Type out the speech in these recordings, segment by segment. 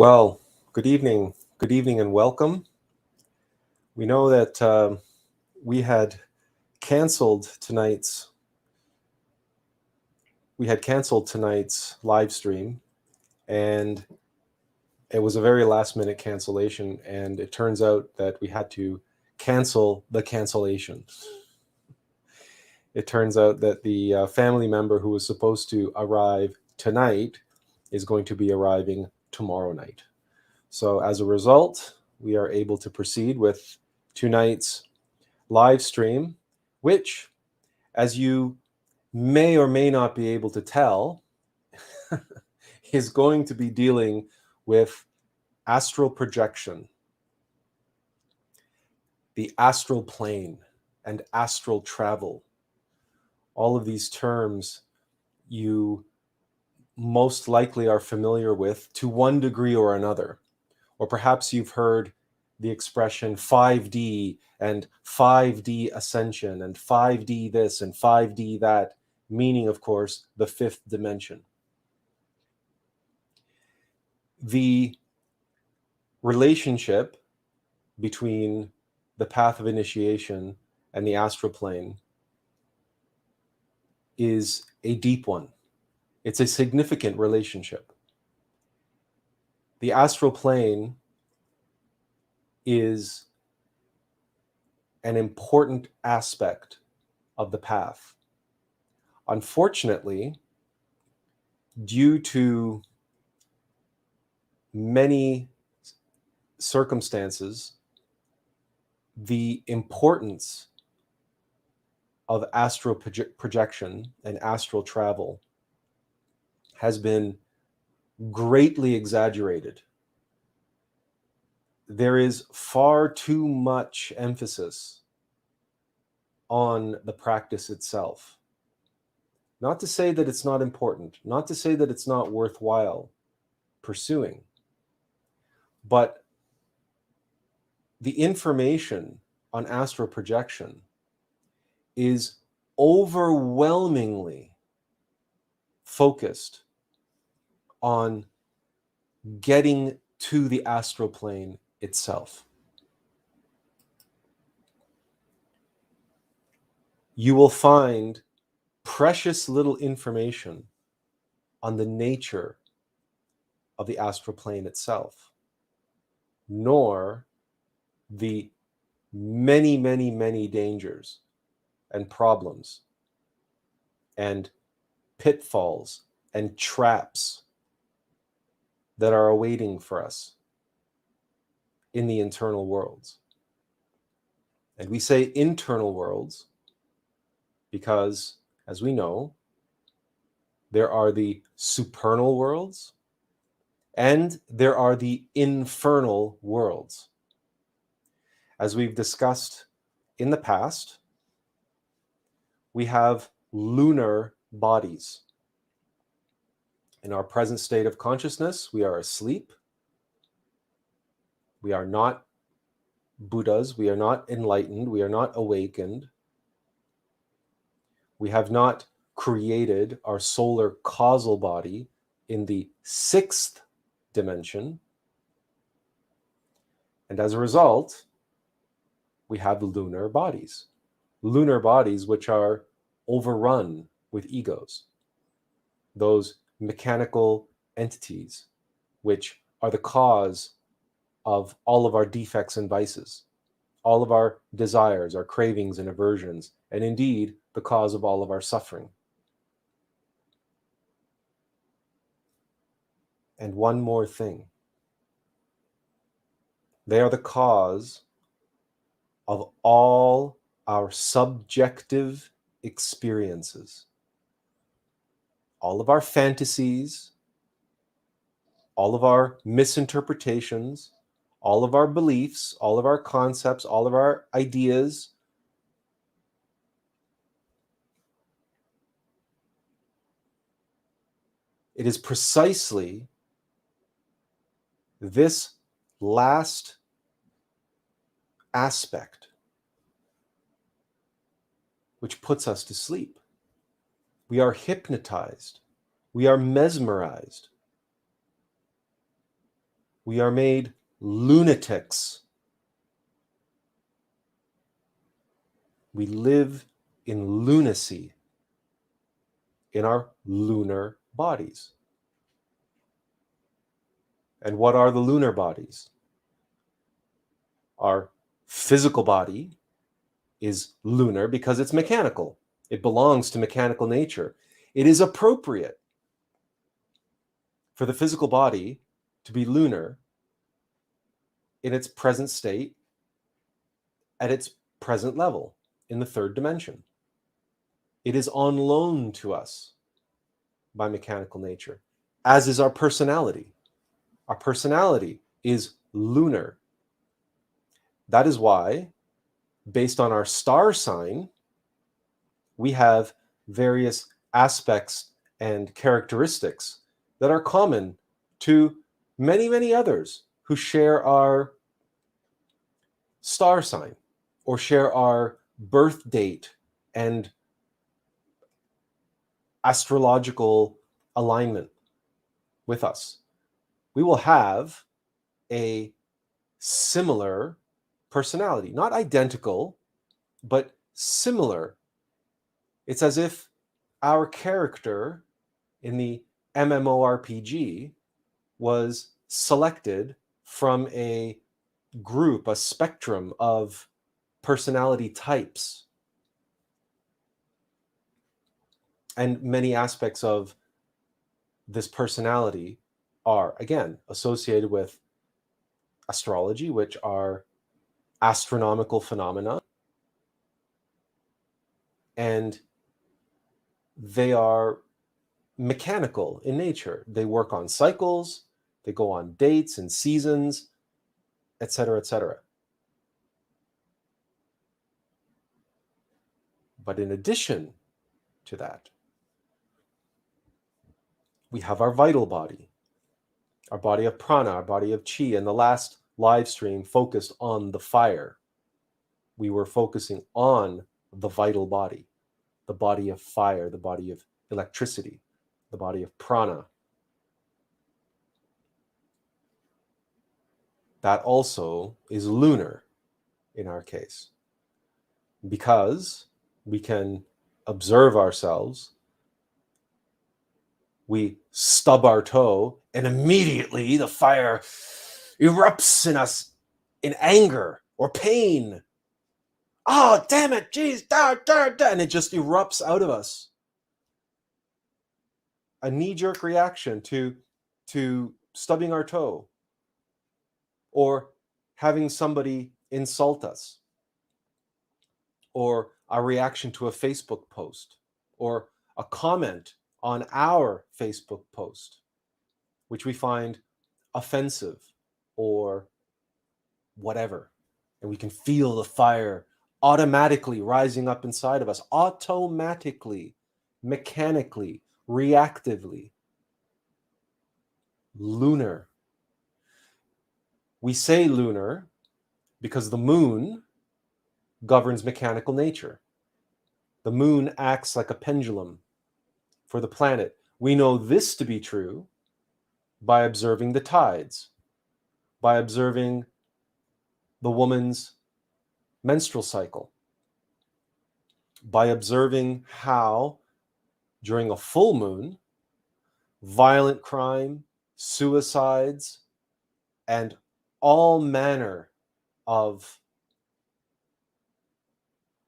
Well, good evening and welcome. We know that we had canceled tonight's live stream, and it was a very last-minute cancellation, and it turns out that we had to cancel the cancellation. It turns out that the family member who was supposed to arrive tonight is going to be arriving tomorrow night. So as a result, we are able to proceed with tonight's live stream, which, as you may or may not be able to tell, is going to be dealing with astral projection, the astral plane, and astral travel. All of these terms you most likely are familiar with to one degree or another. Or perhaps you've heard the expression 5D and 5D ascension and 5D this and 5D that, meaning, of course, the fifth dimension. The relationship between the path of initiation and the astral plane is a deep one. It's a significant relationship. The astral plane is an important aspect of the path. Unfortunately, due to many circumstances, the importance of astral projection and astral travel has been greatly exaggerated. There is far too much emphasis on the practice itself. Not to say that it's not important, not to say that it's not worthwhile pursuing, but the information on astral projection is overwhelmingly focused on getting to the astral plane itself. You will find precious little information on the nature of the astral plane itself, nor the many, many, many dangers and problems and pitfalls and traps that are awaiting for us in the internal worlds. And we say internal worlds because, as we know, there are the supernal worlds and there are the infernal worlds. As we've discussed in the past, we have lunar bodies. In our present state of consciousness, we are asleep. We are not Buddhas. We are not enlightened. We are not awakened. We have not created our solar causal body in the sixth dimension. And as a result, we have lunar bodies. Lunar bodies which are overrun with egos. Those mechanical entities which are the cause of all of our defects and vices, all of our desires, our cravings and aversions, and indeed the cause of all of our suffering. And one more thing. They are the cause of all our subjective experiences. All of our fantasies, all of our misinterpretations, all of our beliefs, all of our concepts, all of our ideas. It is precisely this last aspect which puts us to sleep. We are hypnotized. We are mesmerized. We are made lunatics. We live in lunacy in our lunar bodies. And what are the lunar bodies? Our physical body is lunar because it's mechanical. It belongs to mechanical nature. It is appropriate for the physical body to be lunar in its present state, at its present level, in the third dimension. It is on loan to us by mechanical nature, as is our personality. Our personality is lunar. That is why, based on our star sign, we have various aspects and characteristics that are common to many, many others who share our star sign or share our birth date and astrological alignment with us. We will have a similar personality, not identical, but similar. It's as if our character in the MMORPG was selected from a group, a spectrum of personality types. And many aspects of this personality are, again, associated with astrology, which are astronomical phenomena. And they are mechanical in nature. They work on cycles, they go on dates and seasons, etc., etc. But in addition to that, we have our vital body, our body of prana, our body of chi. And the last live stream focused on the fire. We were focusing on the vital body, the body of fire, the body of electricity, the body of prana. That also is lunar in our case, because we can observe ourselves. We stub our toe and immediately the fire erupts in us in anger or pain. Oh, damn it, geez, and it just erupts out of us. A knee-jerk reaction to stubbing our toe or having somebody insult us, or a reaction to a Facebook post, or a comment on our Facebook post, which we find offensive or whatever. And we can feel the fire automatically rising up inside of us, automatically, mechanically, reactively. Lunar. We say lunar because the moon governs mechanical nature. The moon acts like a pendulum for the planet. We know this to be true by observing the tides, by observing the woman's menstrual cycle, by observing how during a full moon, violent crime, suicides, and all manner of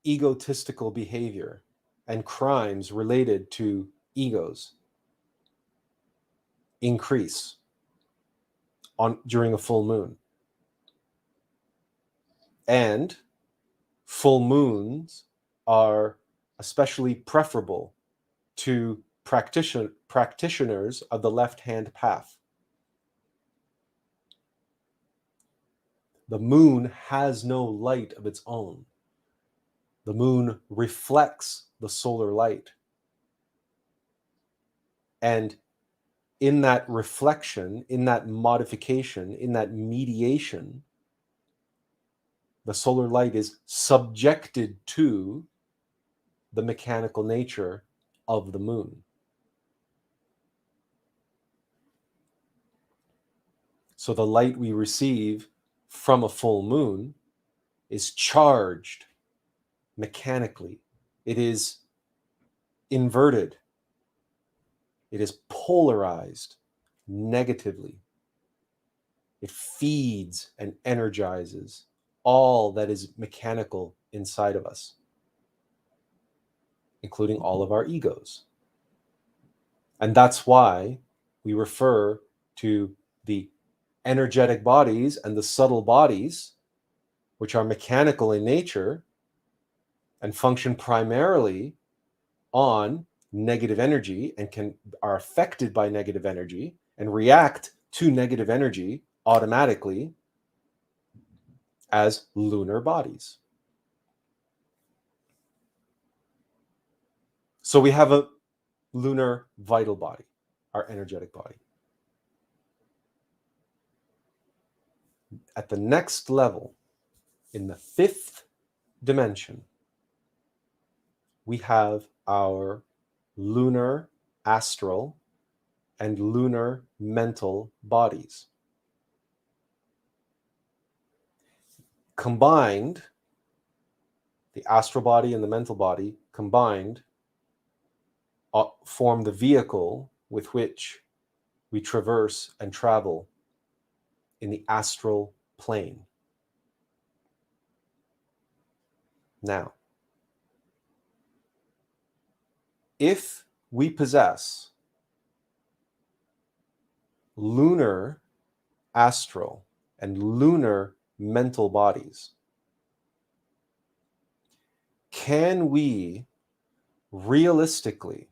egotistical behavior and crimes related to egos increase during a full moon. And full moons are especially preferable to practitioners of the left-hand path. The moon has no light of its own. The moon reflects the solar light. And in that reflection, in that modification, in that mediation, the solar light is subjected to the mechanical nature of the moon. So the light we receive from a full moon is charged mechanically. It is inverted. It is polarized negatively. It feeds and energizes all that is mechanical inside of us, including all of our egos. And that's why we refer to the energetic bodies and the subtle bodies, which are mechanical in nature and function primarily on negative energy and are affected by negative energy and react to negative energy automatically, as lunar bodies. So we have a lunar vital body, our energetic body. At the next level, in the fifth dimension, we have our lunar astral and lunar mental bodies. Combined, the astral body and the mental body combined form the vehicle with which we traverse and travel in the astral plane. Now, if we possess lunar astral and lunar mental bodies, can we realistically,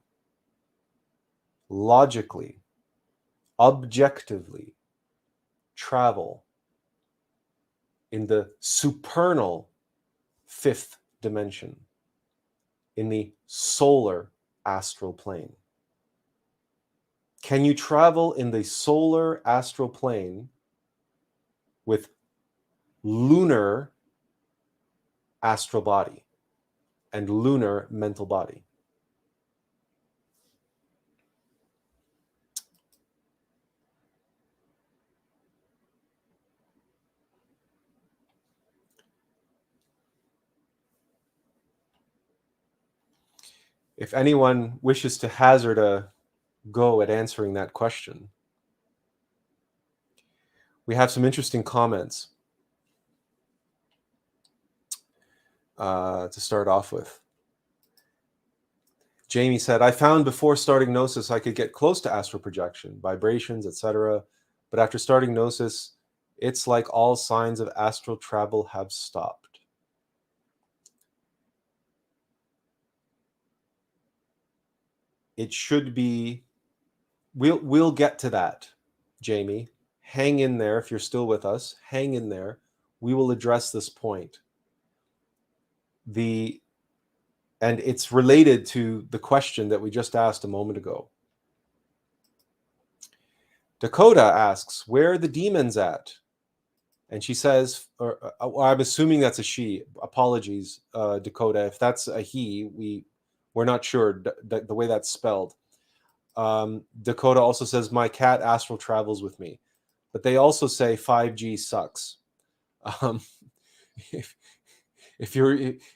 logically, objectively travel in the supernal fifth dimension, in the solar astral plane? Can you travel in the solar astral plane with lunar astral body and lunar mental body? If anyone wishes to hazard a go at answering that question, we have some interesting comments to start off with. Jamie said, I found before starting Gnosis I could get close to astral projection, vibrations, etc. But after starting Gnosis, it's like all signs of astral travel have stopped. It should be, we'll get to that, Jamie. Hang in there if you're still with us. Hang in there. We will address this point. And it's related to the question that we just asked a moment ago. Dakota asks, where are the demons at? And she says, I'm assuming that's a she. Apologies, Dakota. If that's a he, we're not sure the way that's spelled. Dakota also says, my cat astral travels with me. But they also say 5G sucks. If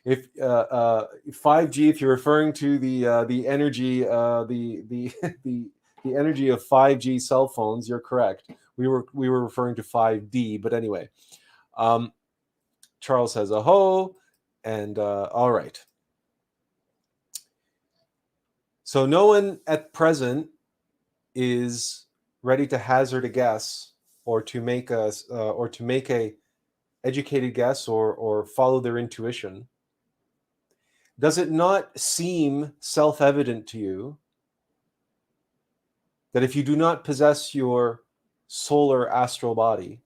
5G, if you're referring to the energy the energy of 5G cell phones, you're correct. We were referring to 5D, but anyway. Charles says aho, and all right. So no one at present is ready to hazard a guess or to make a educated guess or follow their intuition. Does it not seem self-evident to you that if you do not possess your solar astral body,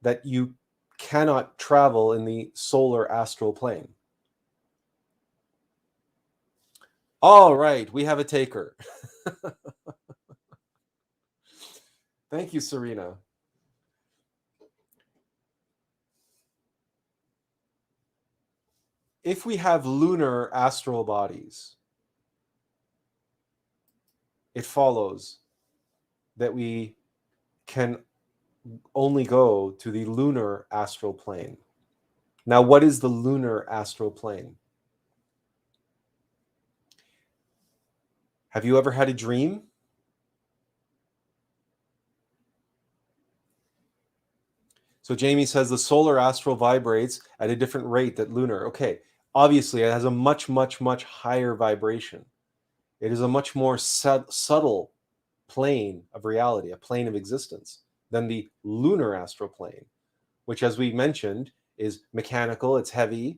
that you cannot travel in the solar astral plane? All right, we have a taker. Thank you, Serena. If we have lunar astral bodies, it follows that we can only go to the lunar astral plane. Now, what is the lunar astral plane? Have you ever had a dream? So Jamie says the solar astral vibrates at a different rate than lunar. Okay, obviously it has a much, much, much higher vibration. It is a much more subtle plane of reality, a plane of existence, than the lunar astral plane, which, as we mentioned, is mechanical, it's heavy,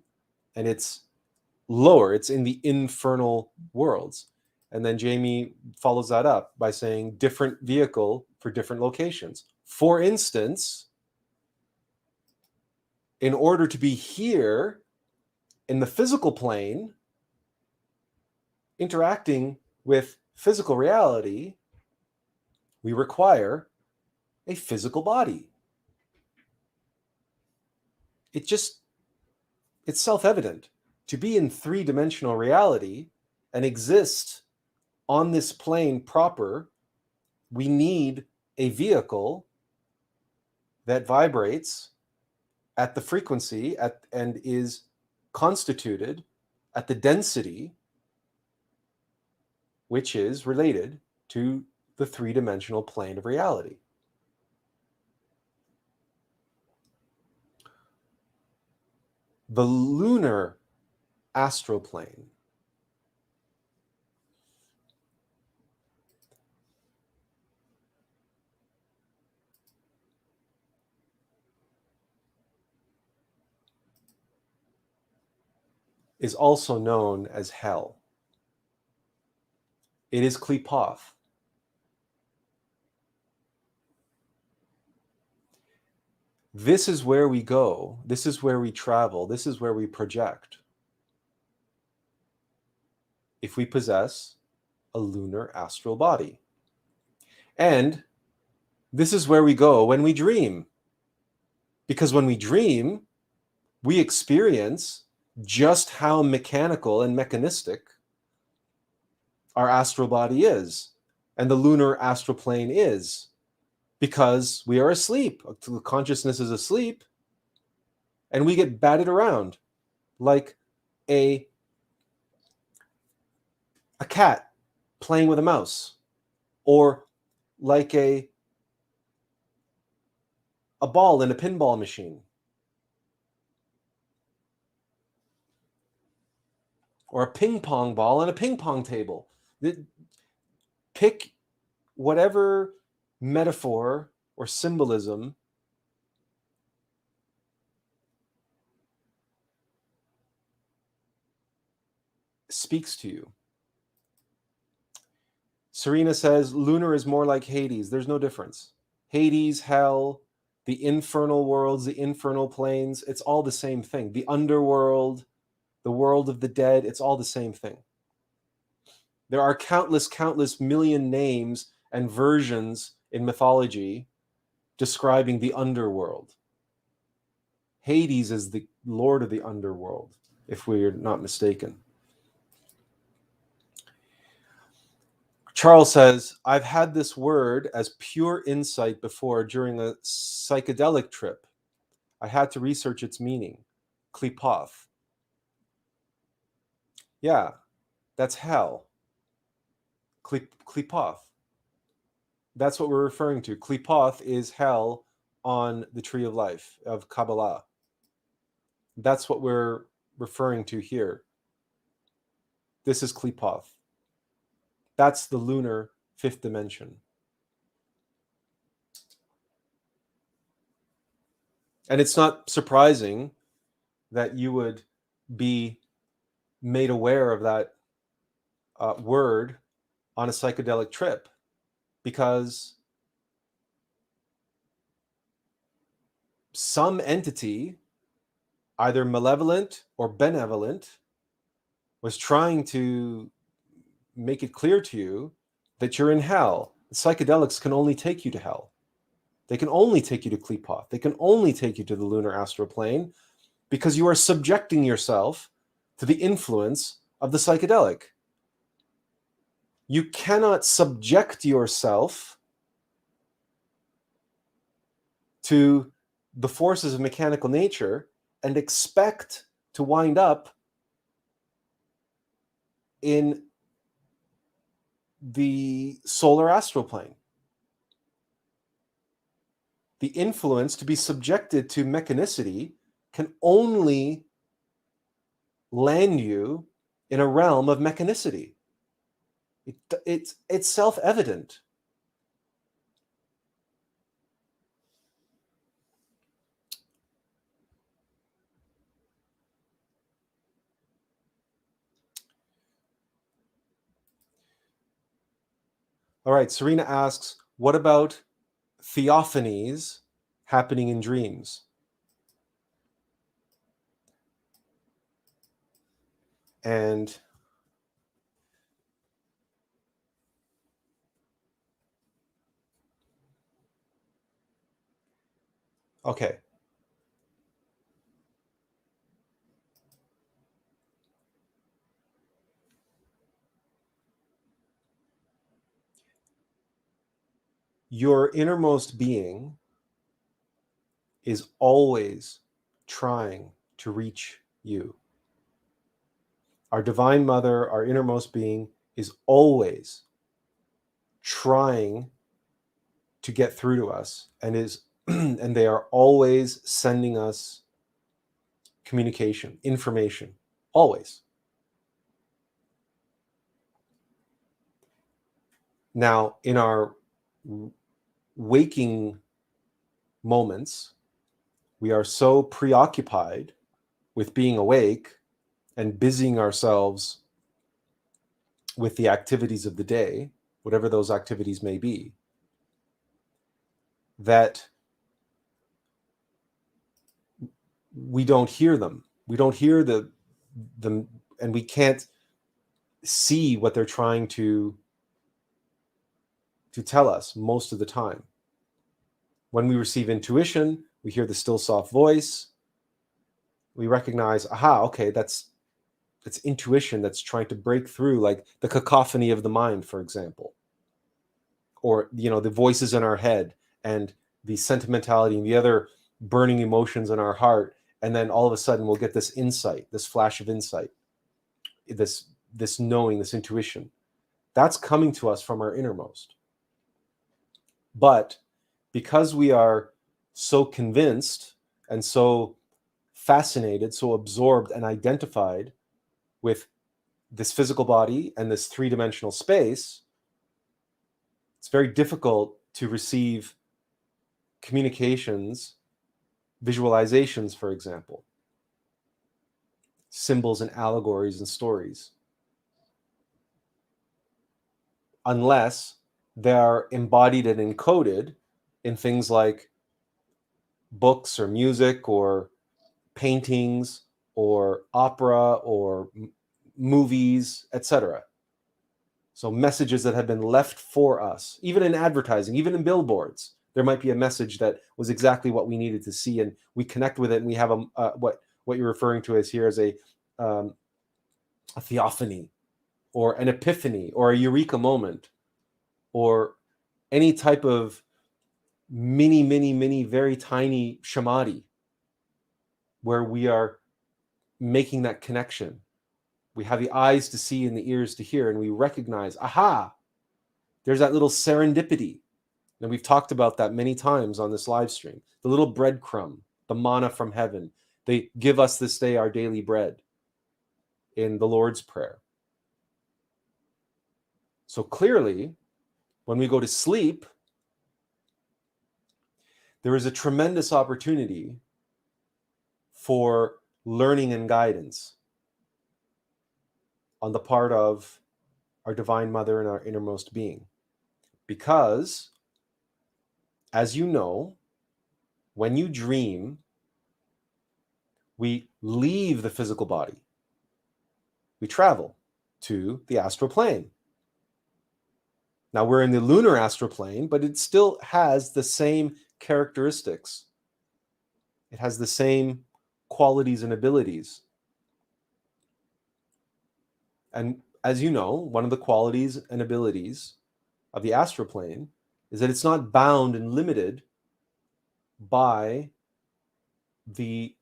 and it's lower. It's in the infernal worlds. And then Jamie follows that up by saying different vehicle for different locations. For instance, in order to be here in the physical plane, interacting with physical reality, we require a physical body. It's self-evident. To be in three-dimensional reality and exist on this plane proper, we need a vehicle that vibrates at the frequency and is constituted at the density which is related to the three-dimensional plane of reality. The lunar astral plane is also known as hell. It is Klipoth. This is where we go. This is where we travel. This is where we project. If we possess a lunar astral body. And this is where we go when we dream. Because when we dream, we experience just how mechanical and mechanistic our astral body is, and the lunar astral plane is, because we are asleep. The consciousness is asleep, and we get batted around like a cat playing with a mouse, or like a ball in a pinball machine, or a ping pong ball on a ping pong table. Pick whatever metaphor or symbolism speaks to you. Serena says lunar is more like Hades. There's no difference. Hades, hell, the infernal worlds, the infernal planes, it's all the same thing. The underworld, the world of the dead, it's all the same thing. There are countless million names and versions in mythology describing the underworld. Hades is the lord of the underworld, if we're not mistaken. Charles says, I've had this word as pure insight before during a psychedelic trip. I had to research its meaning. Klipoth. Yeah, that's hell. Klipoth. That's what we're referring to. Klipoth is hell on the tree of life of Kabbalah. That's what we're referring to here. This is Klipoth. That's the lunar fifth dimension. And it's not surprising that you would be made aware of that word on a psychedelic trip, because some entity, either malevolent or benevolent, was trying to make it clear to you that you're in hell. Psychedelics can only take you to hell. They can only take you to Klipoth. They can only take you to the lunar astral plane, because you are subjecting yourself to the influence of the psychedelic. You cannot subject yourself to the forces of mechanical nature and expect to wind up in the solar astral plane. The influence to be subjected to mechanicity can only land you in a realm of mechanicity. It's self-evident. All right, Serena asks, what about theophanies happening in dreams? And okay. Your innermost being is always trying to reach you. Our divine mother, our innermost being, is always trying to get through to us, and and they are always sending us communication, information, always. Now, in our waking moments, we are so preoccupied with being awake and busying ourselves with the activities of the day, whatever those activities may be, that we don't hear them. We don't hear them, and we can't see what they're trying to tell us most of the time. When we receive intuition, we hear the still soft voice. We recognize, aha, okay, that's intuition that's trying to break through, like the cacophony of the mind, for example, or the voices in our head and the sentimentality and the other burning emotions in our heart, and then all of a sudden we'll get this insight, this flash of insight, this knowing, this intuition. That's coming to us from our innermost. But because we are so convinced and so fascinated, so absorbed and identified with this physical body and this three-dimensional space, it's very difficult to receive communications, visualizations, for example, symbols and allegories and stories, unless they are embodied and encoded in things like books or music or paintings or opera or movies, etc. So messages that have been left for us, even in advertising, even in billboards, there might be a message that was exactly what we needed to see, and we connect with it, and we have what you're referring to as here as a theophany or an epiphany or a eureka moment or any type of mini, very tiny samadhi where we are making that connection. We have the eyes to see and the ears to hear, and we recognize, aha, there's that little serendipity. And we've talked about that many times on this live stream. The little breadcrumb, the manna from heaven. They give us this day our daily bread in the Lord's Prayer. So clearly, when we go to sleep, there is a tremendous opportunity for learning and guidance on the part of our Divine Mother and our innermost being. Because, as you know, when you dream, we leave the physical body. We travel to the astral plane. Now we're in the lunar astral plane, but it still has the same characteristics. It has the same qualities and abilities. And as you know, one of the qualities and abilities of the astral plane is that it's not bound and limited by the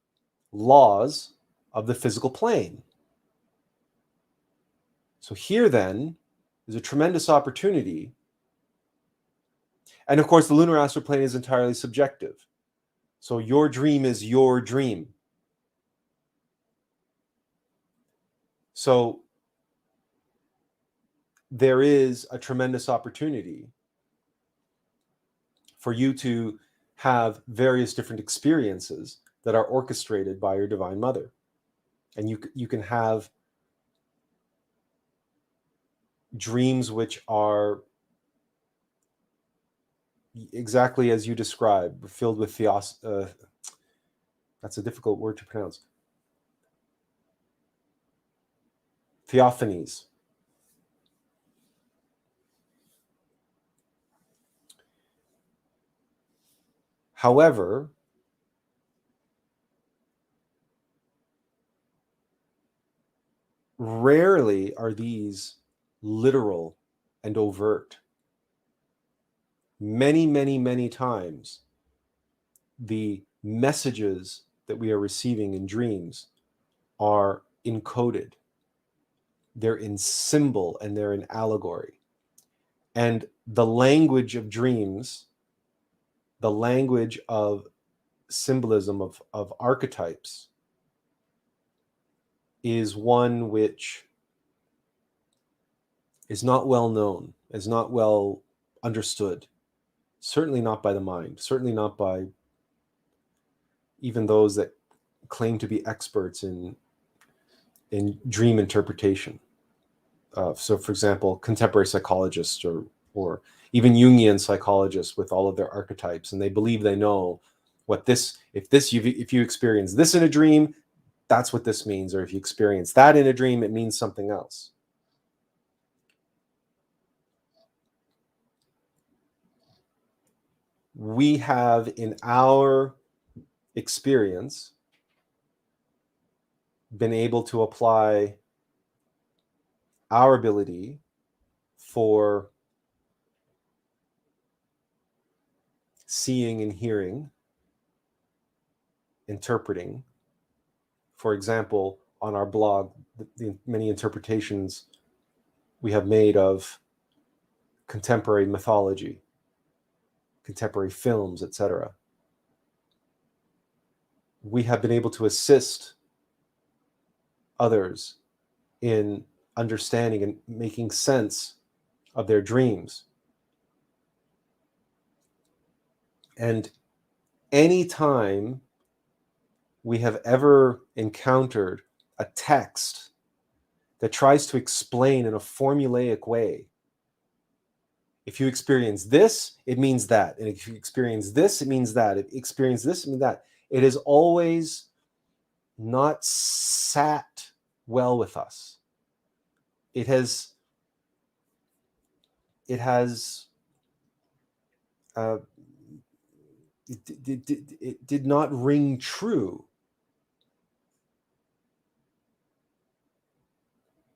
laws of the physical plane. So here then is a tremendous opportunity. And of course, the lunar astral plane is entirely subjective. So your dream is your dream. So there is a tremendous opportunity for you to have various different experiences that are orchestrated by your Divine Mother. And you can have dreams which are exactly as you describe, filled with that's a difficult word to pronounce. Theophanies. However, rarely are these literal and overt. Many, many, many times, the messages that we are receiving in dreams are encoded. They're in symbol and they're in allegory. And the language of dreams, the language of symbolism, of archetypes, is one which is not well known, is not well understood. Certainly not by the mind, certainly not by even those that claim to be experts in dream interpretation. So, for example, contemporary psychologists or even Jungian psychologists with all of their archetypes, and they believe they know what this, if you experience this in a dream, that's what this means, or if you experience that in a dream, it means something else. We have in our experience been able to apply our ability for seeing and hearing, interpreting. For example, on our blog, the many interpretations we have made of contemporary mythology, contemporary films, etc. We have been able to assist others in understanding and making sense of their dreams. And anytime we have ever encountered a text that tries to explain in a formulaic way, if you experience this, it means that. And if you experience this, it means that. If you experience this, it means that. It has always not sat well with us. It did not ring true.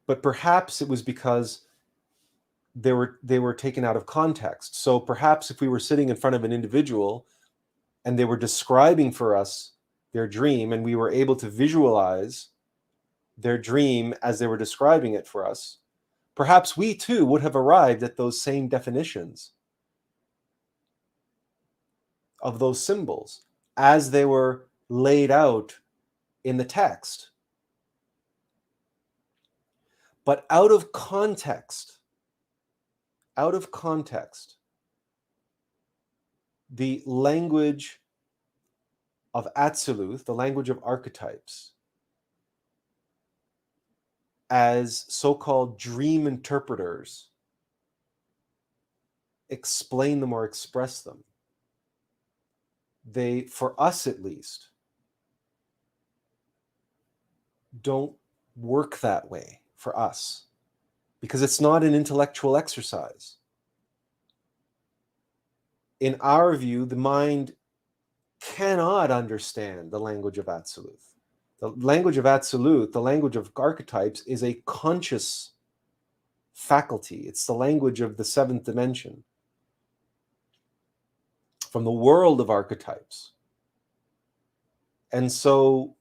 But perhaps it was because they were taken out of context. So perhaps if we were sitting in front of an individual and they were describing for us their dream, and we were able to visualize their dream as they were describing it for us, perhaps we too would have arrived at those same definitions of those symbols as they were laid out in the text. But out of context, the language of Absolute, the language of archetypes, as so-called dream interpreters explain them or express them, they, for us at least, don't work that way for us, because it's not an intellectual exercise. In our view, the mind cannot understand the language of Absolute. The language of Absolute, the language of archetypes, is a conscious faculty. It's the language of the seventh dimension. from the world of archetypes. And so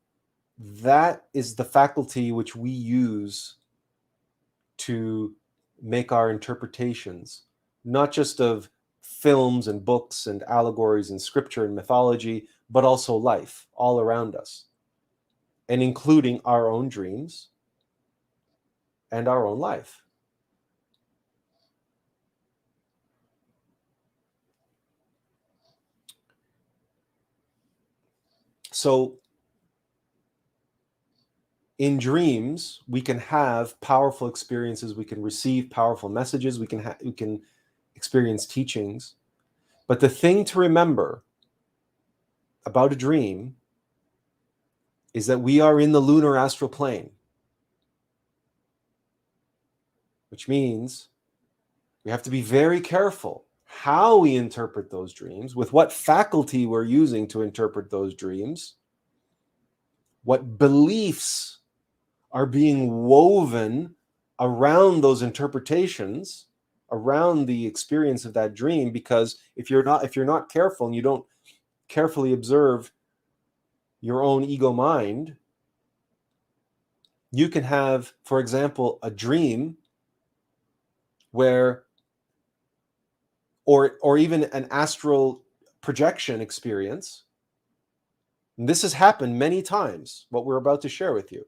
that is the faculty which we use to make our interpretations, not just of films and books and allegories and scripture and mythology, but also life all around us, and including our own dreams and our own life. So in dreams, we can have powerful experiences, we can receive powerful messages, we can experience teachings. But the thing to remember about a dream is that we are in the lunar astral plane, which means we have to be very careful how we interpret those dreams, with what faculty we're using to interpret those dreams, what beliefs are being woven around those interpretations, around the experience of that dream. Because if you're not careful and you don't carefully observe your own ego mind, you can have, for example, a dream where, or even an astral projection experience. And this has happened many times, what we're about to share with you,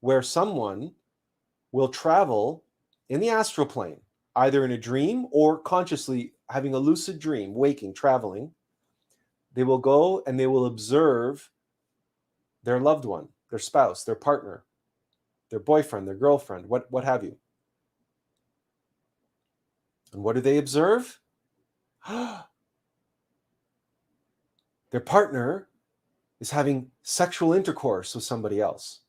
where someone will travel in the astral plane, either in a dream or consciously having a lucid dream, waking, traveling. They will go and they will observe their loved one, their spouse, their partner, their boyfriend, their girlfriend, what have you. And what do they observe? Their partner is having sexual intercourse with somebody else.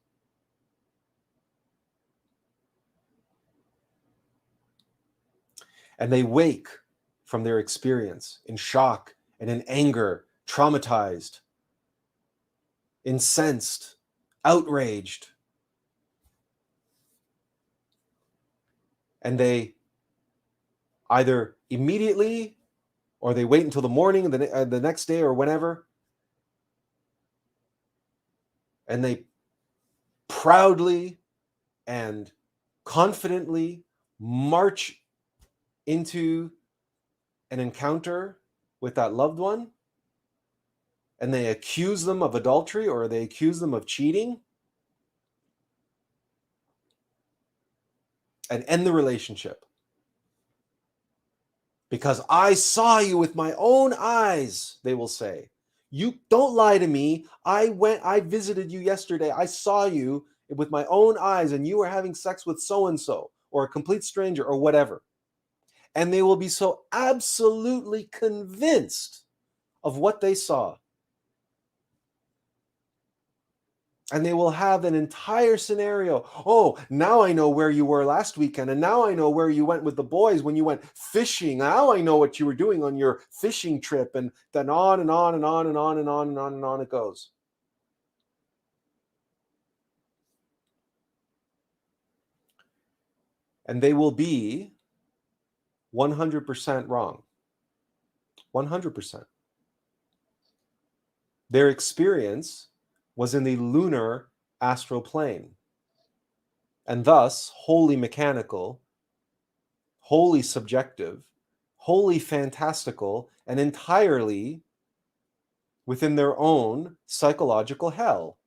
And they wake from their experience in shock and in anger, traumatized, incensed, outraged. And they either immediately, or they wait until the morning, the next day, or whenever, and they proudly and confidently march into an encounter with that loved one, and they accuse them of adultery, or they accuse them of cheating, and end the relationship. Because I saw you with my own eyes, they will say. You don't lie to me. I visited you yesterday. I saw you with my own eyes, and you were having sex with so-and-so, or a complete stranger, or whatever. And they will be so absolutely convinced of what they saw. And they will have an entire scenario. Oh, now I know where you were last weekend. And now I know where you went with the boys when you went fishing. Now I know what you were doing on your fishing trip. And then on and on and on and on and on and on and on it goes. And they will be 100% wrong. 100%. Their experience was in the lunar astral plane, and thus wholly mechanical, wholly subjective, wholly fantastical, and entirely within their own psychological hell.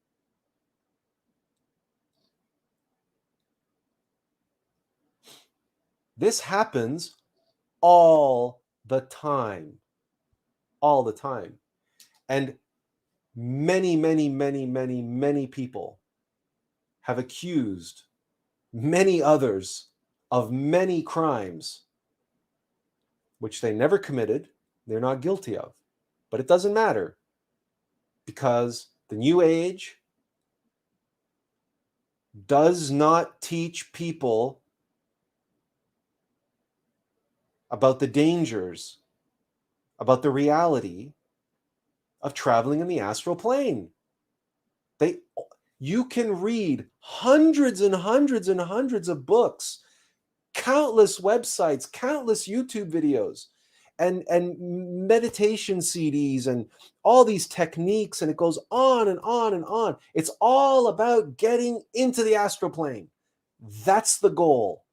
This happens all the time. All the time. And many, many, many, many, many people have accused many others of many crimes which they never committed, they're not guilty of. But it doesn't matter, because the New Age does not teach people about the dangers, about the reality of traveling in the astral plane. You can read hundreds and hundreds and hundreds of books, countless websites, countless YouTube videos, and meditation CDs and all these techniques, and it goes on and on and on. It's all about getting into the astral plane. That's the goal.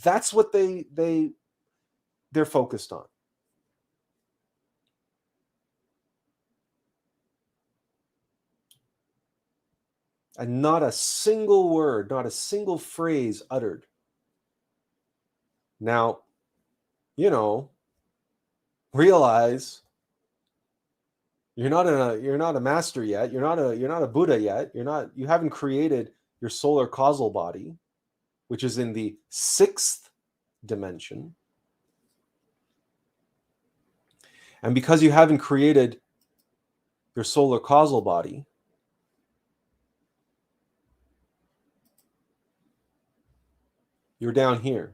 That's what they're focused on. And not a single word, not a single phrase uttered. Now, realize you're not a master yet. You're not a Buddha yet. You haven't created your solar causal body, which is in the 6th dimension. And because you haven't created your solar causal body, you're down here.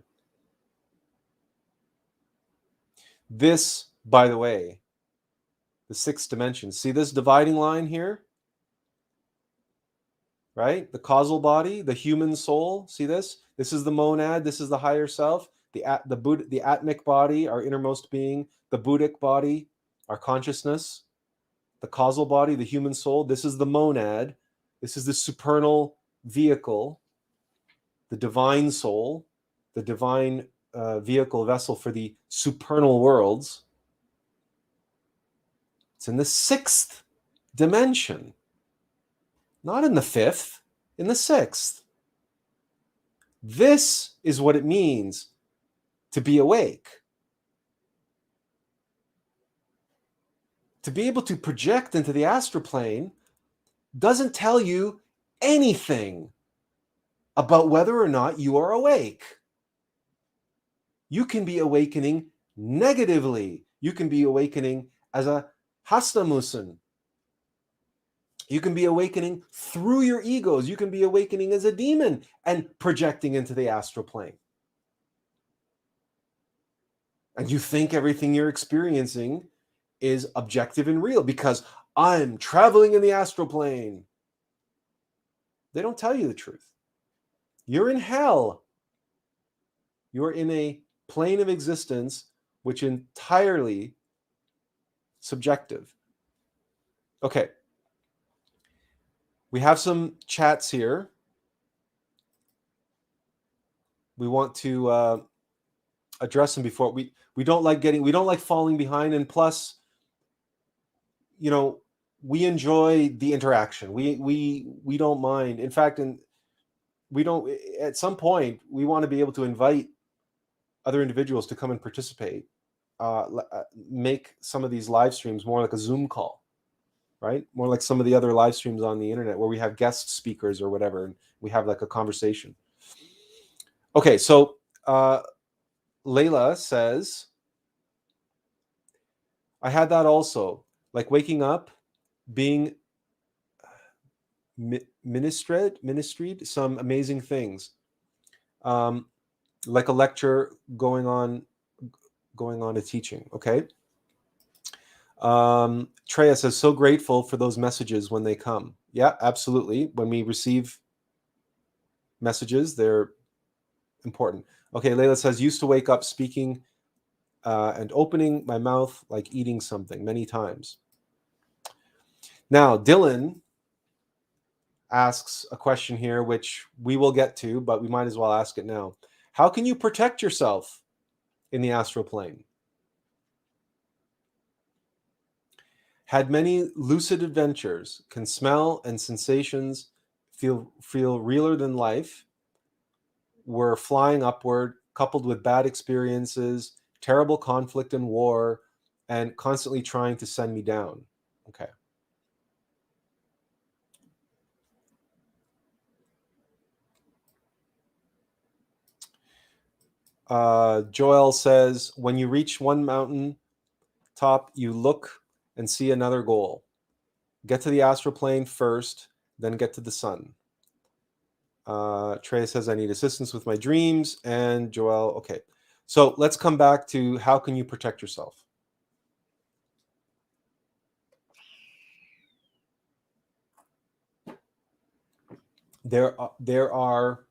This, by the way, the 6th dimension. See this dividing line here? Right? The causal body, the human soul. See this? This is the monad. This is the higher self. The atmic body, our innermost being. The Buddhic body, our consciousness. The causal body, the human soul. This is the monad. This is the supernal vehicle, the divine soul, the divine vehicle vessel for the supernal worlds. It's in the 6th dimension, not in the 5th, in the 6th. This is what it means to be awake. To be able to project into the astral plane doesn't tell you anything about whether or not you are awake. You can be awakening negatively. You can be awakening as a Hastamusen. You can be awakening through your egos. You can be awakening as a demon and projecting into the astral plane. And you think everything you're experiencing is objective and real because I'm traveling in the astral plane. They don't tell you the truth. You're in hell. You're in a plane of existence which is entirely subjective. Okay. We have some chats here. We want to address them before we don't like falling behind, and plus, we enjoy the interaction. We don't mind. In fact, we don't. At some point, we want to be able to invite other individuals to come and participate. Make some of these live streams more like a Zoom call, right? More like some of the other live streams on the internet where we have guest speakers or whatever, and we have like a conversation. Okay, so Layla says, I had that also, like waking up, being ministried some amazing things, like a lecture going on a teaching. Okay. Treya says, so grateful for those messages when they come. Yeah, absolutely. When we receive messages, they're important. Okay, Layla says, used to wake up speaking and opening my mouth like eating something many times. Now, Dylan asks a question here, which we will get to, but we might as well ask it now. How can you protect yourself in the astral plane? Had many lucid adventures, can smell and sensations feel realer than life, were flying upward, coupled with bad experiences, terrible conflict and war, and constantly trying to send me down. Okay. Joel says, when you reach one mountain top, you look and see another goal. Get to the astral plane first, then get to the sun. Trey says, I need assistance with my dreams. And Joel, okay. So let's come back to how can you protect yourself? There are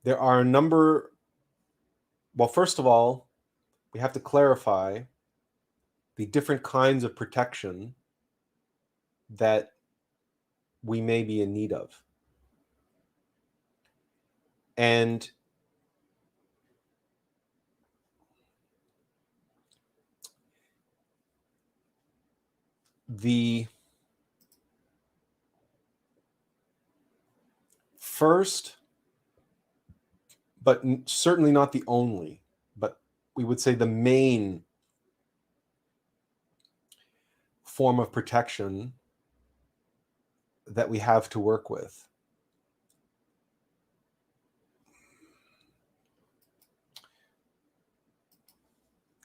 a number Well, first of all, we have to clarify the different kinds of protection that we may be in need of. And the first, but certainly not the only, but we would say the main form of protection that we have to work with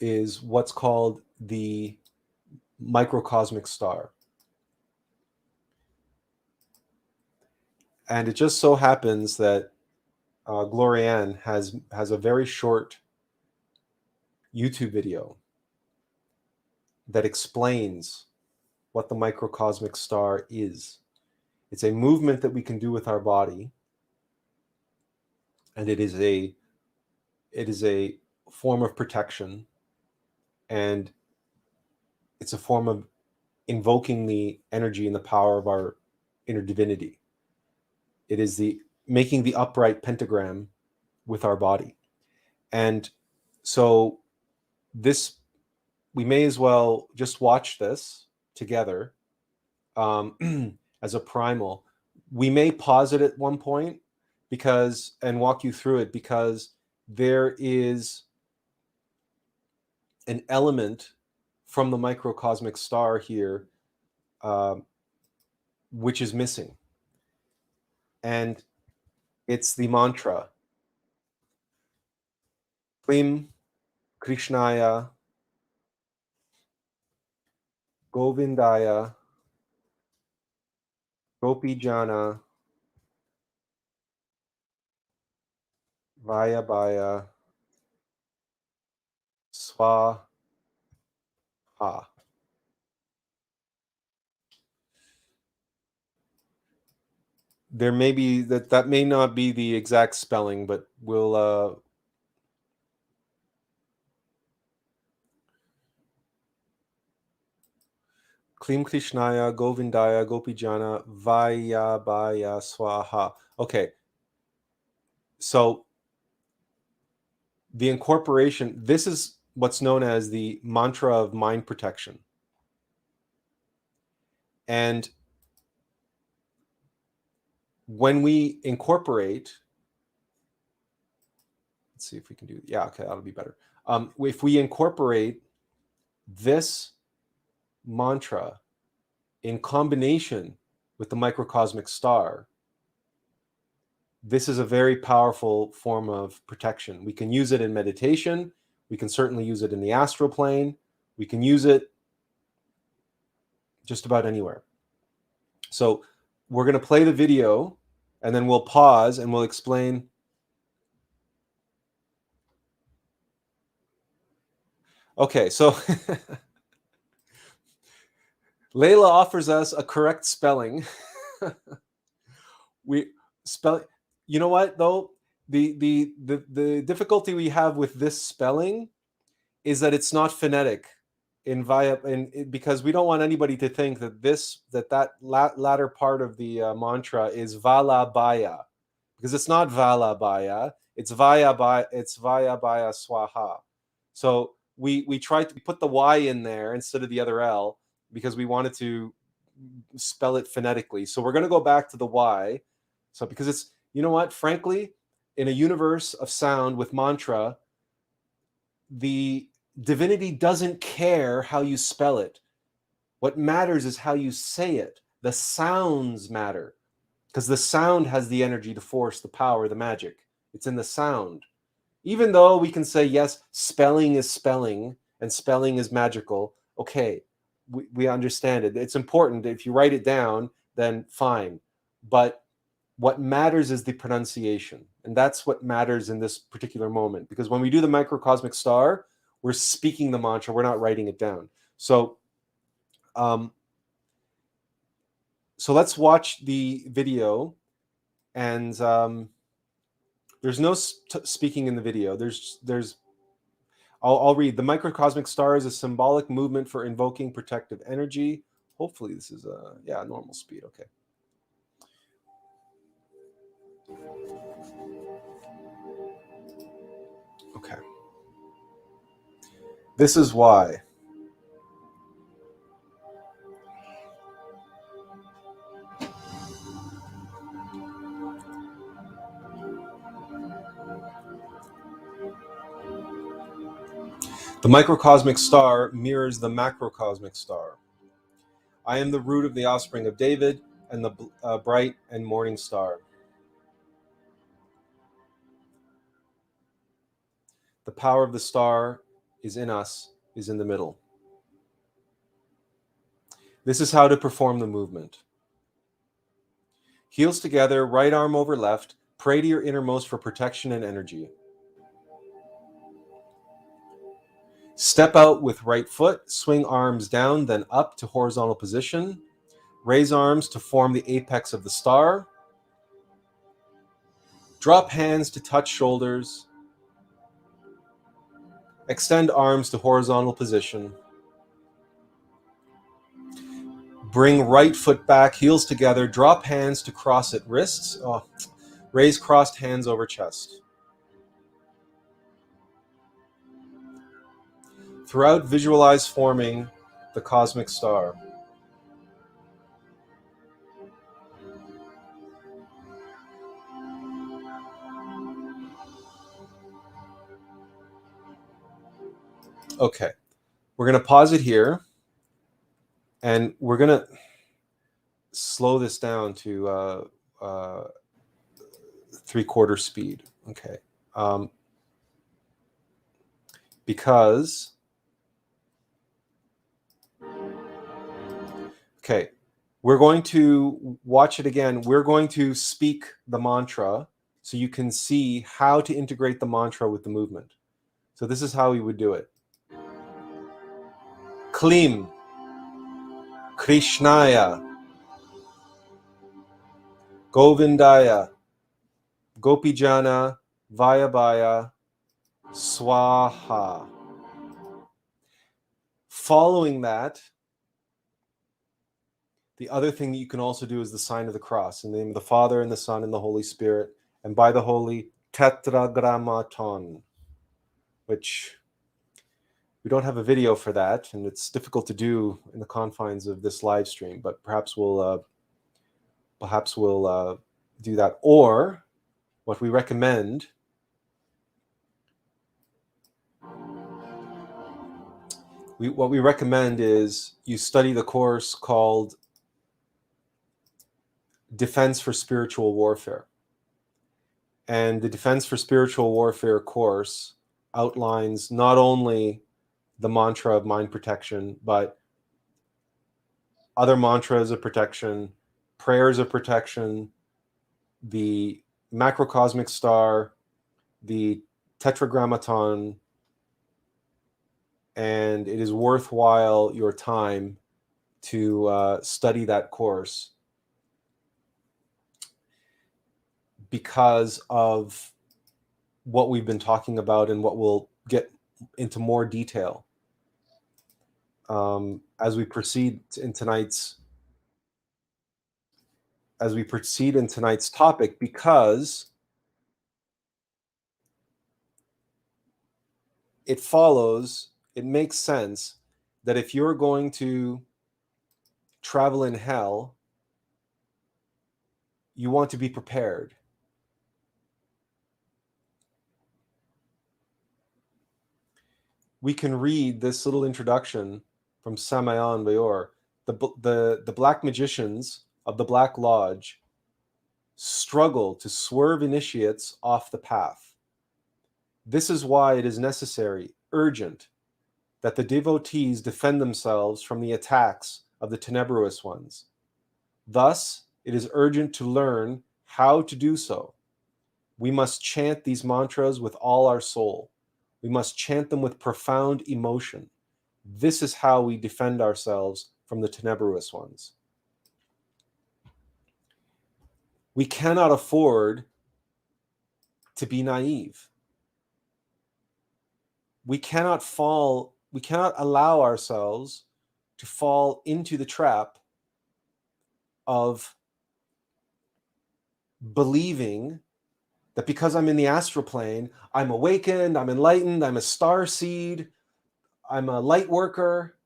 is what's called the microcosmic star. And it just so happens that Glorianne has a very short YouTube video that explains what the microcosmic star is. It's a movement that we can do with our body, and it is a form of protection, and it's a form of invoking the energy and the power of our inner divinity. It is the making the upright pentagram with our body. And so this, we may as well just watch this together as a primal. We may pause it at one point and walk you through it, because there is an element from the microcosmic star here which is missing. And it's the mantra Klim Krishnaya Govindaya Gopijana Vayabhaya Swaha. There may be that may not be the exact spelling, but we'll Klim Krishnaya Govindaya Gopijana Vayabhaya Swaha. Okay. So the incorporation, this is what's known as the mantra of mind protection. And when we incorporate, let's see if we can do, yeah, okay, that'll be better. If we incorporate this mantra in combination with the microcosmic star, this is a very powerful form of protection. We can use it in meditation. We can certainly use it in the astral plane. We can use it just about anywhere. So we're going to play the video, and then we'll pause and we'll explain. Okay, so Layla offers us a correct spelling. We spell, you know what though? The difficulty we have with this spelling is that it's not phonetic because we don't want anybody to think that that latter part of the mantra is vala baya, because it's not vala baya, it's vaya baya swaha. So we tried to put the y in there instead of the other L because we wanted to spell it phonetically. So we're going to go back to the y. So because it's, you know what, frankly, in a universe of sound with mantra, the divinity doesn't care how you spell it. What matters is how you say it. The sounds matter, because the sound has the energy, the force, the power, the magic. It's in the sound. Even though we can say, yes, spelling is spelling and spelling is magical. Okay, we understand it. It's important. If you write it down, then fine. But what matters is the pronunciation. And that's what matters in this particular moment. Because when we do the microcosmic star, we're speaking the mantra. We're not writing it down. So let's watch the video, and There's no speaking in the video. I'll read. The microcosmic star is a symbolic movement for invoking protective energy. Hopefully this is normal speed. Okay. Okay. This is why. The microcosmic star mirrors the macrocosmic star. I am the root of the offspring of David and the bright and morning star. The power of the star is in us, is in the middle. This is how to perform the movement. Heels together, right arm over left. Pray to your innermost for protection and energy. Step out with right foot, swing arms down, then up to horizontal position. Raise arms to form the apex of the star. Drop hands to touch shoulders. Extend arms to horizontal position. Bring right foot back, heels together. Drop hands to cross at wrists. Raise crossed hands over chest. Throughout, visualize forming the cosmic star. Okay, we're going to pause it here, and we're going to slow this down to 3/4 speed. Okay, because we're going to watch it again. We're going to speak the mantra so you can see how to integrate the mantra with the movement. So this is how we would do it. Klim, Krishnaya, Govindaya, Gopijana, Vayabhaya, Swaha. Following that, the other thing that you can also do is the sign of the cross in the name of the Father and the Son and the Holy Spirit, and by the Holy Tetragrammaton, which we don't have a video for that, and it's difficult to do in the confines of this live stream, but perhaps we'll do that. Or what we recommend is you study the course called Defense for Spiritual Warfare. And the Defense for Spiritual Warfare course outlines not only the mantra of mind protection, but other mantras of protection, prayers of protection, the macrocosmic star, the tetragrammaton, and it is worthwhile your time to study that course because of what we've been talking about and what we'll get into more detail as we proceed in tonight's topic, because it makes sense that if you're going to travel in hell, you want to be prepared. We can read this little introduction from Samayan Bayor. The black magicians of the Black Lodge struggle to swerve initiates off the path. This is why it is necessary, urgent, that the devotees defend themselves from the attacks of the tenebrous ones. Thus, it is urgent to learn how to do so. We must chant these mantras with all our soul. We must chant them with profound emotion. This is how we defend ourselves from the tenebrous ones. We cannot afford to be naive. We cannot allow ourselves to fall into the trap of believing that because I'm in the astral plane, I'm awakened, I'm enlightened, I'm a star seed, I'm a light worker,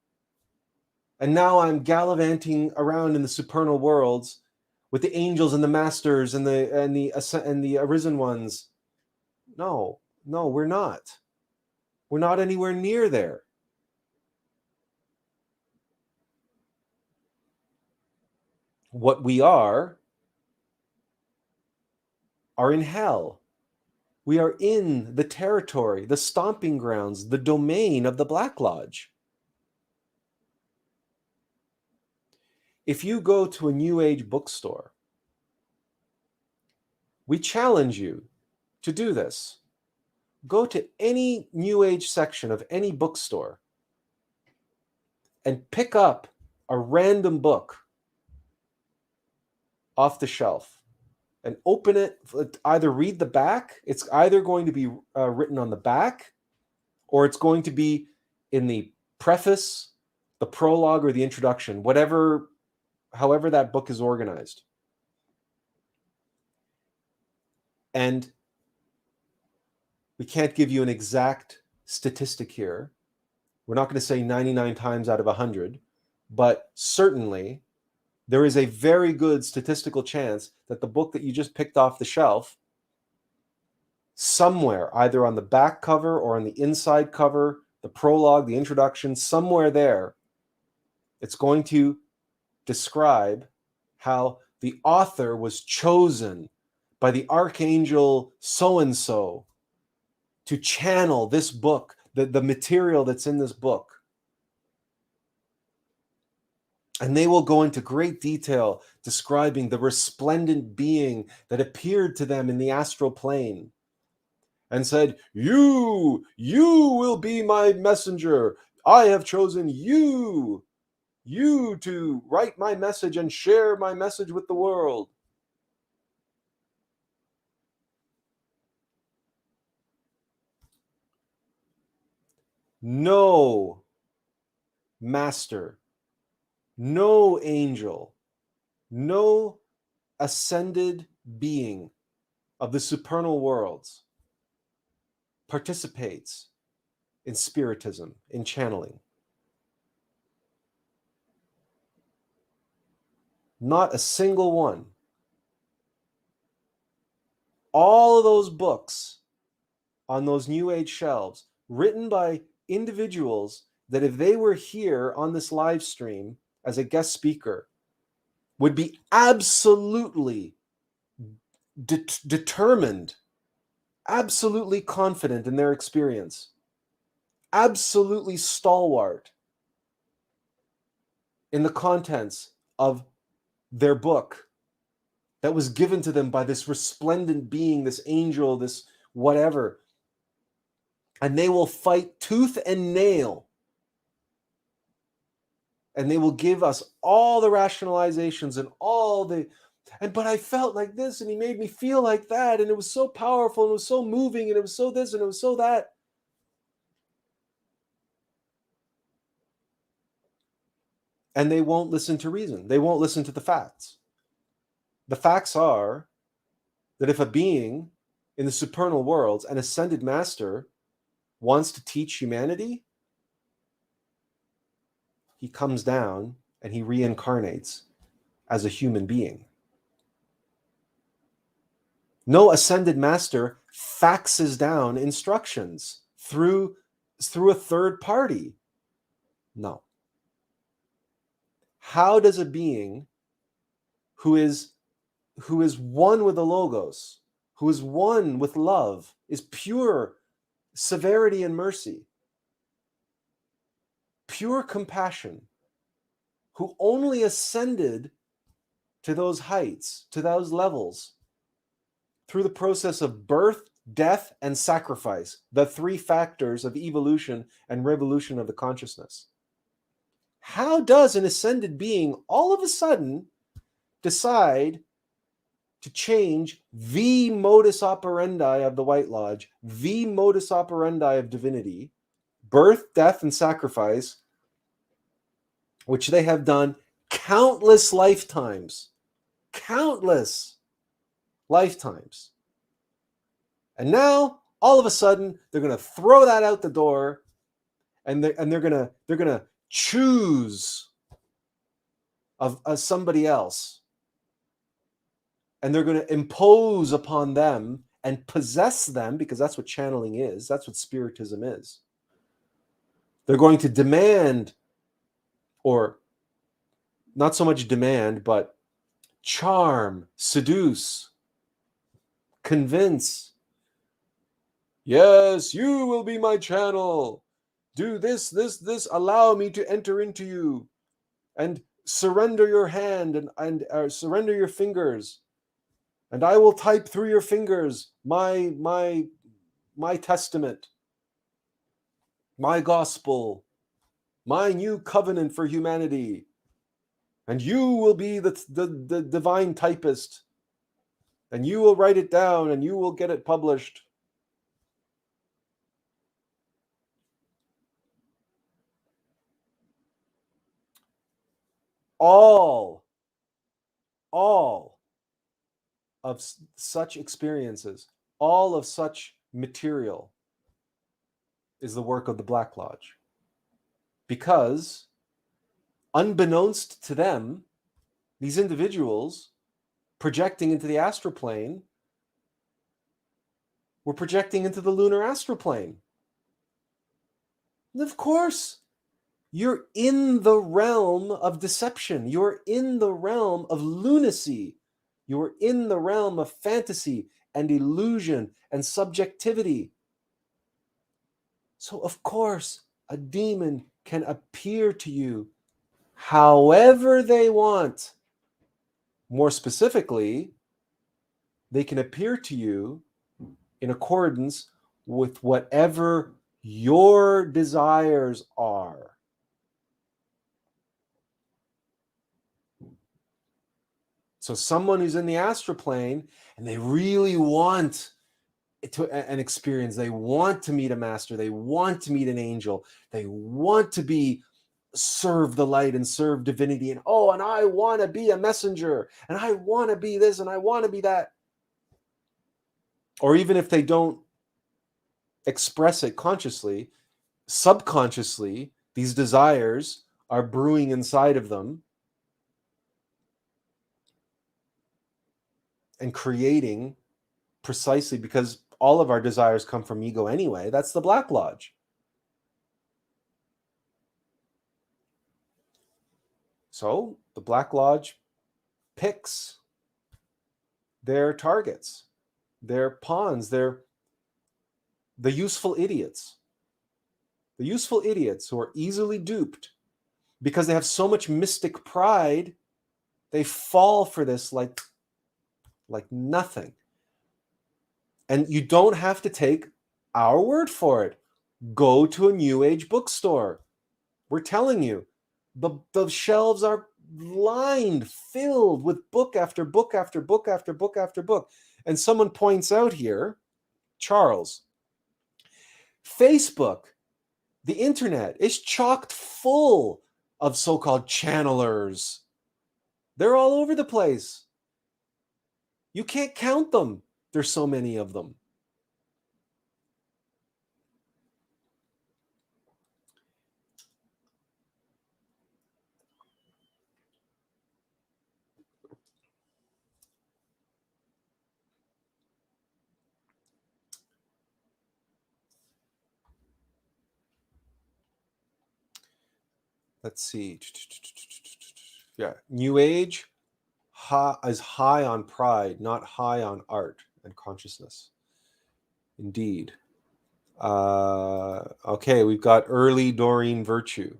and now I'm gallivanting around in the supernal worlds with the angels and the masters and the arisen ones. No, we're not. We're not anywhere near there. What we are in hell. We are in the territory, the stomping grounds, the domain of the Black Lodge. If you go to a New Age bookstore, we challenge you to do this. Go to any New Age section of any bookstore and pick up a random book off the shelf and open it. Either read the back. It's either going to be written on the back, or it's going to be in the preface, the prologue, or the introduction, however that book is organized. And we can't give you an exact statistic here. We're not going to say 99 times out of 100, but certainly there is a very good statistical chance that the book that you just picked off the shelf, somewhere, either on the back cover or on the inside cover, the prologue, the introduction, somewhere there, it's going to describe how the author was chosen by the archangel so-and-so to channel this book, the material that's in this book. And they will go into great detail describing the resplendent being that appeared to them in the astral plane and said, you will be my messenger. I have chosen you to write my message and share my message with the world. No master, no angel, no ascended being of the supernal worlds participates in spiritism, in channeling. Not a single one. All of those books on those New Age shelves, written by individuals that if they were here on this live stream as a guest speaker, would be absolutely determined, absolutely confident in their experience, absolutely stalwart in the contents of their book that was given to them by this resplendent being, this angel, this whatever. And they will fight tooth and nail. And they will give us all the rationalizations and but I felt like this and he made me feel like that. And it was so powerful and it was so moving and it was so this and it was so that. And they won't listen to reason. They won't listen to the facts. The facts are that if a being in the supernal worlds, an ascended master, wants to teach humanity, he comes down and he reincarnates as a human being. No ascended master faxes down instructions through a third party. No. How does a being who is one with the Logos, who is one with love, is pure severity and mercy, pure compassion, who only ascended to those heights, to those levels, through the process of birth, death, and sacrifice, the three factors of evolution and revolution of the consciousness. How does an ascended being all of a sudden decide to change the modus operandi of the White Lodge, the modus operandi of divinity, birth, death, and sacrifice, which they have done countless lifetimes. Countless lifetimes. And now, all of a sudden, they're going to throw that out the door, and they're going to choose of somebody else, and they're going to impose upon them and possess them, because that's what channeling is. That's what spiritism is. They're going to demand, or not so much demand, but charm, seduce, convince. Yes, you will be my channel. Do this, this, this. Allow me to enter into you, and surrender your hand and surrender your fingers, and I will type through your fingers my testament, my gospel, my new covenant for humanity, and you will be the divine typist, and you will write it down, and you will get it published. All of such experiences, all of such material is the work of the Black Lodge. Because unbeknownst to them, these individuals projecting into the astral plane were projecting into the lunar astral plane. And of course, you're in the realm of deception. You're in the realm of lunacy. You're in the realm of fantasy and illusion and subjectivity. So, of course, a demon can appear to you however they want. More specifically, they can appear to you in accordance with whatever your desires are. So someone who's in the astral plane and they really want an experience, they want to meet a master, they want to meet an angel, they want to serve the light and serve divinity, and I want to be a messenger, and I want to be this, and I want to be that. Or even if they don't express it consciously, subconsciously, these desires are brewing inside of them and creating, precisely because all of our desires come from ego anyway. That's the Black Lodge. So the Black Lodge picks their targets, their pawns, the useful idiots. The useful idiots who are easily duped because they have so much mystic pride, they fall for this like nothing. And you don't have to take our word for it. Go to a New Age bookstore. We're telling you, the shelves are lined, filled with book after book after book after book after book. And someone points out here, Charles, Facebook, the internet is chocked full of so-called channelers. They're all over the place. You can't count them. There's so many of them. Let's see. Yeah, New Age is high on pride, not high on art and consciousness. Indeed. Okay, we've got early Doreen virtue.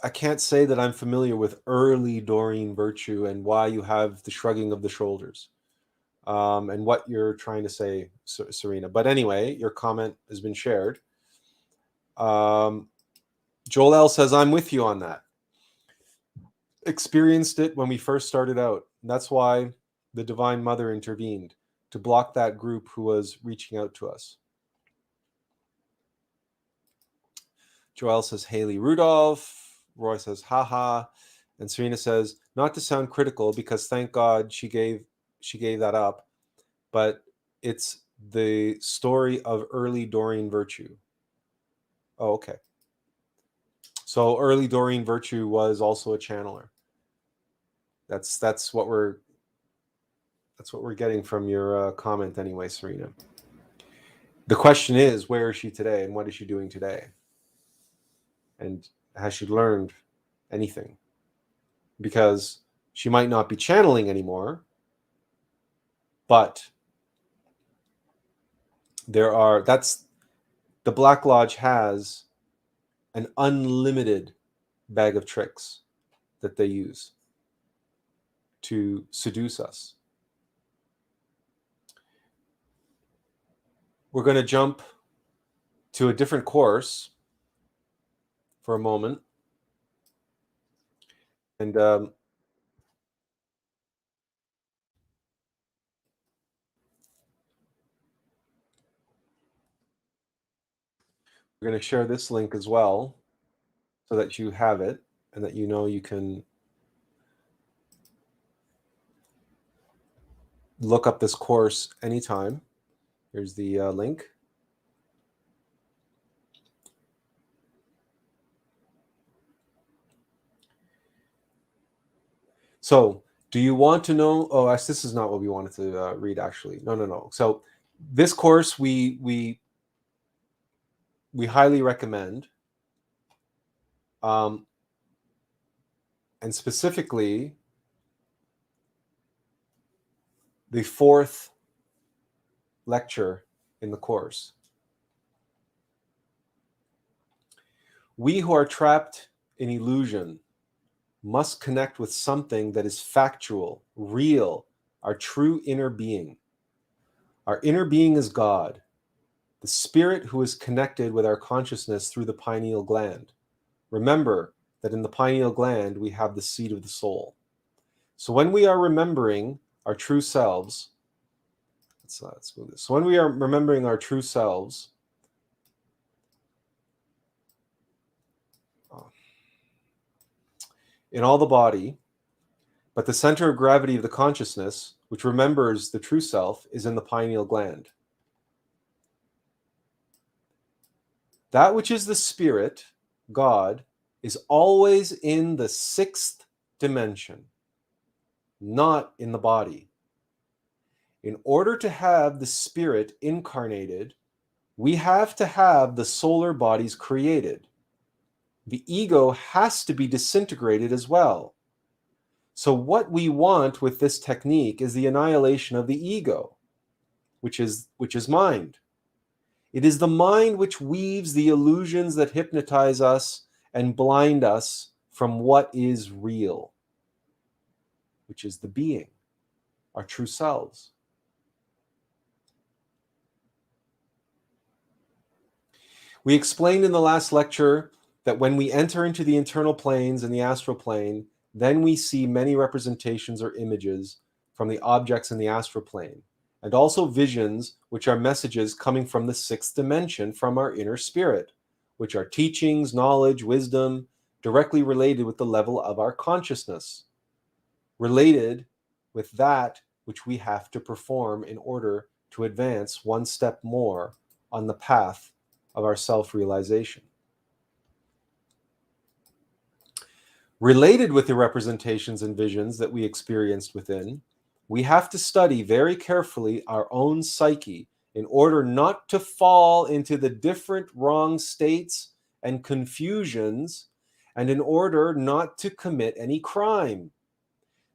I can't say that I'm familiar with early Doreen virtue and why you have the shrugging of the shoulders. And what you're trying to say, Serena. But anyway, your comment has been shared. Joel L says, I'm with you on that. Experienced it when we first started out. And that's why the Divine Mother intervened, to block that group who was reaching out to us. Joel says, Haley Rudolph. Roy says, haha. And Serena says, not to sound critical, because thank God she gave that up, but it's the story of early Doreen Virtue. Oh, okay. So early Doreen Virtue was also a channeler. That's what we're getting from your comment anyway, Serena. The question is, where is she today, and what is she doing today? And has she learned anything? Because she might not be channeling anymore, but the Black Lodge has an unlimited bag of tricks that they use to seduce us. We're going to jump to a different course for a moment. And we're going to share this link as well, so that you have it and that you know you can look up this course anytime. Here's the link. So, do you want to know? Oh, this is not what we wanted to read, actually. No. So, this course we highly recommend, and specifically the 4th lecture in the course. We who are trapped in illusion must connect with something that is factual, real, our true inner being. Our inner being is God, the spirit who is connected with our consciousness through the pineal gland. Remember that in the pineal gland, we have the seat of the soul. So when we are remembering our true selves, let's move this. So when we are remembering our true selves, in all the body, but the center of gravity of the consciousness, which remembers the true self, is in the pineal gland. That which is the spirit, God, is always in the 6th dimension, not in the body. In order to have the spirit incarnated, we have to have the solar bodies created. The ego has to be disintegrated as well. So what we want with this technique is the annihilation of the ego, which is mind. It is the mind which weaves the illusions that hypnotize us and blind us from what is real, which is the being, our true selves. We explained in the last lecture that when we enter into the internal planes and the astral plane, then we see many representations or images from the objects in the astral plane, and also visions, which are messages coming from the 6th dimension from our inner spirit, which are teachings, knowledge, wisdom, directly related with the level of our consciousness, related with that which we have to perform in order to advance one step more on the path of our self-realization. Related with the representations and visions that we experienced within, we have to study very carefully our own psyche in order not to fall into the different wrong states and confusions, and in order not to commit any crime.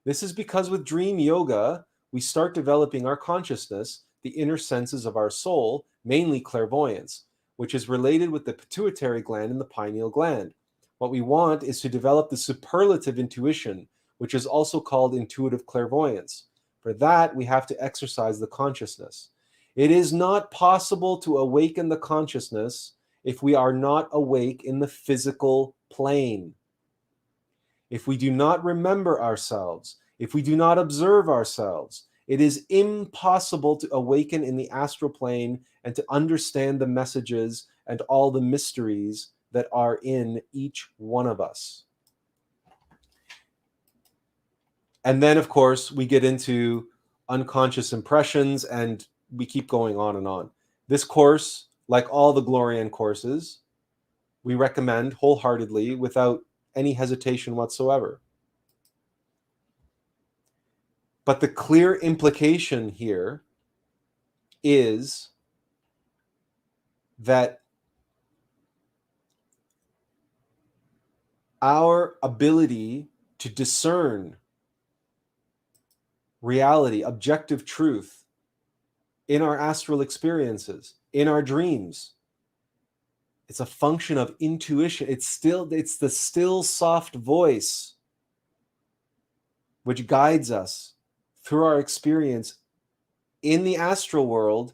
This is because with dream yoga, we start developing our consciousness, the inner senses of our soul, mainly clairvoyance, which is related with the pituitary gland and the pineal gland. What we want is to develop the superlative intuition, which is also called intuitive clairvoyance. For that, we have to exercise the consciousness. It is not possible to awaken the consciousness if we are not awake in the physical plane. If we do not remember ourselves, if we do not observe ourselves, it is impossible to awaken in the astral plane and to understand the messages and all the mysteries that are in each one of us. And then, of course, we get into unconscious impressions, and we keep going on and on. This course, like all the Glorian courses, we recommend wholeheartedly without any hesitation whatsoever. But the clear implication here is that our ability to discern reality, objective truth in our astral experiences, in our dreams, it's a function of intuition. It's the still soft voice which guides us through our experience in the astral world,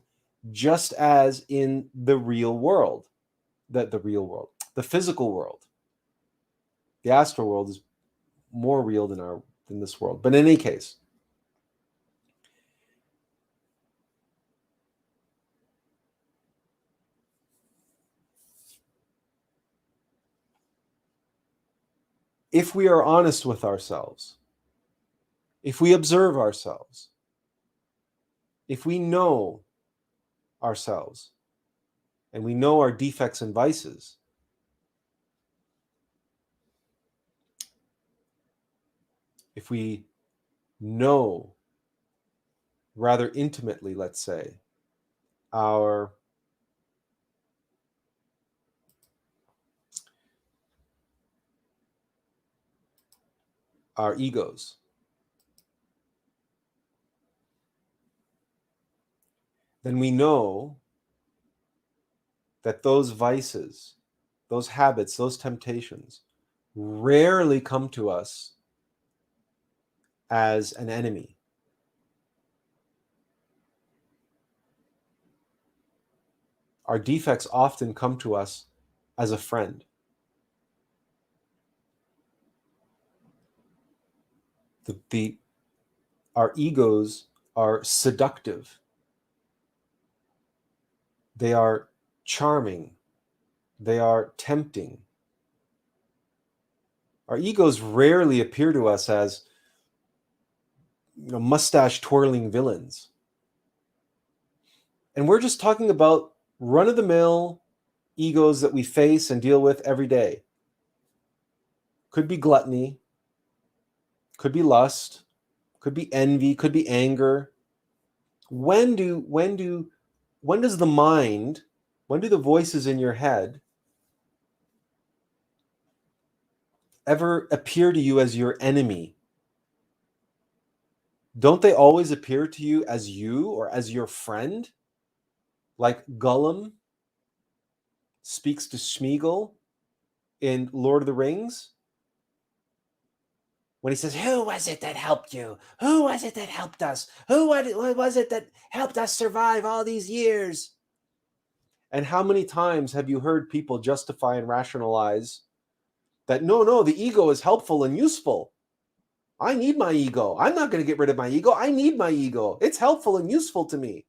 just as in the real world, the physical world. The astral world is more real than this world. But in any case, if we are honest with ourselves, if we observe ourselves, if we know ourselves, and we know our defects and vices, if we know rather intimately, let's say, our egos, then we know that those vices, those habits, those temptations rarely come to us as an enemy. Our defects often come to us as a friend. Our egos are seductive. They are charming. They are tempting. Our egos rarely appear to us as, mustache-twirling villains. And we're just talking about run-of-the-mill egos that we face and deal with every day. Could be gluttony, could be lust, could be envy, could be anger. When does the mind, when do the voices in your head ever appear to you as your enemy? Don't they always appear to you or as your friend? Like Gollum speaks to Smeagol in Lord of the Rings, when he says, "Who was it that helped you? Who was it that helped us? Who was it that helped us survive all these years?" And how many times have you heard people justify and rationalize that, no, the ego is helpful and useful. I need my ego. I'm not going to get rid of my ego. I need my ego. It's helpful and useful to me.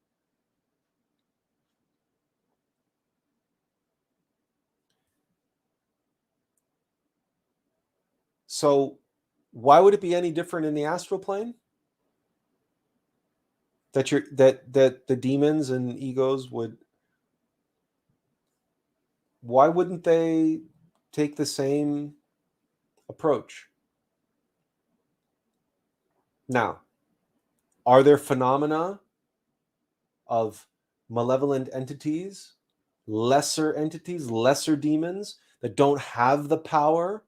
So why would it be any different in the astral plane? That the demons and egos why wouldn't they take the same approach? Now, are there phenomena of malevolent entities, lesser demons that don't have the power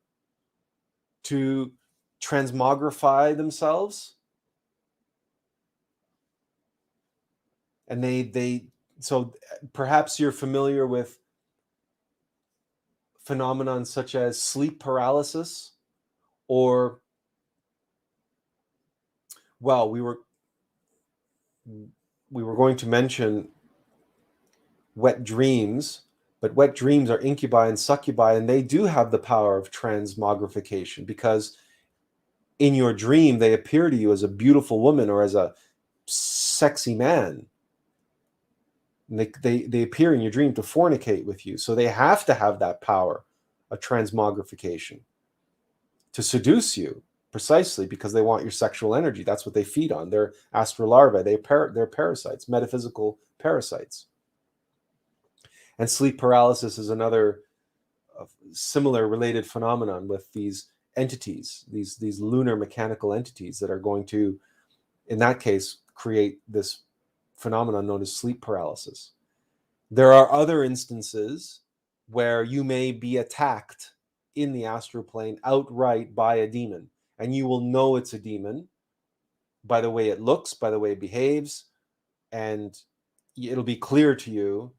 to transmogrify themselves? And so perhaps you're familiar with phenomenon such as sleep paralysis, or, well, we were going to mention wet dreams, But wet dreams are incubi and succubi, and they do have the power of transmogrification, because in your dream, they appear to you as a beautiful woman or as a sexy man. And they appear in your dream to fornicate with you. So they have to have that power of transmogrification to seduce you, precisely because they want your sexual energy. That's what they feed on. They're astral larvae. They're parasites, metaphysical parasites. And sleep paralysis is another similar related phenomenon with these entities, these lunar mechanical entities that are going to, in that case, create this phenomenon known as sleep paralysis. There are other instances where you may be attacked in the astral plane outright by a demon, and you will know it's a demon by the way it looks, by the way it behaves, and it'll be clear to you,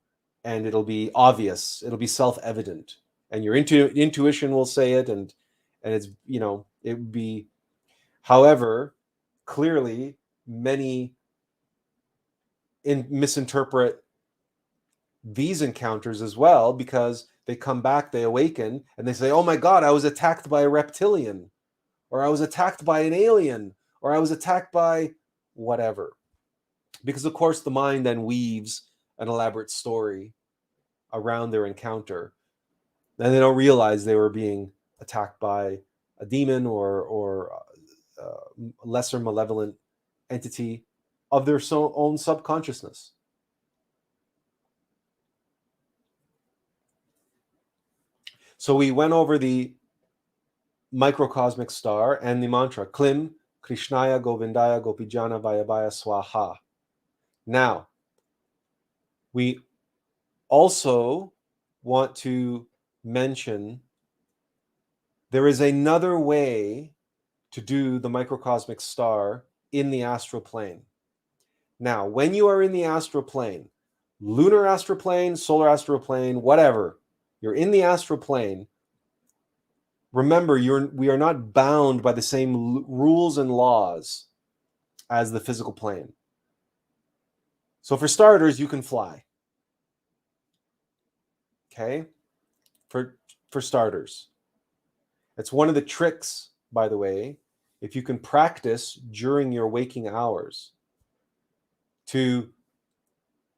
and it'll be obvious, it'll be self-evident, and your intuition will say it, and it's, you know, it would be. However, clearly many misinterpret these encounters as well, because they come back, they awaken, and they say, oh my God, I was attacked by a reptilian, or I was attacked by an alien, or I was attacked by whatever. Because of course the mind then weaves an elaborate story around their encounter, and they don't realize they were being attacked by a demon or lesser malevolent entity of their own subconsciousness. So we went over the microcosmic star and the mantra Klim Krishnaya Govindaya Gopijana Vayabhaya Swaha. Now, we also want to mention there is another way to do the microcosmic star in the astral plane. Now, when you are in the astral plane, lunar astral plane, solar astral plane, whatever, you're in the astral plane. Remember, we are not bound by the same rules and laws as the physical plane. So for starters, you can fly. Okay? For starters. It's one of the tricks, by the way, if you can practice during your waking hours to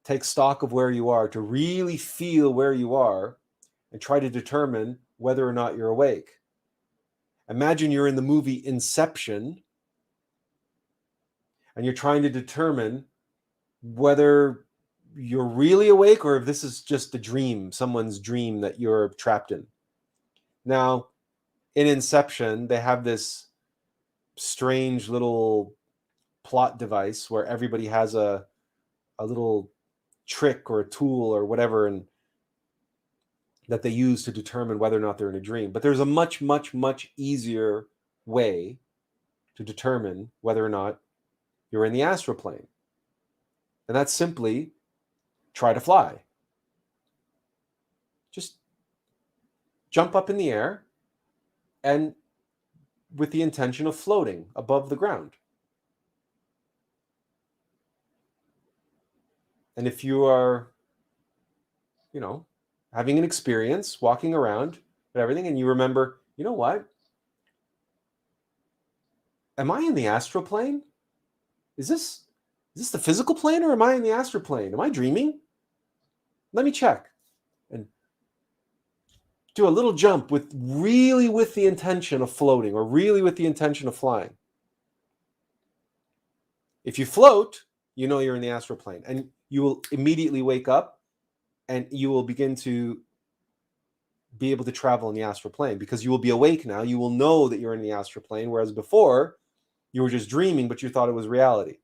take stock of where you are, to really feel where you are and try to determine whether or not you're awake. Imagine you're in the movie Inception and you're trying to determine whether you're really awake or if this is just a dream, someone's dream that you're trapped in. Now, in Inception, they have this strange little plot device where everybody has a little trick or a tool or whatever, and that they use to determine whether or not they're in a dream. But there's a much, much, much easier way to determine whether or not you're in the astral plane. And that's simply try to fly. Just jump up in the air and with the intention of floating above the ground. And if you are, having an experience, walking around and everything, and you remember, you know what? Am I in the astral plane? Is this the physical plane, or am I in the astral plane? Am I dreaming? Let me check. And do a little jump with the intention of floating, or really with the intention of flying. If you float, you know you're in the astral plane, and you will immediately wake up and you will begin to be able to travel in the astral plane, because you will be awake now. You will know that you're in the astral plane, whereas before you were just dreaming, but you thought it was reality.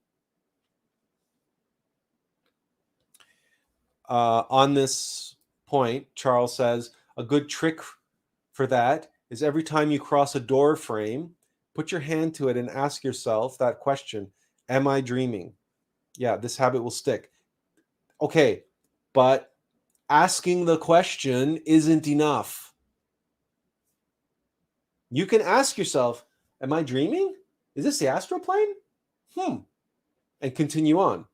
On this point, Charles says, a good trick for that is every time you cross a door frame, put your hand to it and ask yourself that question, am I dreaming? Yeah, this habit will stick. Okay, but asking the question isn't enough. You can ask yourself, am I dreaming? Is this the astral plane? And continue on.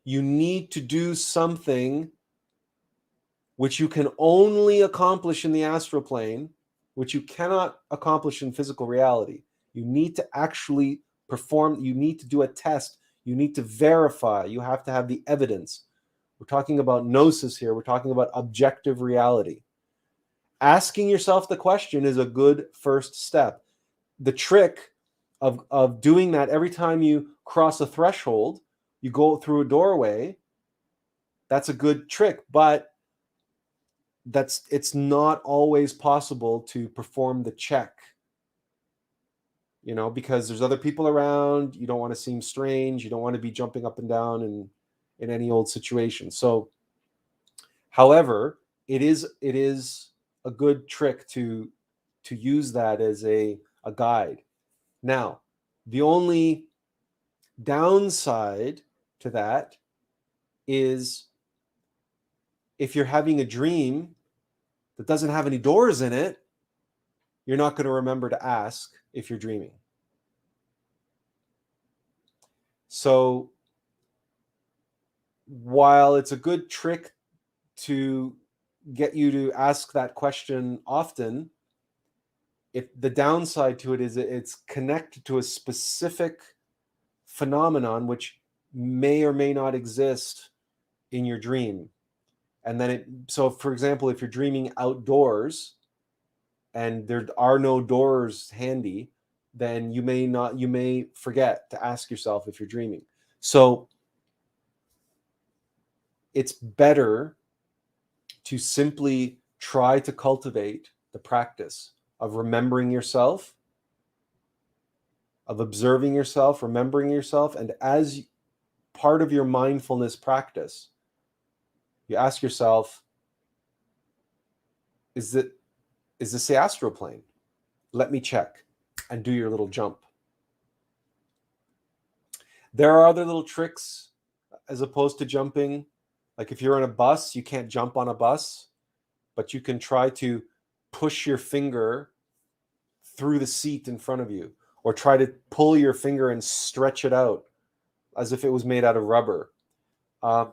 You need to do something which you can only accomplish in the astral plane, which you cannot accomplish in physical reality. You need to actually perform, you need to do a test, you need to verify, you have to have the evidence. We're talking about gnosis here, we're talking about objective reality. Asking yourself the question is a good first step. The trick of doing that every time you cross a threshold, you go through a doorway, that's a good trick, but it's not always possible to perform the check, because there's other people around. You don't want to seem strange. You don't want to be jumping up and down in any old situation. So, however, it is a good trick to use that as a guide. Now, the only downside to that is if you're having a dream that doesn't have any doors in it, you're not going to remember to ask if you're dreaming. So while it's a good trick to get you to ask that question often, the downside to it is it's connected to a specific phenomenon which may or may not exist in your dream. And then so for example, if you're dreaming outdoors and there are no doors handy, then you may forget to ask yourself if you're dreaming. So it's better to simply try to cultivate the practice of remembering yourself, of observing yourself, remembering yourself, and as part of your mindfulness practice, you ask yourself, is this the astral plane? Let me check, and do your little jump. There are other little tricks as opposed to jumping. Like if you're on a bus, you can't jump on a bus, but you can try to push your finger through the seat in front of you, or try to pull your finger and stretch it out as if it was made out of rubber.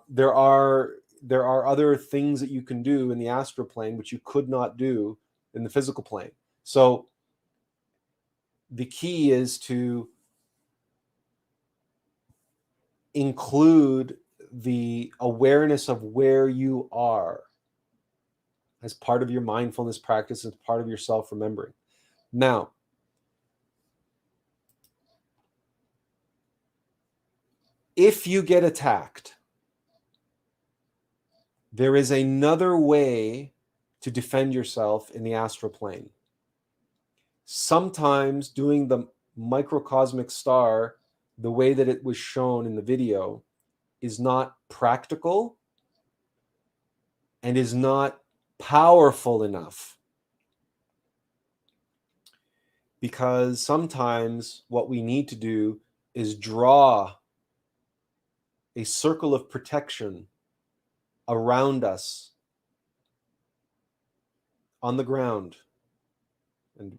There are other things that you can do in the astral plane which you could not do in the physical plane. So the key is to include the awareness of where you are as part of your mindfulness practice, as part of your self-remembering. Now, if you get attacked, there is another way to defend yourself in the astral plane. Sometimes doing the microcosmic star the way that it was shown in the video is not practical and is not powerful enough. Because sometimes what we need to do is draw a circle of protection around us on the ground, and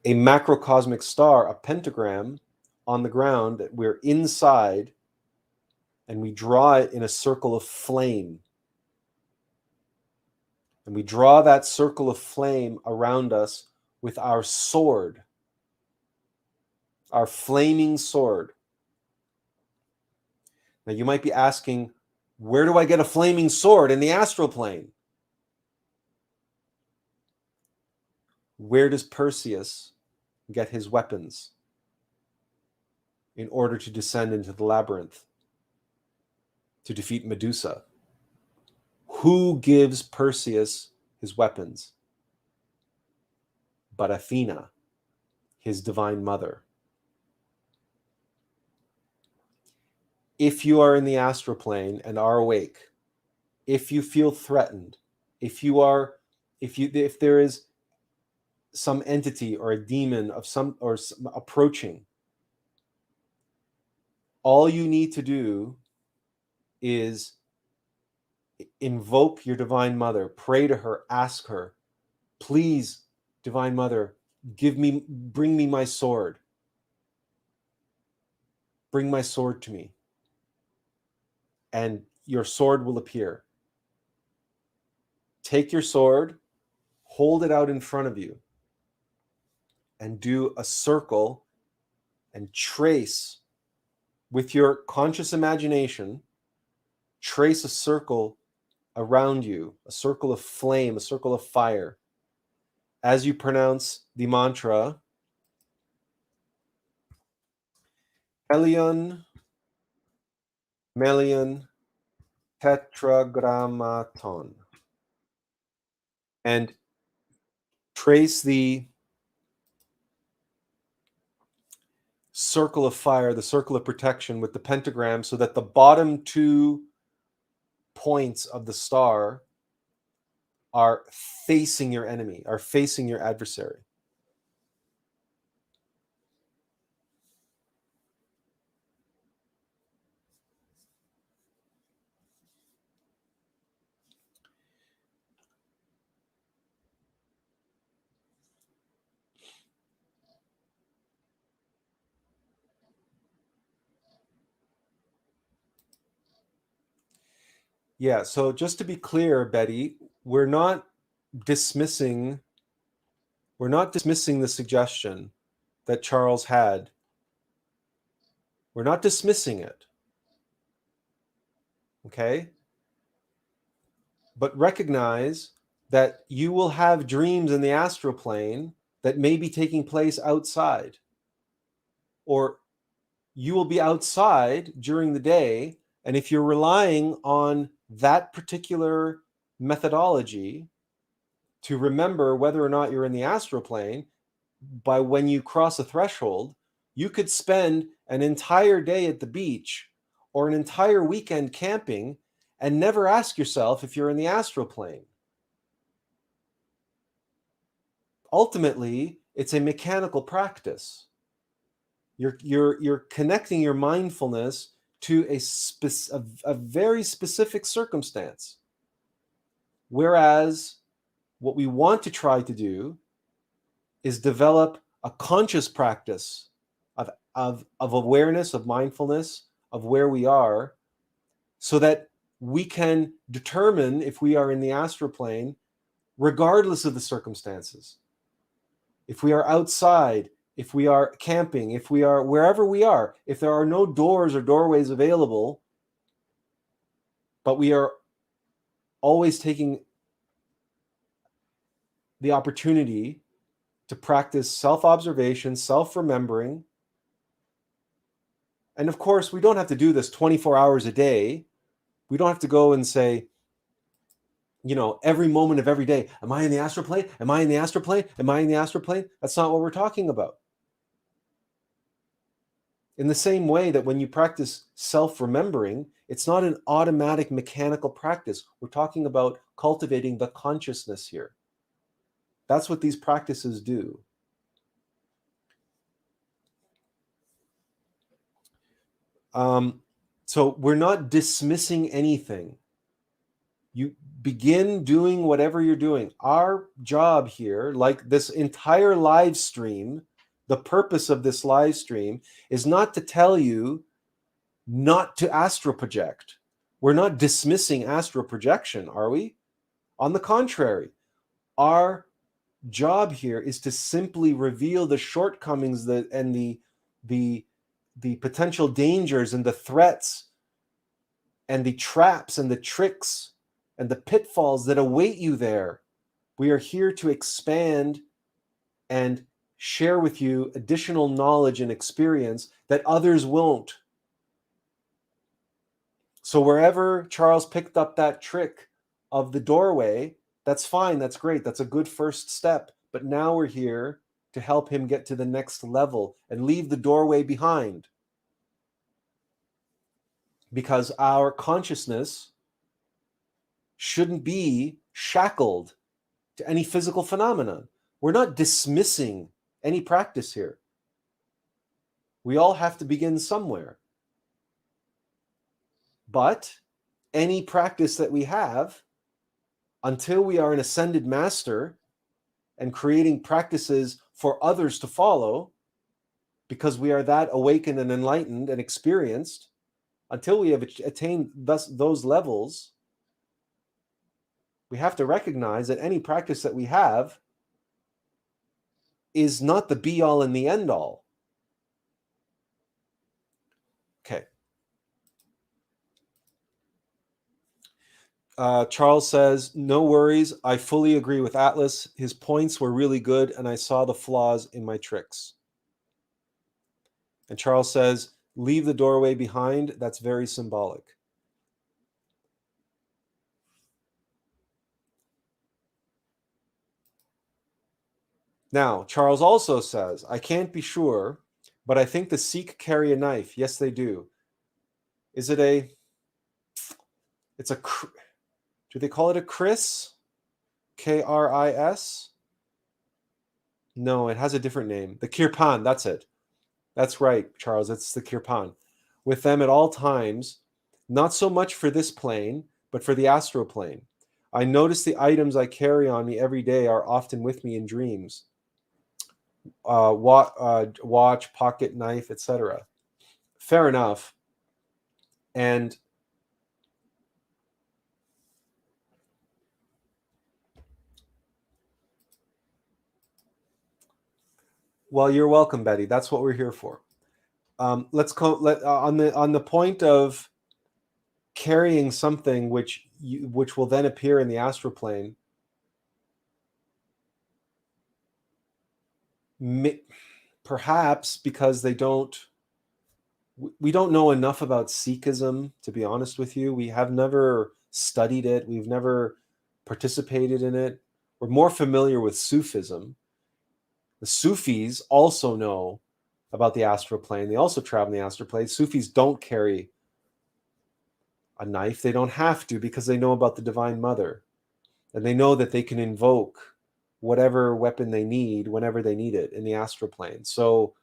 a macrocosmic star, a pentagram on the ground that we're inside, and we draw it in a circle of flame. And we draw that circle of flame around us with our sword, our flaming sword. Now you might be asking, where do I get a flaming sword in the astral plane? Where does Perseus get his weapons in order to descend into the labyrinth to defeat Medusa? Who gives Perseus his weapons but Athena, his divine mother? If you are in the astral plane and are awake, if you feel threatened, if there is some entity or a demon of some approaching, all you need to do is invoke your divine mother, pray to her, ask her, please, divine mother, bring me my sword. Bring my sword to me. And your sword will appear. Take your sword, hold it out in front of you, and do a circle and trace with your conscious imagination, trace a circle around you, a circle of flame, a circle of fire, as you pronounce the mantra, Helion, Melion, Tetragrammaton. And trace the circle of fire, the circle of protection with the pentagram, so that the bottom two points of the star are facing your enemy, are facing your adversary. Yeah, so just to be clear, Betty, we're not dismissing the suggestion that Charles had. We're not dismissing it. Okay? But recognize that you will have dreams in the astral plane that may be taking place outside. Or you will be outside during the day, and if you're relying on that particular methodology to remember whether or not you're in the astral plane, by when you cross a threshold, you could spend an entire day at the beach or an entire weekend camping and never ask yourself if you're in the astral plane. Ultimately, it's a mechanical practice. You're connecting your mindfulness to a very specific circumstance. Whereas what we want to try to do is develop a conscious practice of awareness, of mindfulness, of where we are, so that we can determine if we are in the astral plane, regardless of the circumstances. If we are outside, if we are camping, if we are wherever we are, if there are no doors or doorways available, but we are always taking the opportunity to practice self-observation, self-remembering. And of course, we don't have to do this 24 hours a day. We don't have to go and say, every moment of every day, am I in the astral plane? Am I in the astral plane? Am I in the astral plane? That's not what we're talking about. In the same way that when you practice self-remembering, it's not an automatic mechanical practice. We're talking about cultivating the consciousness here. That's what these practices do. So we're not dismissing anything. You begin doing whatever you're doing. Our job here, like this entire live stream, the purpose of this live stream is not to tell you not to astral project. We're not dismissing astral projection, are we? On the contrary, our job here is to simply reveal the shortcomings and the potential dangers and the threats and the traps and the tricks and the pitfalls that await you there. We are here to expand and share with you additional knowledge and experience that others won't. So wherever Charles picked up that trick of the doorway, that's fine, that's great, that's a good first step. But now we're here to help him get to the next level and leave the doorway behind. Because our consciousness shouldn't be shackled to any physical phenomenon. We're not dismissing any practice here. We all have to begin somewhere. But any practice that we have, until we are an ascended master and creating practices for others to follow, because we are that awakened and enlightened and experienced, until we have attained those levels, we have to recognize that any practice that we have is not the be-all and the end-all. Okay. Charles says, no worries. I fully agree with Atlas. His points were really good, and I saw the flaws in my tricks. And Charles says, leave the doorway behind. That's very symbolic. Now, Charles also says, I can't be sure, but I think the Sikh carry a knife. Yes, they do. Is it a... It's a... Do they call it a Kris? K-R-I-S? No, it has a different name. The Kirpan, that's it. That's right, Charles. It's the Kirpan. With them at all times, not so much for this plane, but for the astral plane. I notice the items I carry on me every day are often with me in dreams. Watch, pocket knife, etc. Fair enough. And well, you're welcome, Betty. That's what we're here for. Let's on the point of carrying something which will then appear in the astral plane. Perhaps because we don't know enough about Sikhism, to be honest with you. We have never studied it. We've never participated in it. We're more familiar with Sufism. The Sufis also know about the astral plane. They also travel in the astral plane. Sufis don't carry a knife. They don't have to, because they know about the Divine Mother. And they know that they can invoke whatever weapon they need whenever they need it in the astral plane. So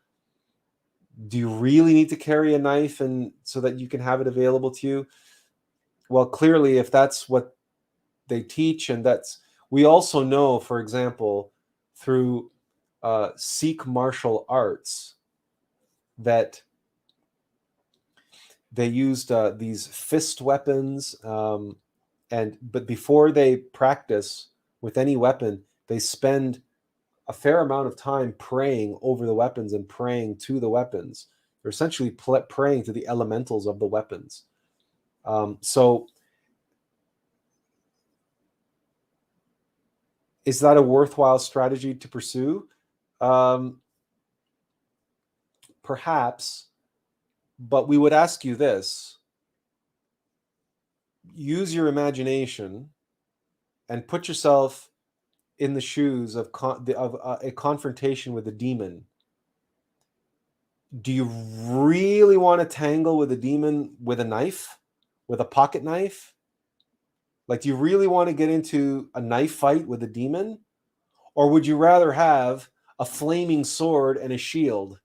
do you really need to carry a knife and so that you can have it available to you? Well, clearly, if that's what they teach, and we also know, for example, through Sikh martial arts, that they used these fist weapons, but before they practice with any weapon, they spend a fair amount of time praying over the weapons and praying to the weapons. They're essentially praying to the elementals of the weapons. So is that a worthwhile strategy to pursue? Perhaps, but we would ask you this. Use your imagination and put yourself in the shoes of a confrontation with a demon. Do you really want to tangle with a demon with a knife, with a pocket knife? Like, do you really want to get into a knife fight with a demon? Or would you rather have a flaming sword and a shield?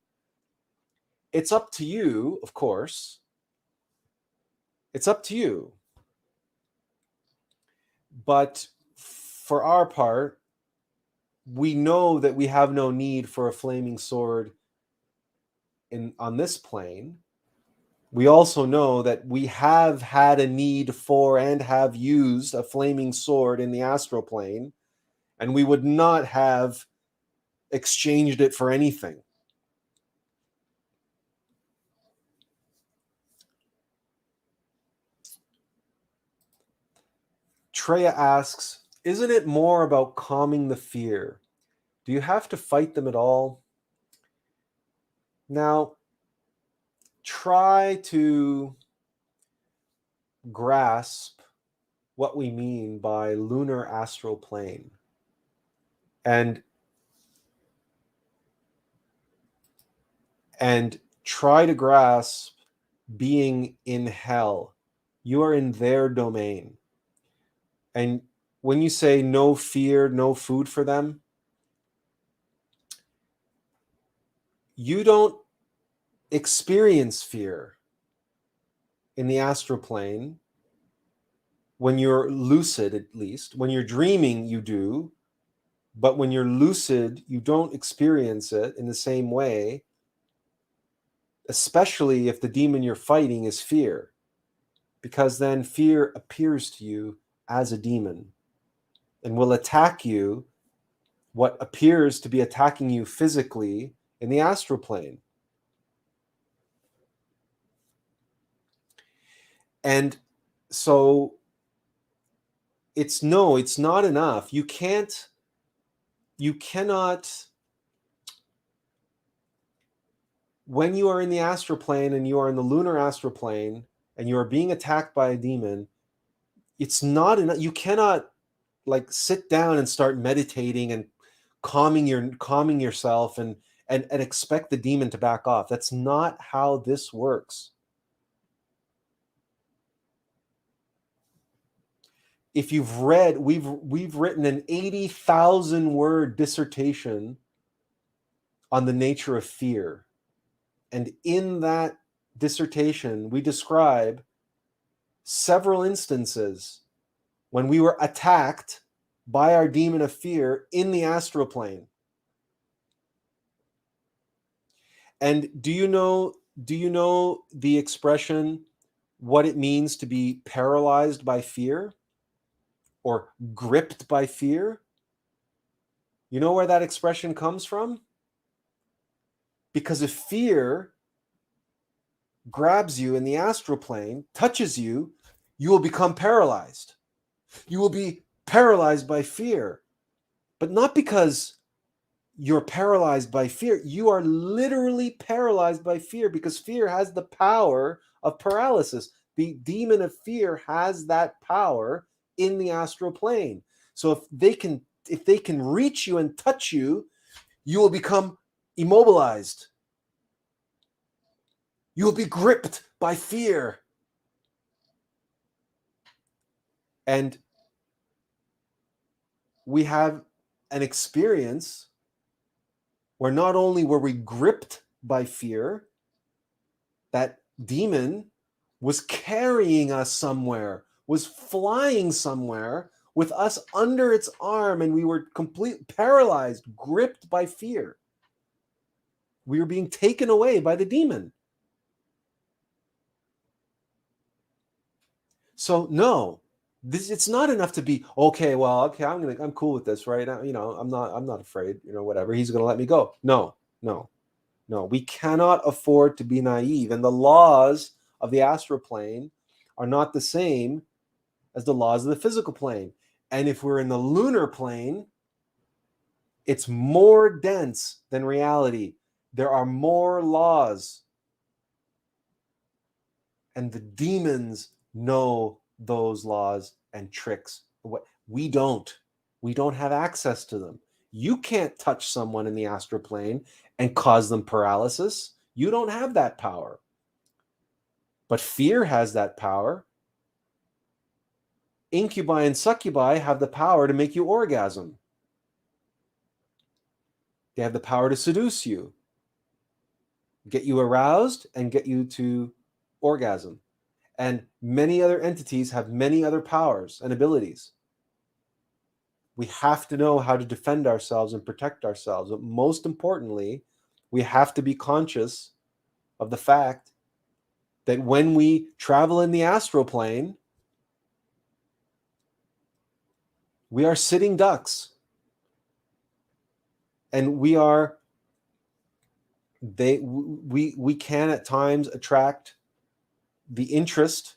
It's up to you, of course. It's up to you. But for our part, we know that we have no need for a flaming sword on this plane. We also know that we have had a need for and have used a flaming sword in the astral plane, and we would not have exchanged it for anything. Treya asks, isn't it more about calming the fear? Do you have to fight them at all? Now, try to grasp what we mean by lunar astral plane. And try to grasp being in hell. You are in their domain. And when you say no fear, no food for them, you don't experience fear in the astral plane. When you're lucid, at least. When you're dreaming, you do. But when you're lucid, you don't experience it in the same way, especially if the demon you're fighting is fear. because then fear appears to you as a demon and will attack you, what appears to be attacking you physically in the astral plane. And so it's not enough. You cannot, when you are in the astral plane and you are in the lunar astral plane and you are being attacked by a demon, it's not enough. You cannot like sit down and start meditating and calming yourself and expect the demon to back off. That's not how this works. If you've read, we've written an 80,000 word dissertation on the nature of fear. And in that dissertation, we describe several instances when we were attacked by our demon of fear in the astral plane. And do you know the expression, what it means to be paralyzed by fear or gripped by fear? You know where that expression comes from? Because if fear grabs you in the astral plane, touches you, you will become paralyzed. You will be paralyzed by fear, but not because you're paralyzed by fear. You are literally paralyzed by fear because fear has the power of paralysis. The demon of fear has that power in the astral plane. So if they can reach you and touch you, you will become immobilized. You will be gripped by fear. And we have an experience where not only were we gripped by fear, that demon was carrying us somewhere, was flying somewhere with us under its arm, and we were completely paralyzed, gripped by fear. We were being taken away by the demon. So no, it's not enough to be okay. Well, okay, I'm cool with this, right? I'm not afraid. Whatever. He's gonna let me go. No. We cannot afford to be naive, and the laws of the astral plane are not the same as the laws of the physical plane. And if we're in the lunar plane, it's more dense than reality. There are more laws, and the demons know those laws and tricks. We don't have access to them. You can't touch someone in the astral plane and cause them paralysis. You don't have that power. But fear has that power. Incubi and succubi have the power to make you orgasm. They have the power to seduce you, get you aroused, and get you to orgasm. And many other entities have many other powers and abilities. We have to know how to defend ourselves and protect ourselves. But most importantly, we have to be conscious of the fact that when we travel in the astral plane, we are sitting ducks. And we can at times attract the interest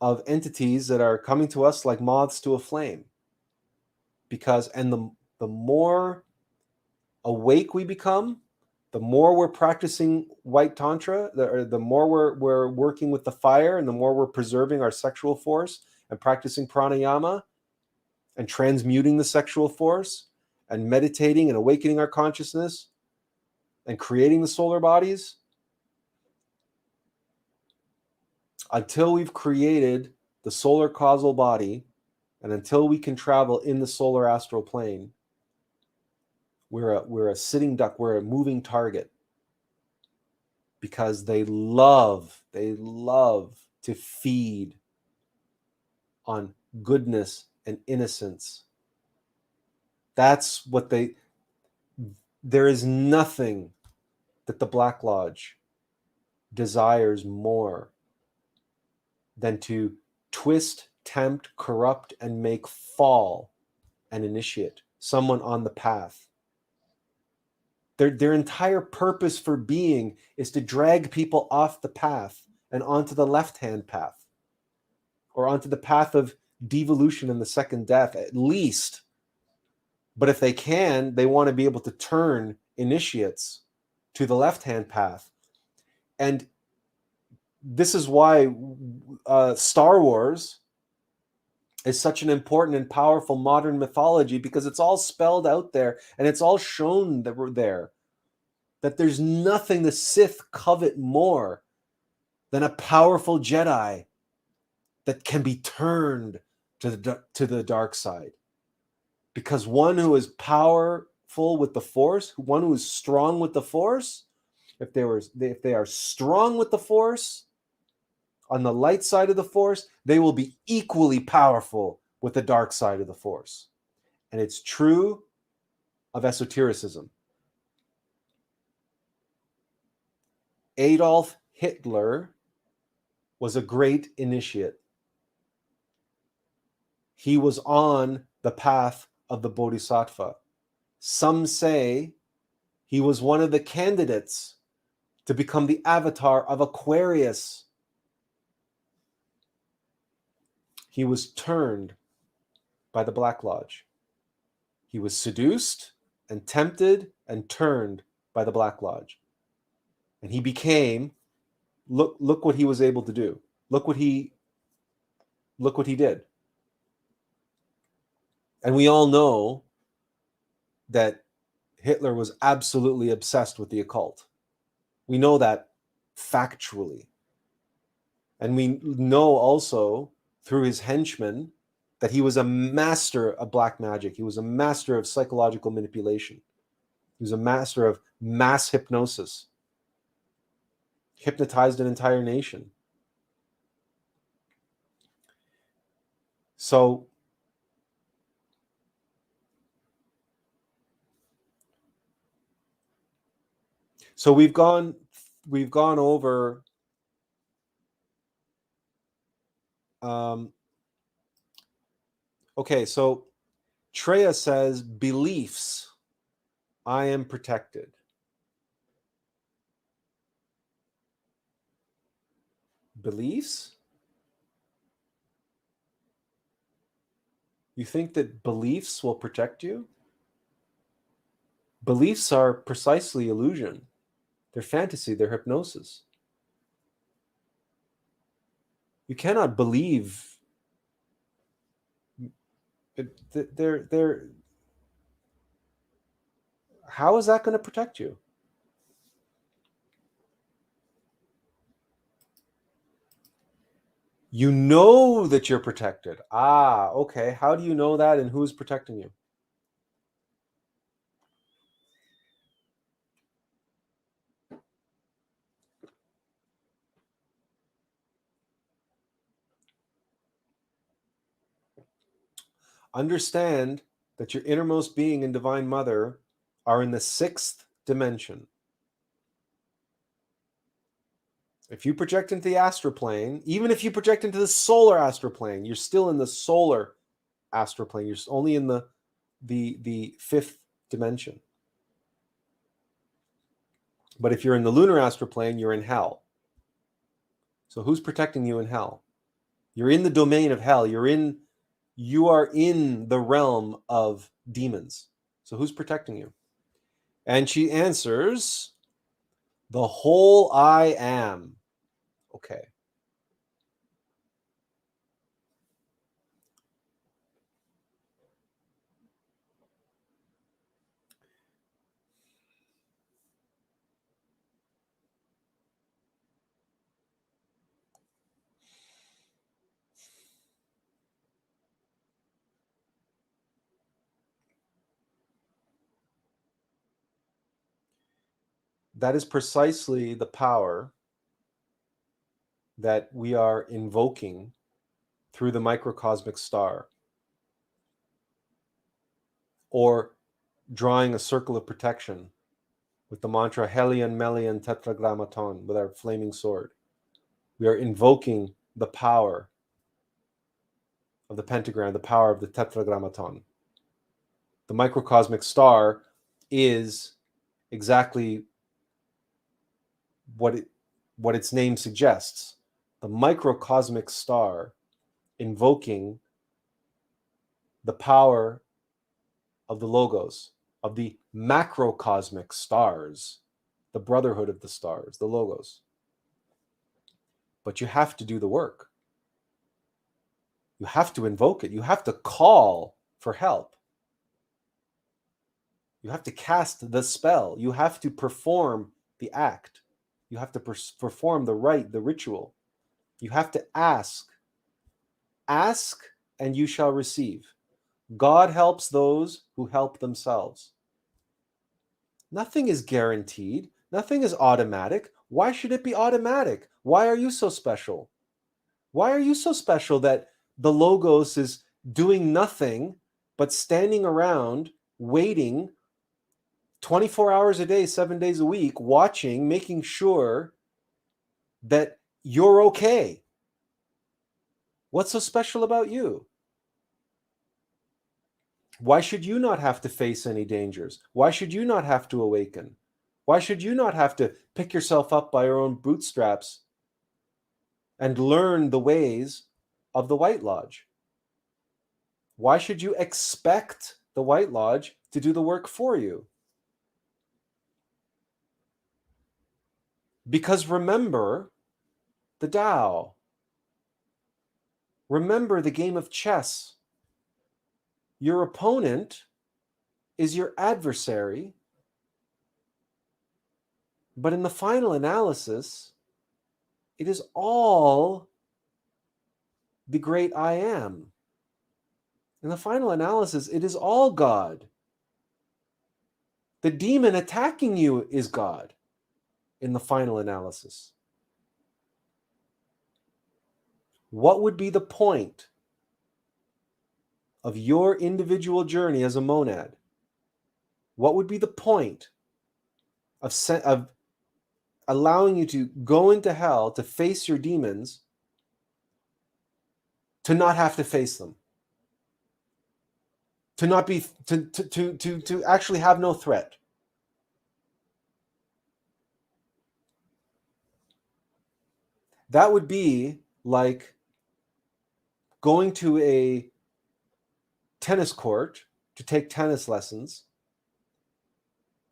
of entities that are coming to us like moths to a flame. The more awake we become, the more we're practicing white tantra, the more we're working with the fire, and the more we're preserving our sexual force and practicing pranayama and transmuting the sexual force and meditating and awakening our consciousness and creating the solar bodies, until we've created the solar causal body and until we can travel in the solar astral plane, we're a sitting duck, we're a moving target, because they love to feed on goodness and innocence. That's what there is nothing that the Black Lodge desires more than to twist, tempt, corrupt, and make fall an initiate, someone on the path. Their entire purpose for being is to drag people off the path and onto the left-hand path, or onto the path of devolution and the second death, at least. But if they can, they want to be able to turn initiates to the left-hand path. And this is why Star Wars is such an important and powerful modern mythology, because it's all spelled out there and it's all shown that we're there. That there's nothing the Sith covet more than a powerful Jedi that can be turned to the dark side. Because one who is powerful with the Force, one who is strong with the Force, if they are strong with the Force, on the light side of the Force, they will be equally powerful with the dark side of the Force. And it's true of esotericism. Adolf Hitler was a great initiate. He was on the path of the Bodhisattva. Some say he was one of the candidates to become the avatar of Aquarius. He was turned by the Black Lodge. He was seduced and tempted and turned by the Black Lodge. And he became, look what he was able to do. Look what he did. And we all know that Hitler was absolutely obsessed with the occult. We know that factually. And we know also through his henchmen that he was a master of black magic. He was a master of psychological manipulation. He was a master of mass hypnosis. Hypnotized an entire nation. So we've gone over okay, so Treya says, beliefs, I am protected. Beliefs? You think that beliefs will protect you? Beliefs are precisely illusion. They're fantasy, they're hypnosis. You cannot believe. How is that going to protect you? You know that you're protected. Ah, okay. How do you know that, and who's protecting you? Understand that your innermost being and Divine Mother are in the 6th dimension. If you project into the astral plane, even if you project into the solar astral plane, you're still in the solar astral plane. You're only in the 5th dimension. But if you're in the lunar astral plane, you're in hell. So who's protecting you in hell? You're in the domain of hell. You are in the realm of demons. So who's protecting you? And she answers, the whole I am. Okay. That is precisely the power that we are invoking through the microcosmic star, or drawing a circle of protection with the mantra Helion Melion Tetragrammaton, with our flaming sword. We are invoking the power of the pentagram, the power of the tetragrammaton. The microcosmic star is exactly what its name suggests. The microcosmic star invoking the power of the logos, of the macrocosmic stars, the brotherhood of the stars, the logos. But you have to do the work. You have to invoke it. You have to call for help. You have to cast the spell. You have to perform the act. You have to perform the rite, the ritual. You have to ask. Ask and you shall receive. God helps those who help themselves. Nothing is guaranteed. Nothing is automatic. Why should it be automatic? Why are you so special? Why are you so special that the logos is doing nothing but standing around, waiting 24 hours a day, 7 days a week, watching, making sure that you're okay? What's so special about you? Why should you not have to face any dangers? Why should you not have to awaken? Why should you not have to pick yourself up by your own bootstraps and learn the ways of the White Lodge? Why should you expect the White Lodge to do the work for you? Because remember the Tao. Remember the game of chess. Your opponent is your adversary, but in the final analysis, it is all the great I am. In the final analysis, it is all God. The demon attacking you is God in the final analysis. What would be the point of your individual journey as a monad? What would be the point of allowing you to go into hell, to face your demons, to not have to face them? To not be, to actually have no threat? That would be like going to a tennis court to take tennis lessons,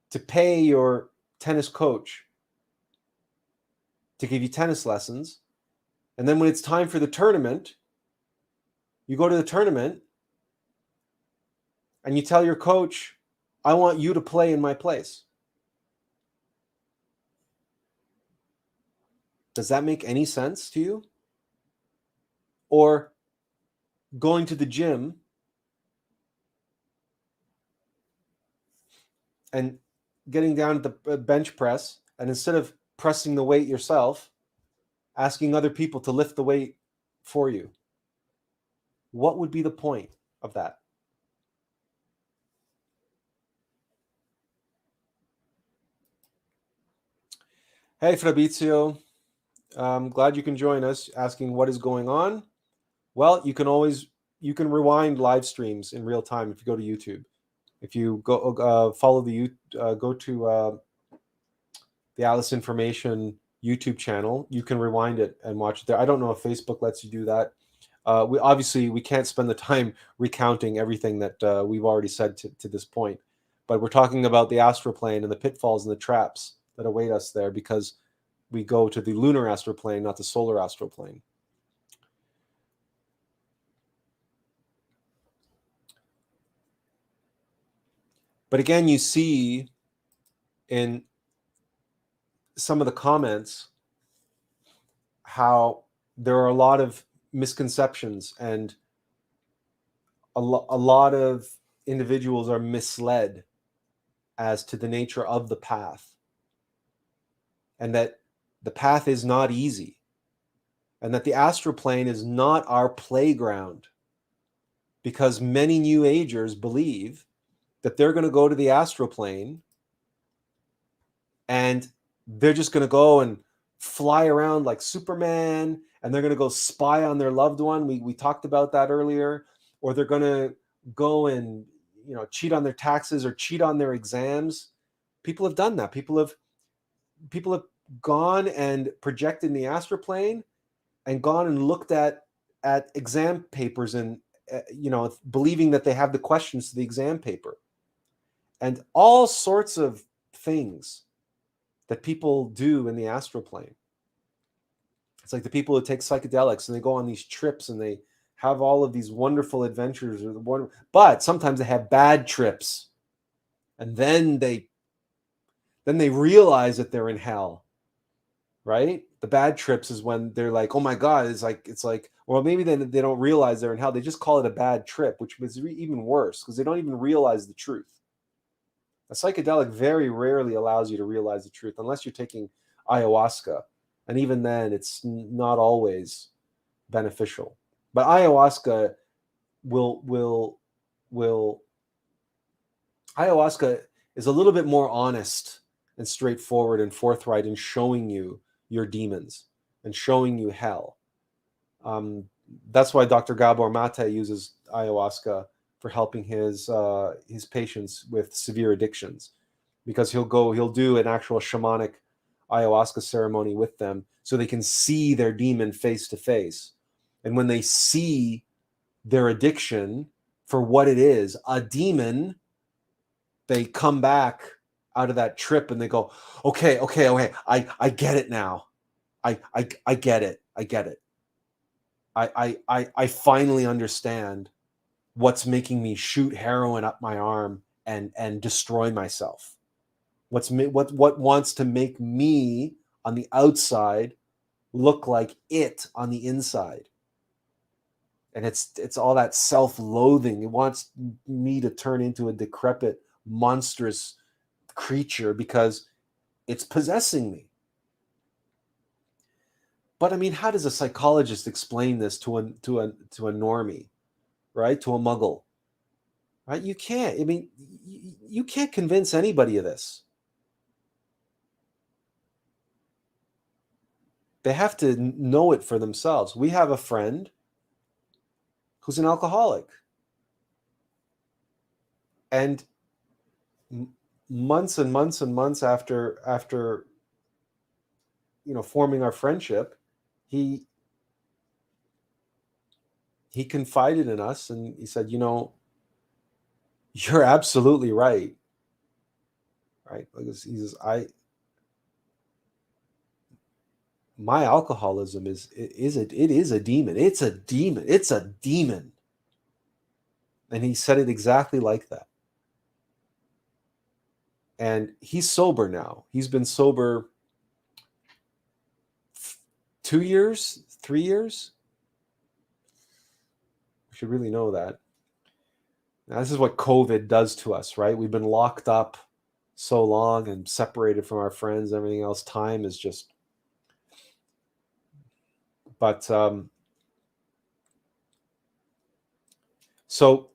to pay your tennis coach to give you tennis lessons, and then when it's time for the tournament, you go to the tournament and you tell your coach, I want you to play in my place. Does that make any sense to you? Or going to the gym and getting down at the bench press, and instead of pressing the weight yourself, asking other people to lift the weight for you. What would be the point of that? Hey, Fabrizio. I'm glad you can join us, asking what is going on. Well, you can rewind live streams in real time if you go to YouTube. If you go go to the Atlas Information YouTube channel, you can rewind it and watch it there. I don't know if Facebook lets you do that. We can't spend the time recounting everything that we've already said to this point, but we're talking about the astral plane and the pitfalls and the traps that await us there, because we go to the lunar astral plane, not the solar astral plane. But again, you see in some of the comments how there are a lot of misconceptions, and a lot of individuals are misled as to the nature of the path, and that the path is not easy, and that the astral plane is not our playground, because many New Agers believe that they're going to go to the astral plane and they're just going to go and fly around like Superman, and they're going to go spy on their loved one. We talked about that earlier. Or they're going to go and, cheat on their taxes or cheat on their exams. People have done that. People have gone and projected in the astral plane and gone and looked at exam papers and believing that they have the questions to the exam paper, and all sorts of things that people do in the astral plane. It's like the people who take psychedelics and they go on these trips and they have all of these wonderful adventures, but sometimes they have bad trips, and then they realize that they're in hell. Right? The bad trips is when they're like, oh my God, it's like, well, maybe they don't realize they're in hell. They just call it a bad trip, which is even worse because they don't even realize the truth. A psychedelic very rarely allows you to realize the truth unless you're taking ayahuasca. And even then, it's not always beneficial. But ayahuasca ayahuasca is a little bit more honest and straightforward and forthright in showing you your demons and showing you hell. That's why Dr. Gabor Mate uses ayahuasca for helping his patients with severe addictions, because he'll do an actual shamanic ayahuasca ceremony with them so they can see their demon face to face. And when they see their addiction for what it is, a demon, they come back out of that trip and they go, okay, I get it now. I get it. I get it. I finally understand what's making me shoot heroin up my arm and destroy myself. What wants to make me on the outside look like it on the inside. And it's all that self-loathing. It wants me to turn into a decrepit, monstrous creature because it's possessing me. But I mean, how does a psychologist explain this to a normie, right? To a muggle, right? You can't. I mean, you can't convince anybody of this. They have to know it for themselves. We have a friend who's an alcoholic, and months and months and months after forming our friendship, he confided in us and he said, you're absolutely right. Right? He says, my alcoholism is a demon. It's a demon. It's a demon. And he said it exactly like that. And he's sober now. He's been sober 2 years, 3 years. You should really know that. Now, this is what COVID does to us, right? We've been locked up so long and separated from our friends, everything else. Time is just... But so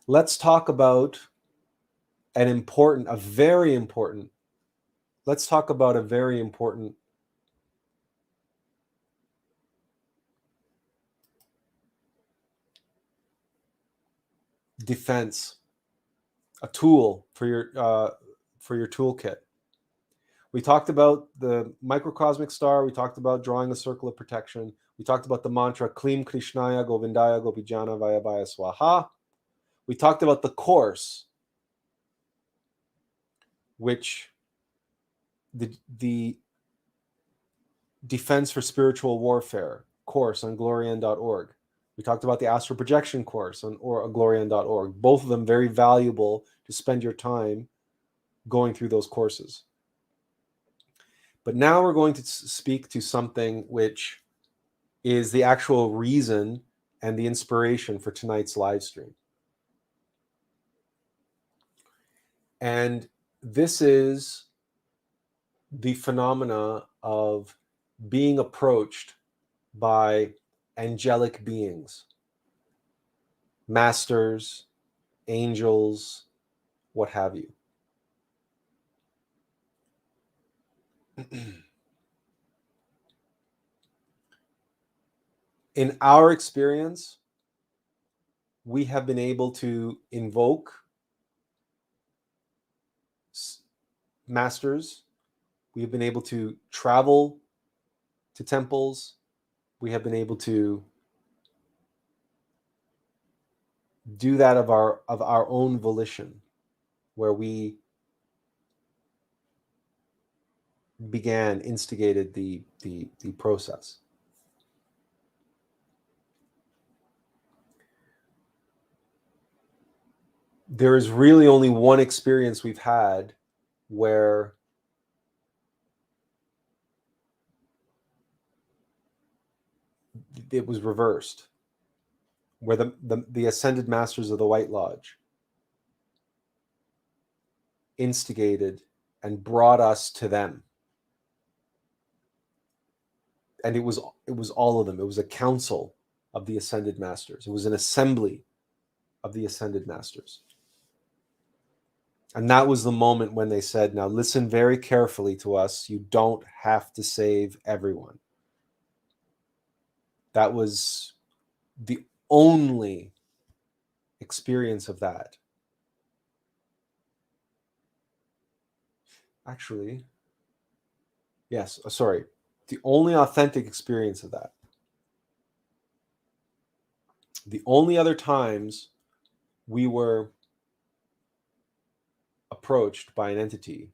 let's talk about a very important defense, a tool for your toolkit. We talked about the microcosmic star. We talked about drawing a circle of protection. We talked about the mantra Klim Krishnaya Govindaya Gopijana Vayabhaya Swaha. We talked about the course, which the Defense for Spiritual Warfare course on glorian.org. We talked about the Astral Projection course on glorian.org. Both of them very valuable to spend your time going through those courses. But now we're going to speak to something which is the actual reason and the inspiration for tonight's live stream. And this is the phenomena of being approached by angelic beings, masters, angels, what have you. In our experience, we have been able to invoke masters. We have been able to travel to temples. We have been able to do that of our own volition, where we instigated the process. There is really only one experience we've had where it was reversed, where the ascended masters of the White Lodge instigated and brought us to them. And it was all of them. It was a council of the ascended masters. It was an assembly of the ascended masters. And that was the moment when they said, now listen very carefully to us. You don't have to save everyone. That was the only experience of that. Actually, yes, sorry. The only authentic experience of that. The only other times we were approached by an entity,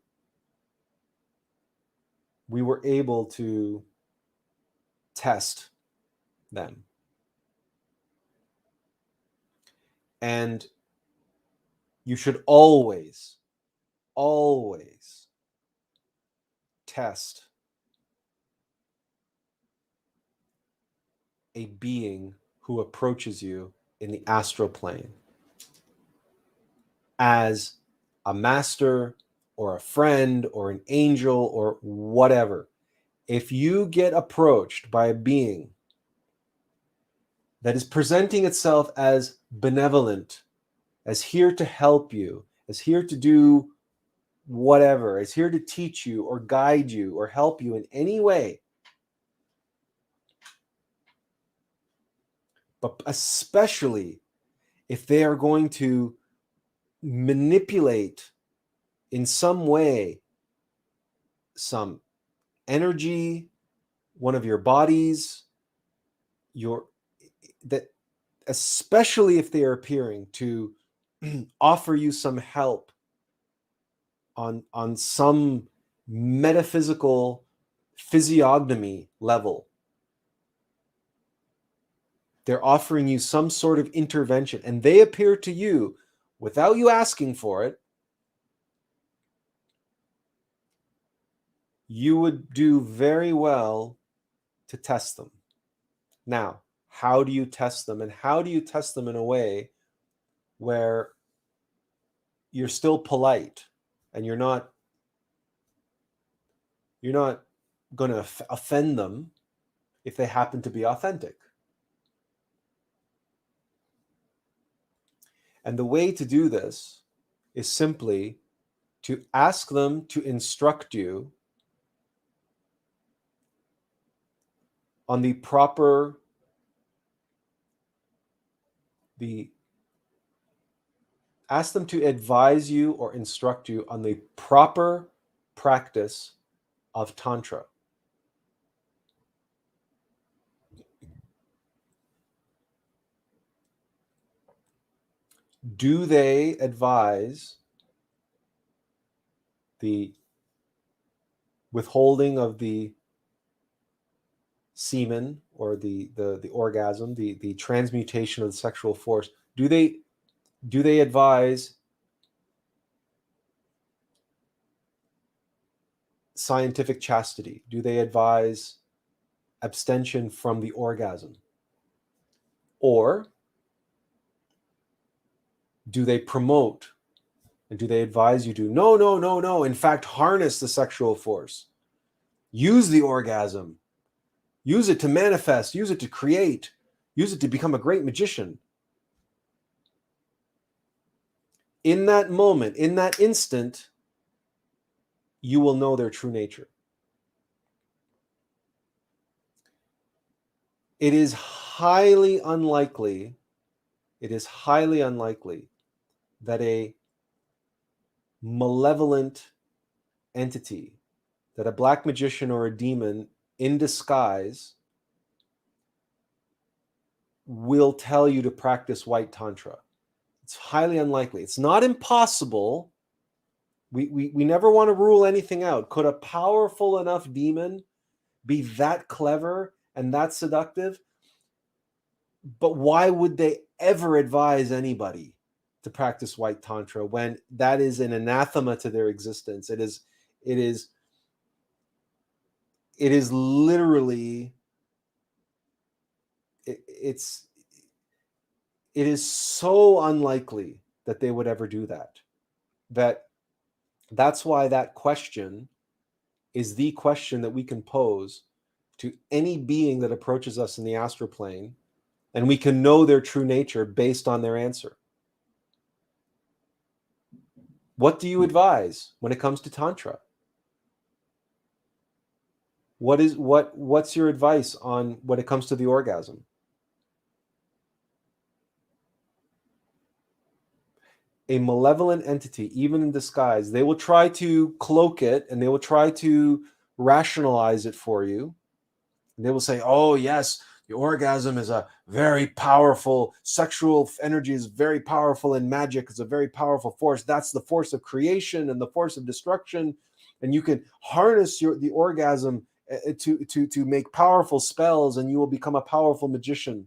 we were able to test them. And you should always test a being who approaches you in the astral plane as a master or a friend or an angel or whatever. If you get approached by a being that is presenting itself as benevolent, as here to help you, as here to do whatever, as here to teach you or guide you or help you in any way, but especially if they are going to manipulate in some way some energy, one of your bodies, that especially if they are appearing to offer you some help on some metaphysical physiognomy level. They're offering you some sort of intervention, and they appear to you without you asking for it. You would do very well to test them. Now, how do you test them? And how do you test them in a way where you're still polite and you're not going to offend them if they happen to be authentic? And the way to do this is simply to ask them to instruct you on ask them to advise you or instruct you on the proper practice of Tantra. Do they advise the withholding of the semen or the orgasm, the transmutation of the sexual force? Do they advise scientific chastity? Do they advise abstention from the orgasm? Or do they promote and do they advise you to no, in fact, harness the sexual force, use the orgasm, use it to manifest, use it to create, use it to become a great magician? In that moment, in that instant, you will know their true nature. It is highly unlikely, it is highly unlikely that a malevolent entity, that a black magician or a demon in disguise will tell you to practice white tantra. It's highly unlikely. It's not impossible. We never want to rule anything out. Could a powerful enough demon be that clever and that seductive? But why would they ever advise anybody to practice white tantra when that is an anathema to their existence? It is literally, it is so unlikely that they would ever do that. That's why that question is the question that we can pose to any being that approaches us in the astral plane, and we can know their true nature based on their answer. What do you advise when it comes to tantra? What's your advice on when it comes to the orgasm? A malevolent entity, even in disguise, they will try to cloak it and they will try to rationalize it for you. And they will say, oh, yes, the orgasm is a very powerful, sexual energy is very powerful, and magic is a very powerful force. That's the force of creation and the force of destruction. And you can harness the orgasm to make powerful spells, and you will become a powerful magician.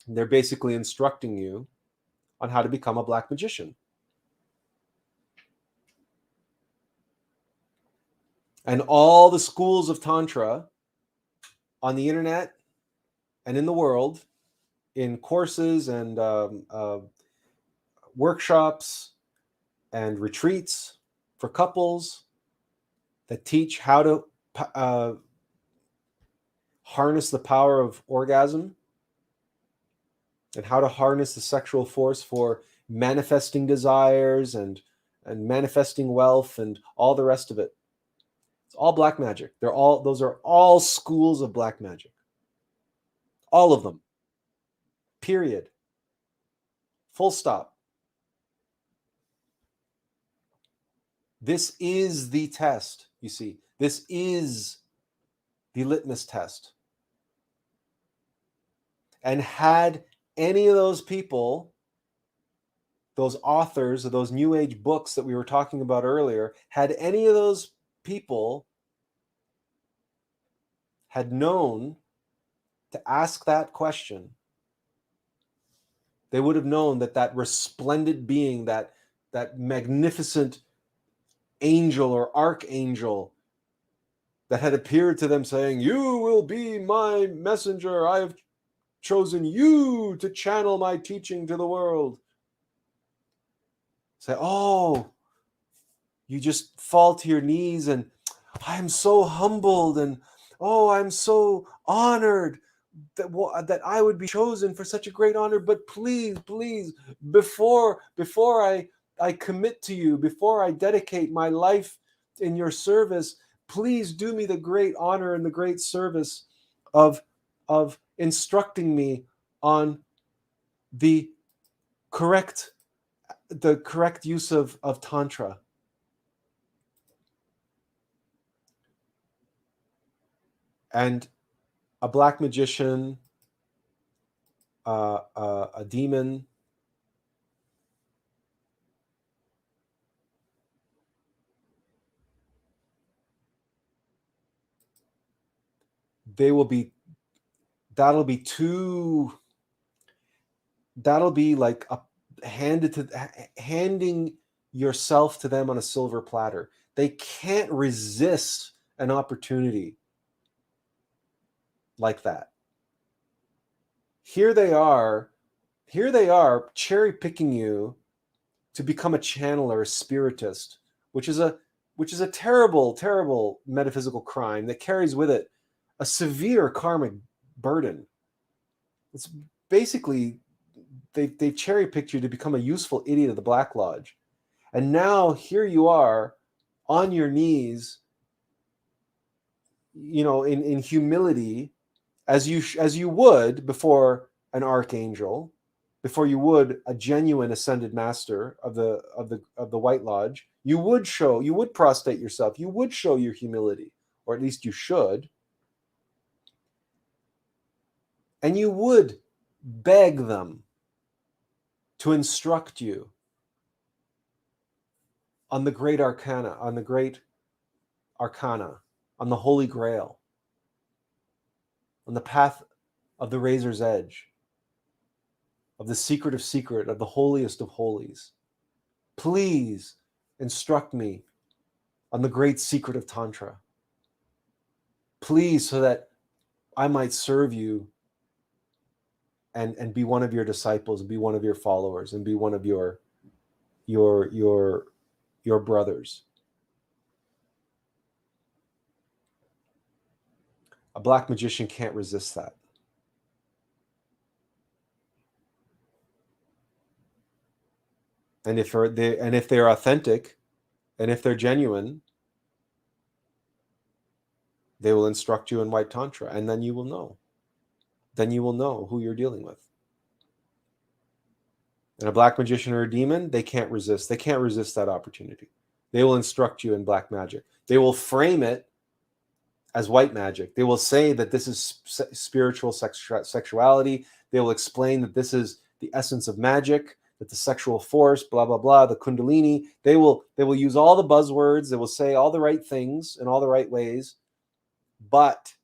And they're basically instructing you on how to become a black magician. And all the schools of Tantra on the internet and in the world, in courses and workshops and retreats for couples that teach how to harness the power of orgasm and how to harness the sexual force for manifesting desires and manifesting wealth and all the rest of it. It's all black magic. Those are all schools of black magic. All of them. Period. Full stop. This is the test, you see. This is the litmus test. And had any of those people, those authors of those New Age books that we were talking about earlier, had any of those people had known to ask that question, they would have known that that resplendent being, that magnificent angel or archangel that had appeared to them saying, you will be my messenger, I have chosen you to channel my teaching to the world. Say, oh, you just fall to your knees and I'm so humbled and oh, I'm so honored that I would be chosen for such a great honor. But please, before I commit to you, before I dedicate my life in your service, please do me the great honor and the great service of instructing me on the correct use of Tantra. And a black magician, a demon, that'll be like handing yourself to them on a silver platter. They can't resist an opportunity like that. Here they are cherry picking you to become a channeler, a spiritist, which is a terrible metaphysical crime that carries with it a severe karmic burden. It's basically they've cherry picked you to become a useful idiot of the Black Lodge. And now here you are on your knees, in humility, as you would before an archangel, before you would a genuine ascended master of the White Lodge. You would prostrate yourself. You would show your humility, or at least you should, and you would beg them to instruct you on the great arcana, on the Holy Grail, on the path of the razor's edge, of the secret of secret, of the holiest of holies. Please instruct me on the great secret of Tantra. Please, so that I might serve you and be one of your disciples, and be one of your followers, and be one of your brothers. A black magician can't resist that. And if they're authentic, and if they're genuine, they will instruct you in white tantra, and then you will know. Then you will know who you're dealing with. And a black magician or a demon, they can't resist. They can't resist that opportunity. They will instruct you in black magic. They will frame it as white magic. They will say that this is spiritual sexuality. They will explain that this is the essence of magic, that the sexual force, blah, blah, blah, the kundalini. They will use all the buzzwords. They will say all the right things in all the right ways. But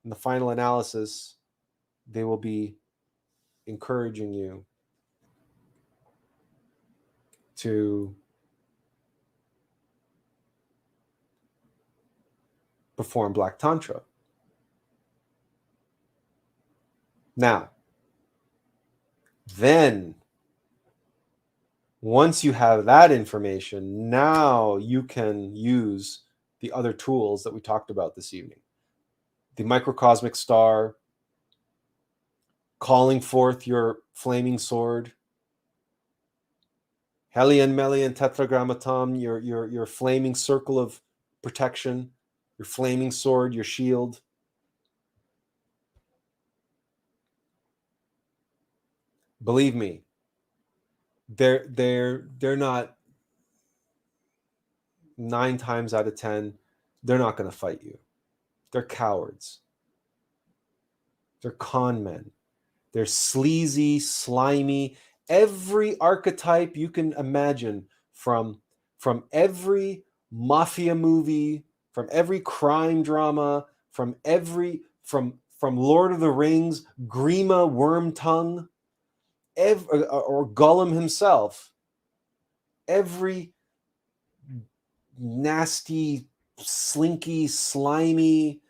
in the final analysis, they will be encouraging you to perform black tantra. Now, then, once you have that information, now you can use the other tools that we talked about this evening. The microcosmic star, calling forth your flaming sword, Helion, Melion, Tetragrammaton, your flaming circle of protection, your flaming sword, your shield. Believe me, they're not, 9 times out of 10, they're not going to fight you. They're cowards. They're con men. They're sleazy, slimy, every archetype you can imagine from every mafia movie, from every crime drama, from Lord of the Rings, Grima Wormtongue, or Gollum himself. Every nasty, slinky, slimy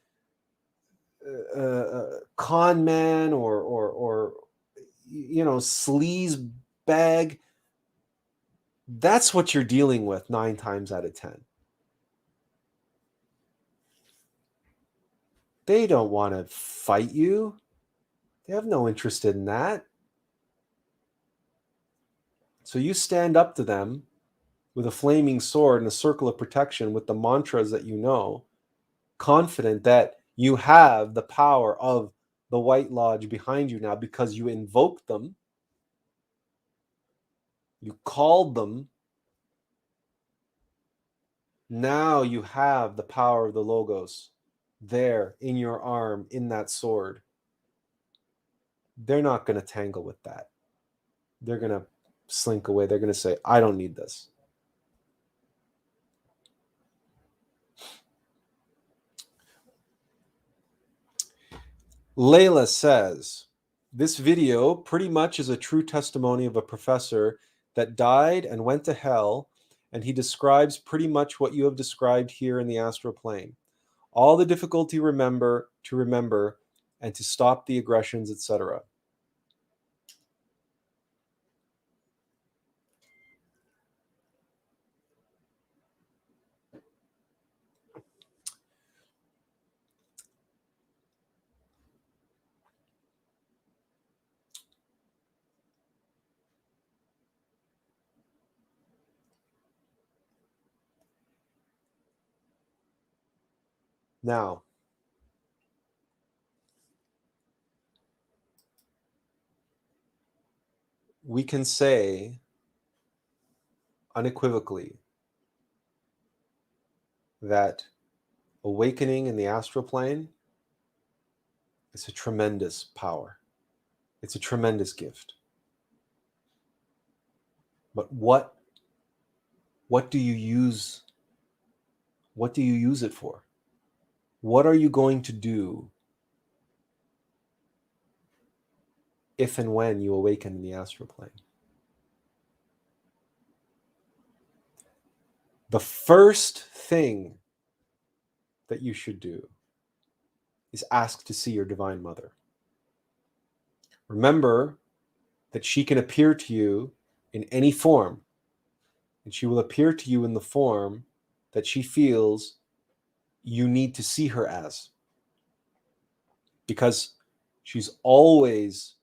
con man or sleaze bag, that's what you're dealing with 9 times out of 10. They don't want to fight you. They have no interest in that. So you stand up to them with a flaming sword and a circle of protection with the mantras that you know, confident that you have the power of the White Lodge behind you now because you invoked them, you called them. Now you have the power of the Logos there in your arm, in that sword. They're not going to tangle with that. They're going to slink away. They're going to say, I don't need this. Layla says, this video pretty much is a true testimony of a professor that died and went to hell, and he describes pretty much what you have described here in the astral plane. All the difficulty to remember, and to stop the aggressions, etc. Now, we can say unequivocally that awakening in the astral plane is a tremendous power. It's a tremendous gift. But what do you use? What do you use it for? What are you going to do if and when you awaken in the astral plane? The first thing that you should do is ask to see your Divine Mother. Remember that she can appear to you in any form, and she will appear to you in the form that she feels you need to see her as, because she's always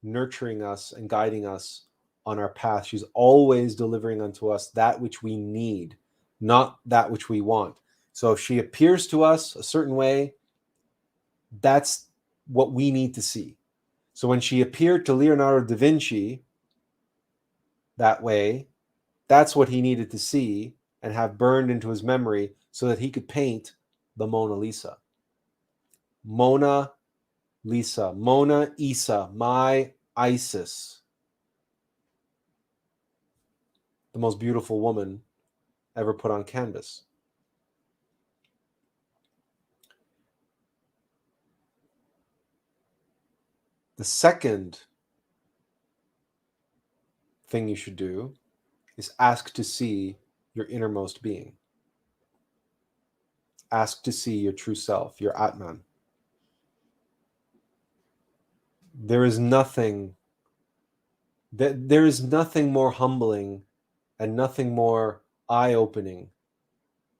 nurturing us and guiding us on our path. She's always delivering unto us that which we need, not that which we want. So if she appears to us a certain way, that's what we need to see. So when she appeared to Leonardo da Vinci that way, that's what he needed to see and have burned into his memory so that he could paint the Mona Lisa. Mona Lisa, Mona Isa, my Isis. The most beautiful woman ever put on canvas. The second thing you should do is ask to see your innermost being. Ask to see your true self, your Atman. There is nothing more humbling and nothing more eye-opening.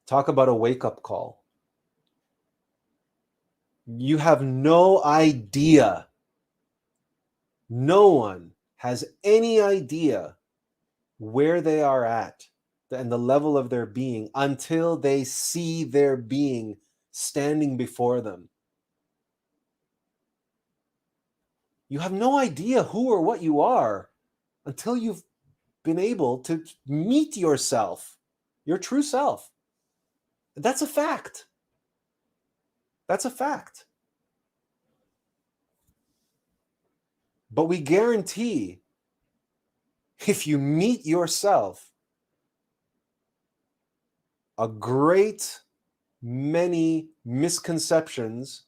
Talk about a wake-up call. You have no idea. No one has any idea where they are at and the level of their being until they see their being standing before them. You have no idea who or what you are until you've been able to meet yourself, your true self. That's a fact. That's a fact. But we guarantee if you meet yourself, a great many misconceptions,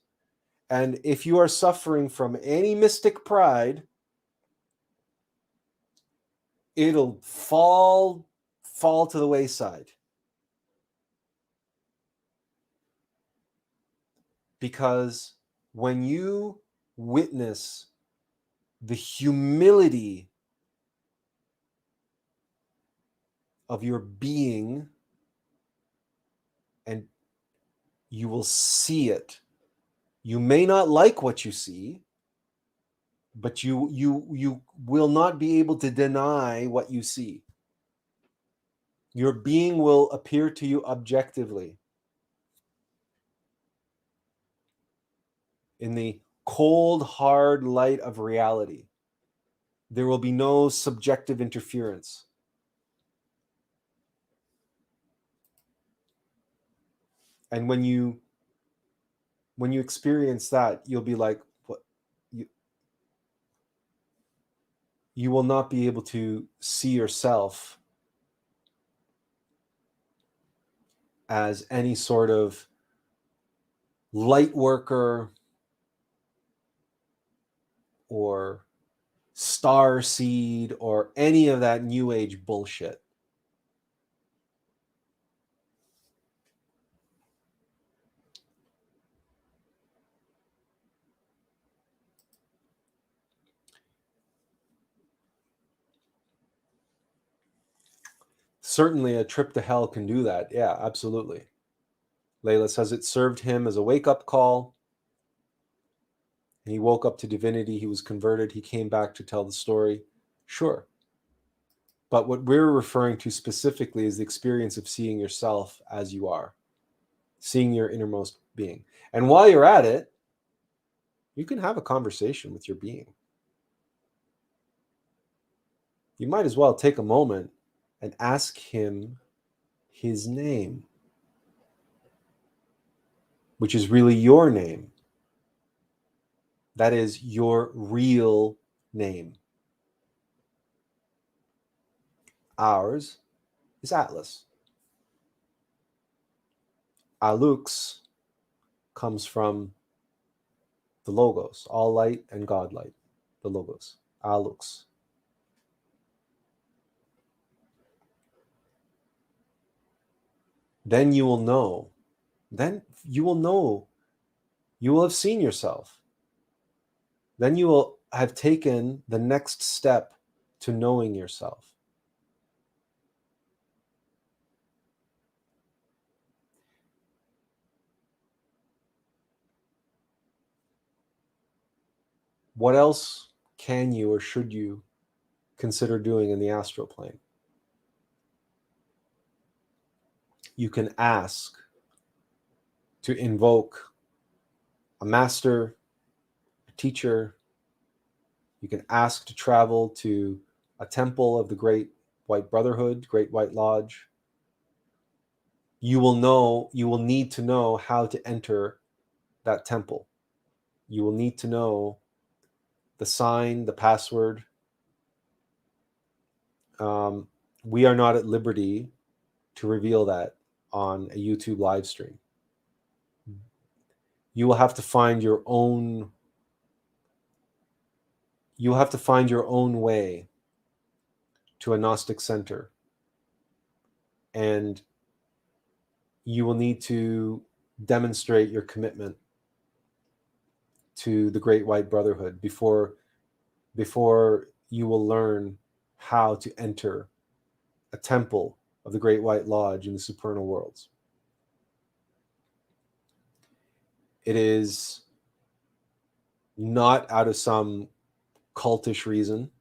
and if you are suffering from any mystic pride, it'll fall to the wayside. Because when you witness the humility of your being, and you will see it. You may not like what you see, but you will not be able to deny what you see. Your being will appear to you objectively in the cold, hard light of reality. There will be no subjective interference. And when you experience that, you'll be like, what? You will not be able to see yourself as any sort of light worker or star seed or any of that new age bullshit. Certainly a trip to hell can do that. Yeah, absolutely. Layla says it served him as a wake-up call. He woke up to divinity. He was converted. He came back to tell the story. Sure. But what we're referring to specifically is the experience of seeing yourself as you are, seeing your innermost being. And while you're at it, you can have a conversation with your being. you might as well take a moment and ask him his name, which is really your name. That is your real name. Ours is Atlas. Alux comes from the Logos, all light and God light, the Logos, Alux. Then you will know, you will have seen yourself. Then you will have taken the next step to knowing yourself. What else can you or should you consider doing in the astral plane? You can ask to invoke a master, a teacher. You can ask to travel to a temple of the Great White Brotherhood, Great White Lodge. You will need to know how to enter that temple. You will need to know the sign, the password. We are not at liberty to reveal that on a YouTube live stream. You will have to find your own. You'll have to find your own way to a Gnostic center, and you will need to demonstrate your commitment to the Great White Brotherhood before you will learn how to enter a temple of the Great White Lodge in the supernal worlds. It is not out of some cultish reason.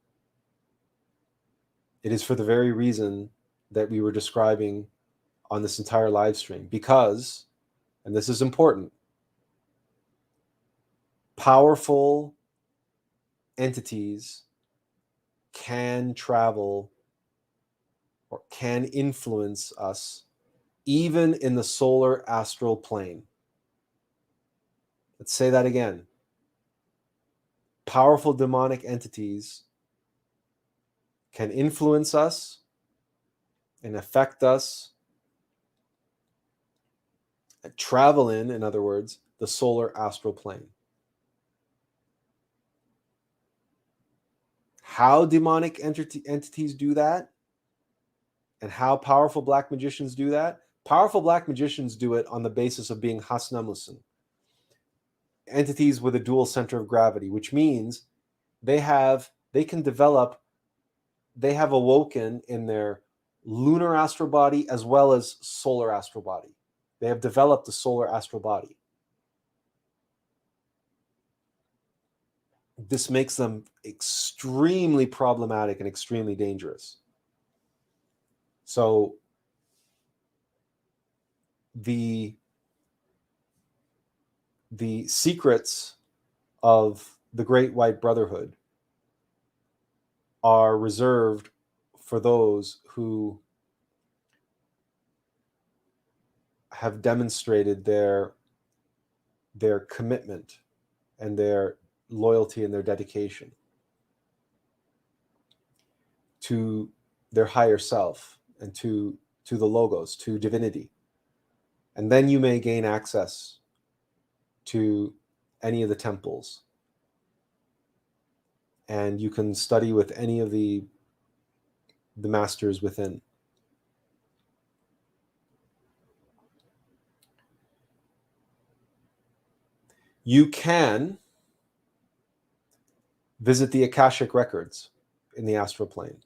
It is for the very reason that we were describing on this entire live stream, because, and this is important, powerful entities can travel or can influence us even in the solar astral plane. Let's say that again. Powerful demonic entities can influence us and affect us, and travel in other words, the solar astral plane. How demonic entities do that, and how powerful black magicians do that? Powerful black magicians do it on the basis of being hasnamusin, entities with a dual center of gravity, which means they have awoken in their lunar astral body as well as solar astral body. They have developed the solar astral body. This makes them extremely problematic and extremely dangerous. So the secrets of the Great White Brotherhood are reserved for those who have demonstrated their commitment and their loyalty and their dedication to their higher self and to the Logos, to divinity. And then you may gain access to any of the temples, and you can study with any of the masters within. You can visit the Akashic records in the astral plane.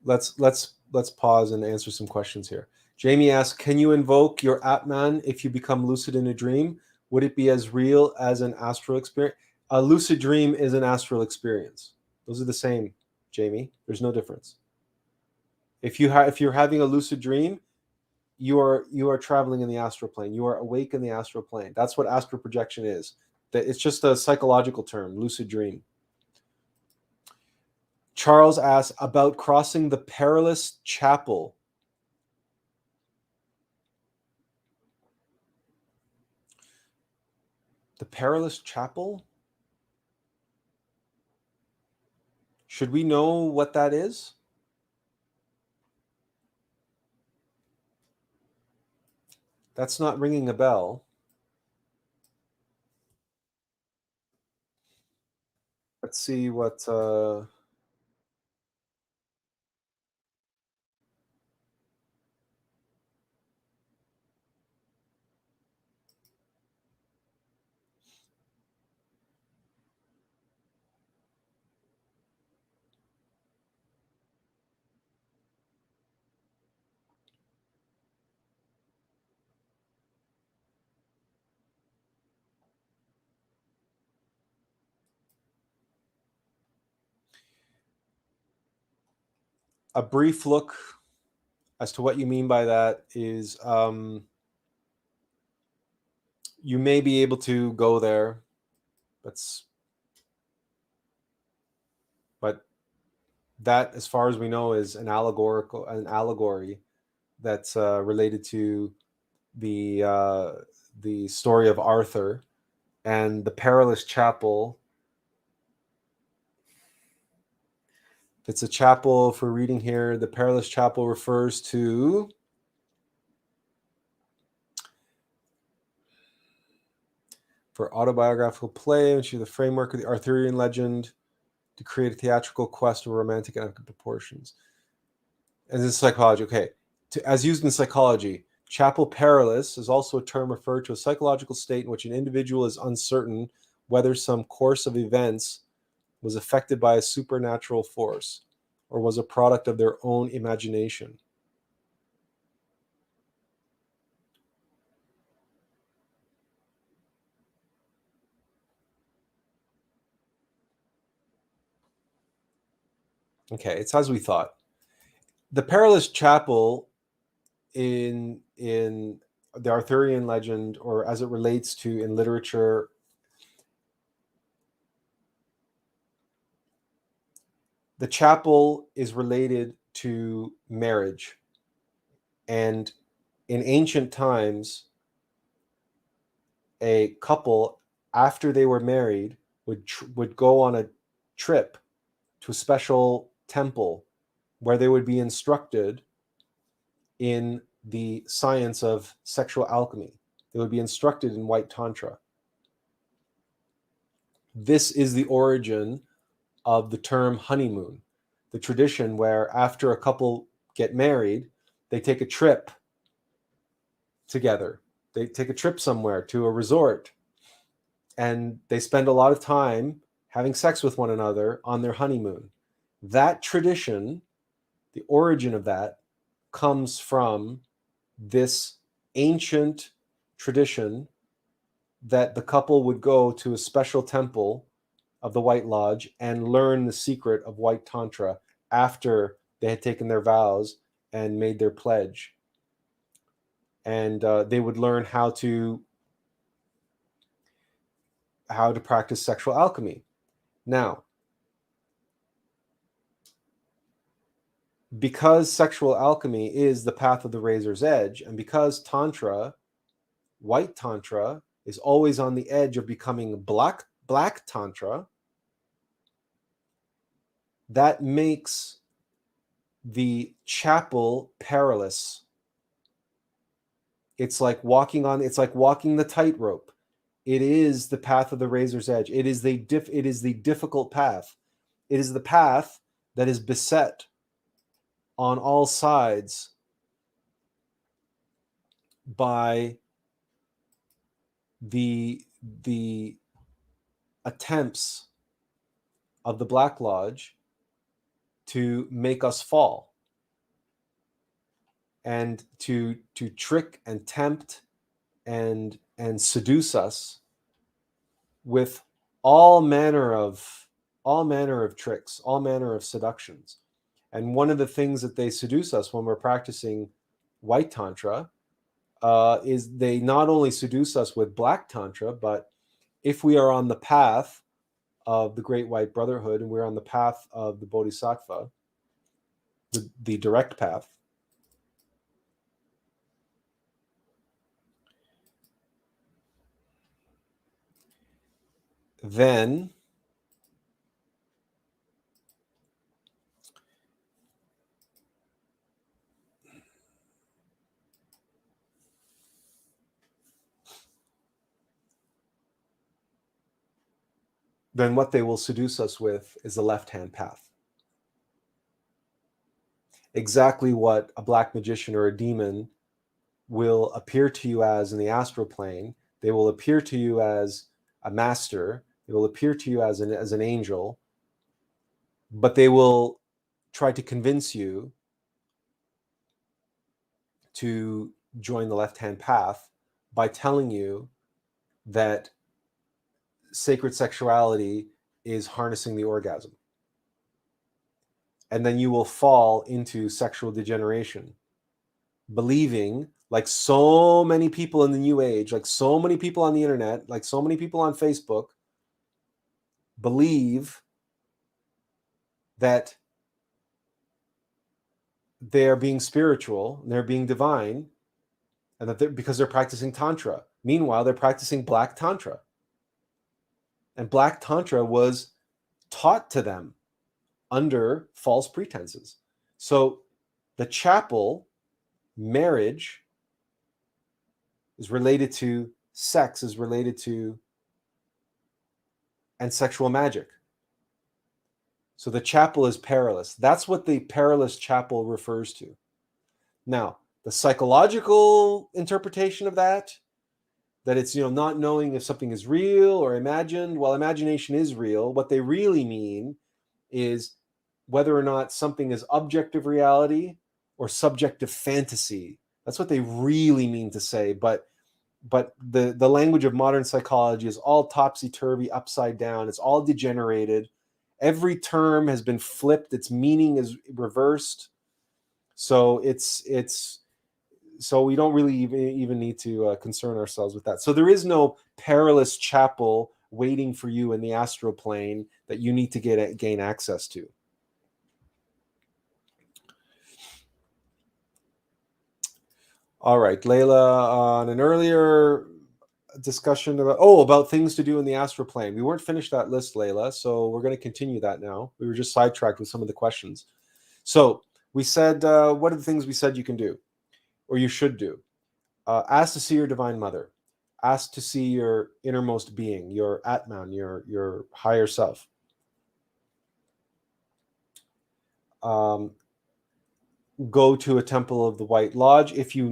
Let's pause and answer some questions here. Jamie asks, can you invoke your Atman if you become lucid in a dream? Would it be as real as an astral experience? A lucid dream is an astral experience. Those are the same, Jamie. There's no difference. If you're having a lucid dream, you are traveling in the astral plane. You are awake in the astral plane. That's what astral projection is. That it's just a psychological term, lucid dream. Charles asks about crossing the perilous chapel. The perilous chapel? Should we know what that is? That's not ringing a bell. Let's see what... a brief look as to what you mean by that is you may be able to go there. But that, as far as we know, is an allegory that's related to the story of Arthur and the perilous chapel. It's a chapel for reading here. The perilous chapel refers to for autobiographical play, which is the framework of the Arthurian legend to create a theatrical quest of romantic and epic proportions. And this is psychology. Okay. As used in psychology, chapel perilous is also a term referred to a psychological state in which an individual is uncertain whether some course of events was affected by a supernatural force or was a product of their own imagination. Okay, it's as we thought. The perilous chapel in the Arthurian legend, or as it relates to in literature, the chapel is related to marriage. And in ancient times, a couple, after they were married, would go on a trip to a special temple where they would be instructed in the science of sexual alchemy. They would be instructed in white tantra. This is the origin of the term honeymoon, the tradition where after a couple get married, they take a trip together. They take a trip somewhere to a resort, and they spend a lot of time having sex with one another on their honeymoon. That tradition, the origin of that, comes from this ancient tradition that the couple would go to a special temple of the White Lodge and learn the secret of white tantra after they had taken their vows and made their pledge. And they would learn how to practice sexual alchemy. Now, because sexual alchemy is the path of the razor's edge, and because tantra, white tantra, is always on the edge of becoming black tantra, that makes the chapel perilous. It's like walking the tightrope. It is the path of the razor's edge. It is the difficult path. It is the path that is beset on all sides by the attempts of the Black Lodge to make us fall and to trick and tempt and seduce us with all manner of tricks, all manner of seductions. And one of the things that they seduce us when we're practicing white tantra is they not only seduce us with black tantra, but if we are on the path of the Great White Brotherhood and we're on the path of the Bodhisattva, the direct path, then what they will seduce us with is the left-hand path. Exactly what a black magician or a demon will appear to you as in the astral plane. They will appear to you as a master. They will appear to you as an angel, but they will try to convince you to join the left-hand path by telling you that sacred sexuality is harnessing the orgasm. And then you will fall into sexual degeneration, believing, like so many people in the new age, like so many people on the internet, like so many people on Facebook, believe that they're being spiritual and they're being divine, and that because they're practicing tantra. Meanwhile, they're practicing black tantra. And black tantra was taught to them under false pretenses. So the chapel, marriage, is related to sex, is related to, and sexual magic. So the chapel is perilous. That's what the perilous chapel refers to. Now, the psychological interpretation of that it's, not knowing if something is real or imagined. Well, imagination is real. What they really mean is whether or not something is objective reality or subjective fantasy. That's what they really mean to say. But the language of modern psychology is all topsy-turvy, upside down. It's all degenerated. Every term has been flipped. Its meaning is reversed. So so we don't really even need to concern ourselves with that. So there is no perilous chapel waiting for you in the astral plane that you need to gain access to. All right, Layla, on an earlier discussion about things to do in the astral plane. We weren't finished that list, Layla, so we're going to continue that now. We were just sidetracked with some of the questions. So we said, what are the things we said you can do or you should do? Ask to see your divine mother. Ask to see your innermost being, your Atman, your higher self. Go to a temple of the White Lodge if you've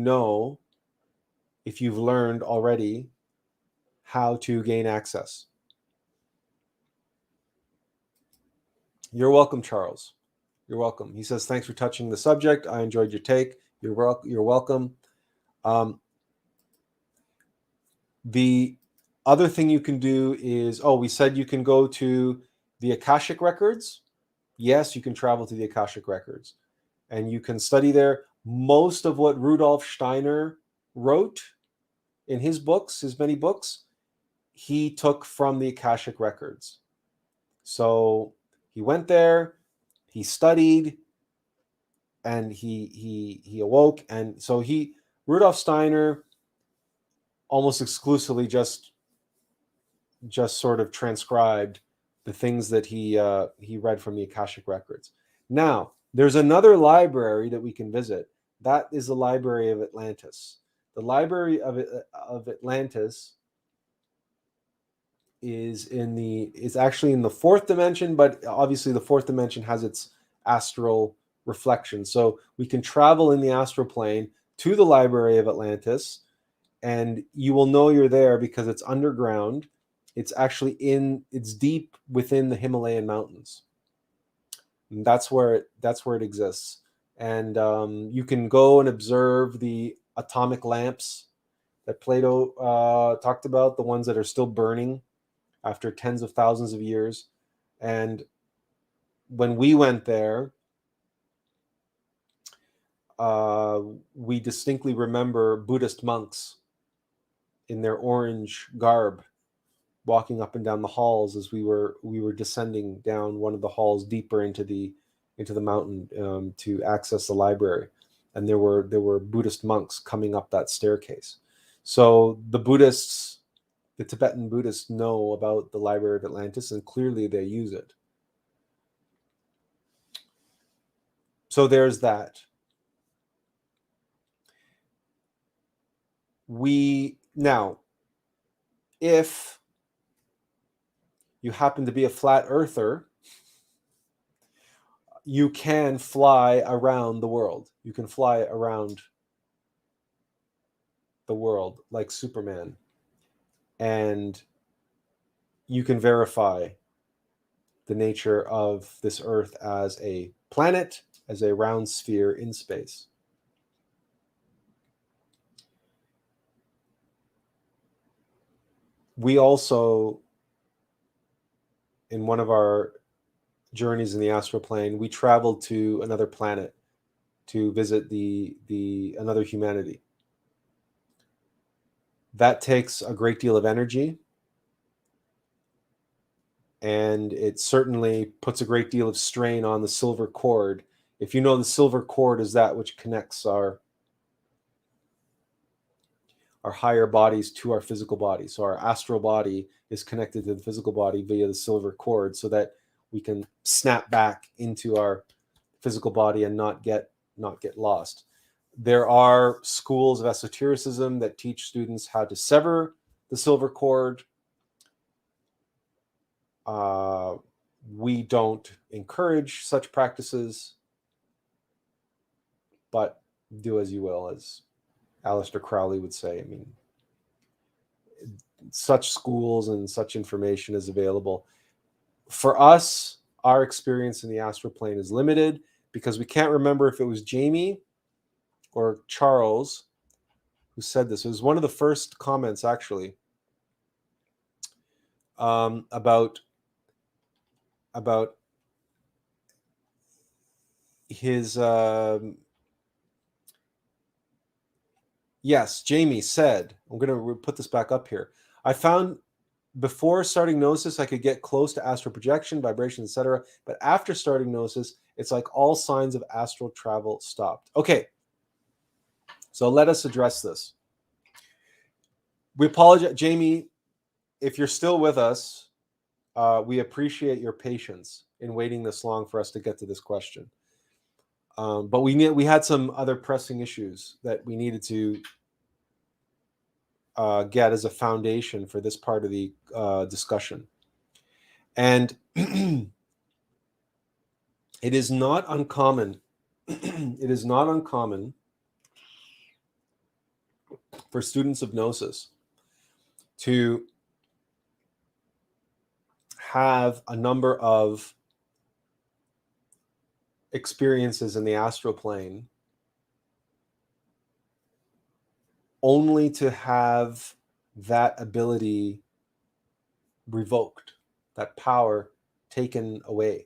learned already how to gain access. You're welcome, Charles. You're welcome. He says, thanks for touching the subject. I enjoyed your take. You're welcome. The other thing you can do is, we said you can go to the Akashic records. Yes, you can travel to the Akashic records and you can study there. Most of what Rudolf Steiner wrote in his books, his many books, he took from the Akashic records. So he went there, he studied, and he awoke. And so Rudolf Steiner almost exclusively just sort of transcribed the things that he read from the Akashic records. Now, there's another library that we can visit. That is the Library of Atlantis. The Library of Atlantis is actually in the fourth dimension, but obviously the fourth dimension has its astral reflection. So we can travel in the astral plane to the Library of Atlantis, and you will know you're there because it's underground. It's actually it's deep within the Himalayan mountains. And that's where it exists. And you can go and observe the atomic lamps that Plato talked about, the ones that are still burning after tens of thousands of years. And when we went there, we distinctly remember Buddhist monks in their orange garb walking up and down the halls as we were descending down one of the halls deeper into the mountain to access the library, and there were Buddhist monks coming up that staircase. So the Tibetan Buddhists know about the Library of Atlantis, and clearly they use it. So there's that. Now, if you happen to be a flat earther, you can fly around the world. You can fly around the world like Superman, and you can verify the nature of this Earth as a planet, as a round sphere in space. We also, in one of our journeys in the astral plane, we traveled to another planet to visit another humanity. That takes a great deal of energy, and it certainly puts a great deal of strain on the silver cord. If you know, the silver cord is that which connects our higher bodies to our physical body. So our astral body is connected to the physical body via the silver cord, so that we can snap back into our physical body and not get lost. There are schools of esotericism that teach students how to sever the silver cord. We don't encourage such practices, but do as you will, as Aleister Crowley would say. I mean, such schools and such information is available. For us, our experience in the astral plane is limited because we can't remember if it was Jamie or Charles who said this. It was one of the first comments, actually, about his yes, Jamie said, I'm going to put this back up here. I found before starting Gnosis, I could get close to astral projection, vibration, etc. But after starting Gnosis, it's like all signs of astral travel stopped. Okay, so let us address this. We apologize, Jamie, if you're still with us. We appreciate your patience in waiting this long for us to get to this question. But we had some other pressing issues that we needed to get as a foundation for this part of the discussion. And it is not uncommon. It is not uncommon for students of Gnosis to have a number of experiences in the astral plane only to have that ability revoked, that power taken away.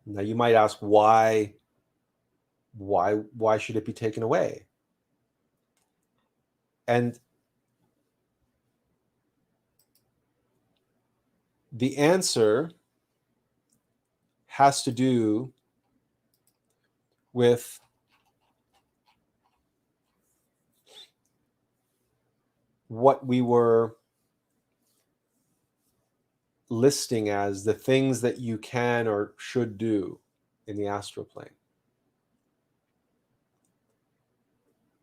Now you might ask, why should it be taken away? And the answer has to do with what we were listing as the things that you can or should do in the astral plane.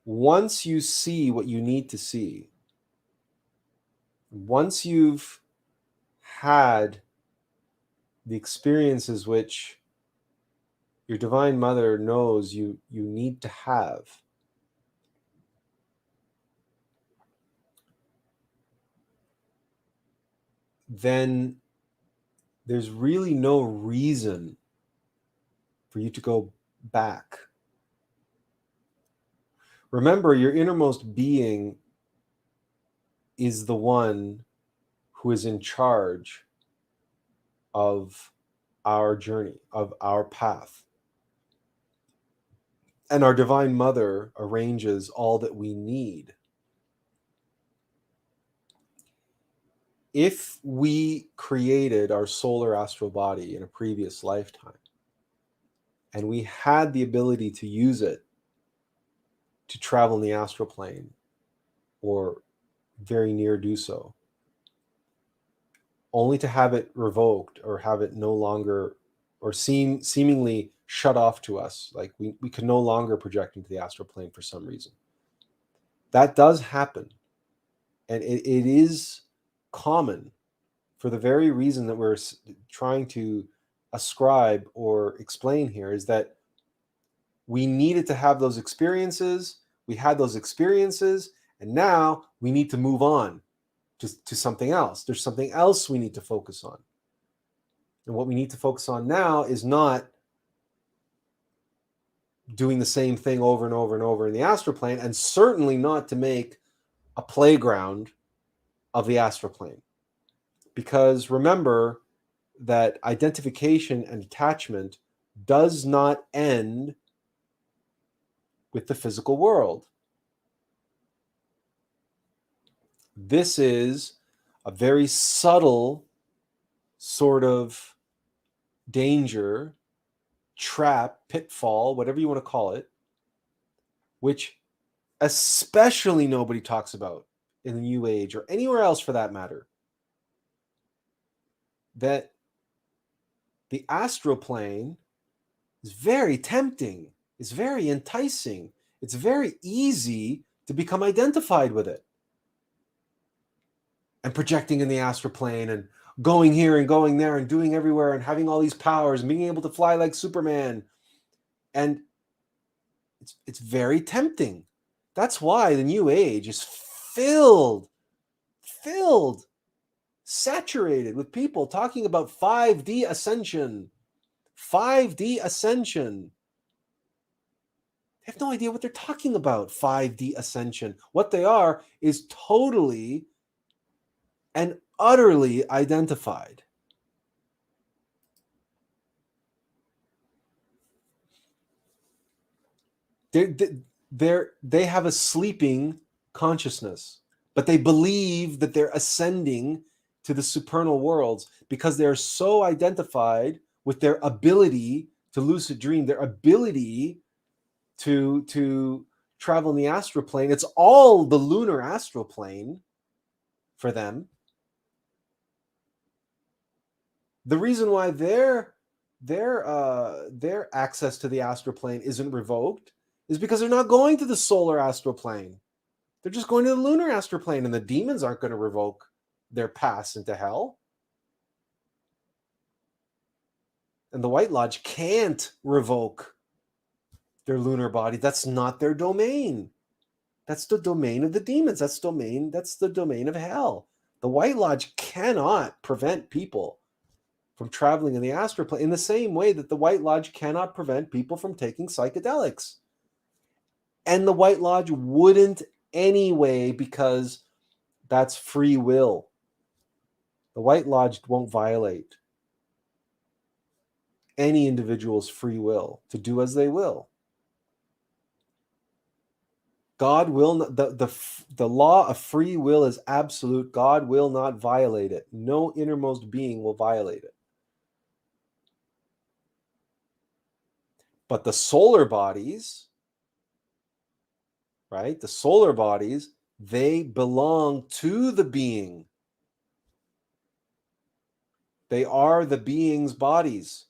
Once you see what you need to see, once you've had the experiences which your Divine Mother knows you need to have, then there's really no reason for you to go back. Remember, your innermost being is the one who is in charge of our journey, of our path. And our Divine Mother arranges all that we need. If we created our solar astral body in a previous lifetime, and we had the ability to use it to travel in the astral plane, or very near do so, only to have it revoked or have it no longer, or seemingly shut off to us, like we can no longer project into the astral plane for some reason. That does happen. And it is common for the very reason that we're trying to ascribe or explain here, is that we needed to have those experiences. We had those experiences, and now we need to move on to something else. There's something else we need to focus on. And what we need to focus on now is not doing the same thing over and over and over in the astral plane, and certainly not to make a playground of the astral plane. Because remember that identification and attachment does not end with the physical world. This is a very subtle sort of danger, trap, pitfall, whatever you want to call it, which especially nobody talks about in the New Age or anywhere else for that matter. That the astral plane is very tempting, it's very enticing, it's very easy to become identified with it. And projecting in the astral plane and going here and going there and doing everywhere and having all these powers and being able to fly like Superman. And it's very tempting. That's why the New Age is filled, saturated with people talking about 5D ascension. 5D ascension. They have no idea what they're talking about, 5D ascension. What they are is totally and utterly identified. They have a sleeping consciousness, but they believe that they're ascending to the supernal worlds because they're so identified with their ability to lucid dream, their ability to travel in the astral plane. It's all the lunar astral plane for them. The reason why their access to the astral plane isn't revoked is because they're not going to the solar astral plane. They're just going to the lunar astral plane, and the demons aren't going to revoke their pass into hell. And the White Lodge can't revoke their lunar body. That's not their domain. That's the domain of the demons. That's the domain of hell. The White Lodge cannot prevent people from traveling in the astral plane in the same way that the White Lodge cannot prevent people from taking psychedelics. And the White Lodge wouldn't anyway, because that's free will. The White Lodge won't violate any individual's free will to do as they will. God will not, the law of free will is absolute. God will not violate it. No innermost being will violate it. But the solar bodies, right? The solar bodies, they belong to the being. They are the being's bodies.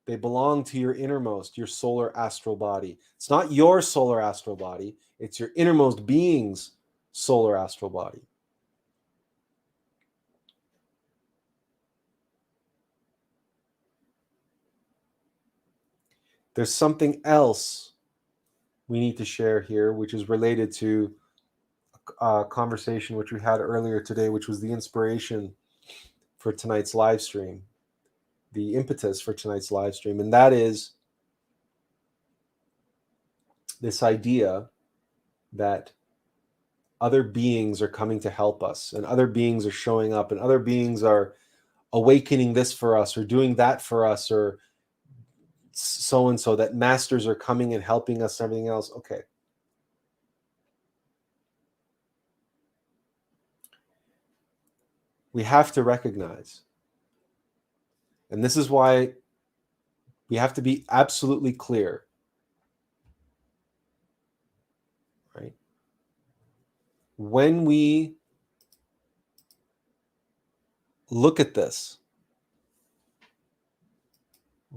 They belong to your innermost, your solar astral body. It's not your solar astral body. It's your innermost being's solar astral body. There's something else we need to share here, which is related to a conversation which we had earlier today, which was the inspiration for tonight's live stream, the impetus for tonight's live stream. And that is this idea that other beings are coming to help us, and other beings are showing up, and other beings are awakening this for us, or doing that for us, or so and so, that masters are coming and helping us and everything else. Okay. We have to recognize, and this is why we have to be absolutely clear, right? When we look at this,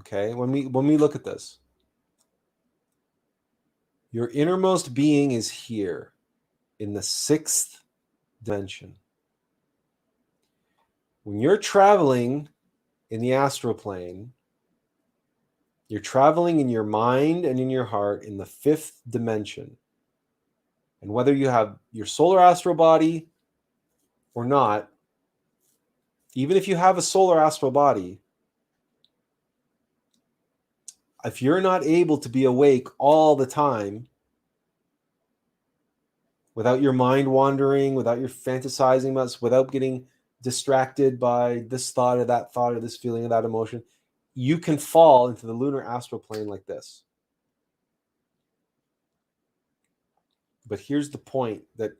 okay, when we look at this, your innermost being is here in the 6th dimension. When you're traveling in the astral plane, you're traveling in your mind and in your heart in the 5th dimension. And whether you have your solar astral body or not, even if you have a solar astral body, if you're not able to be awake all the time, without your mind wandering, without your fantasizing about, without getting distracted by this thought or that thought or this feeling or that emotion, you can fall into the lunar astral plane like this. But here's the point that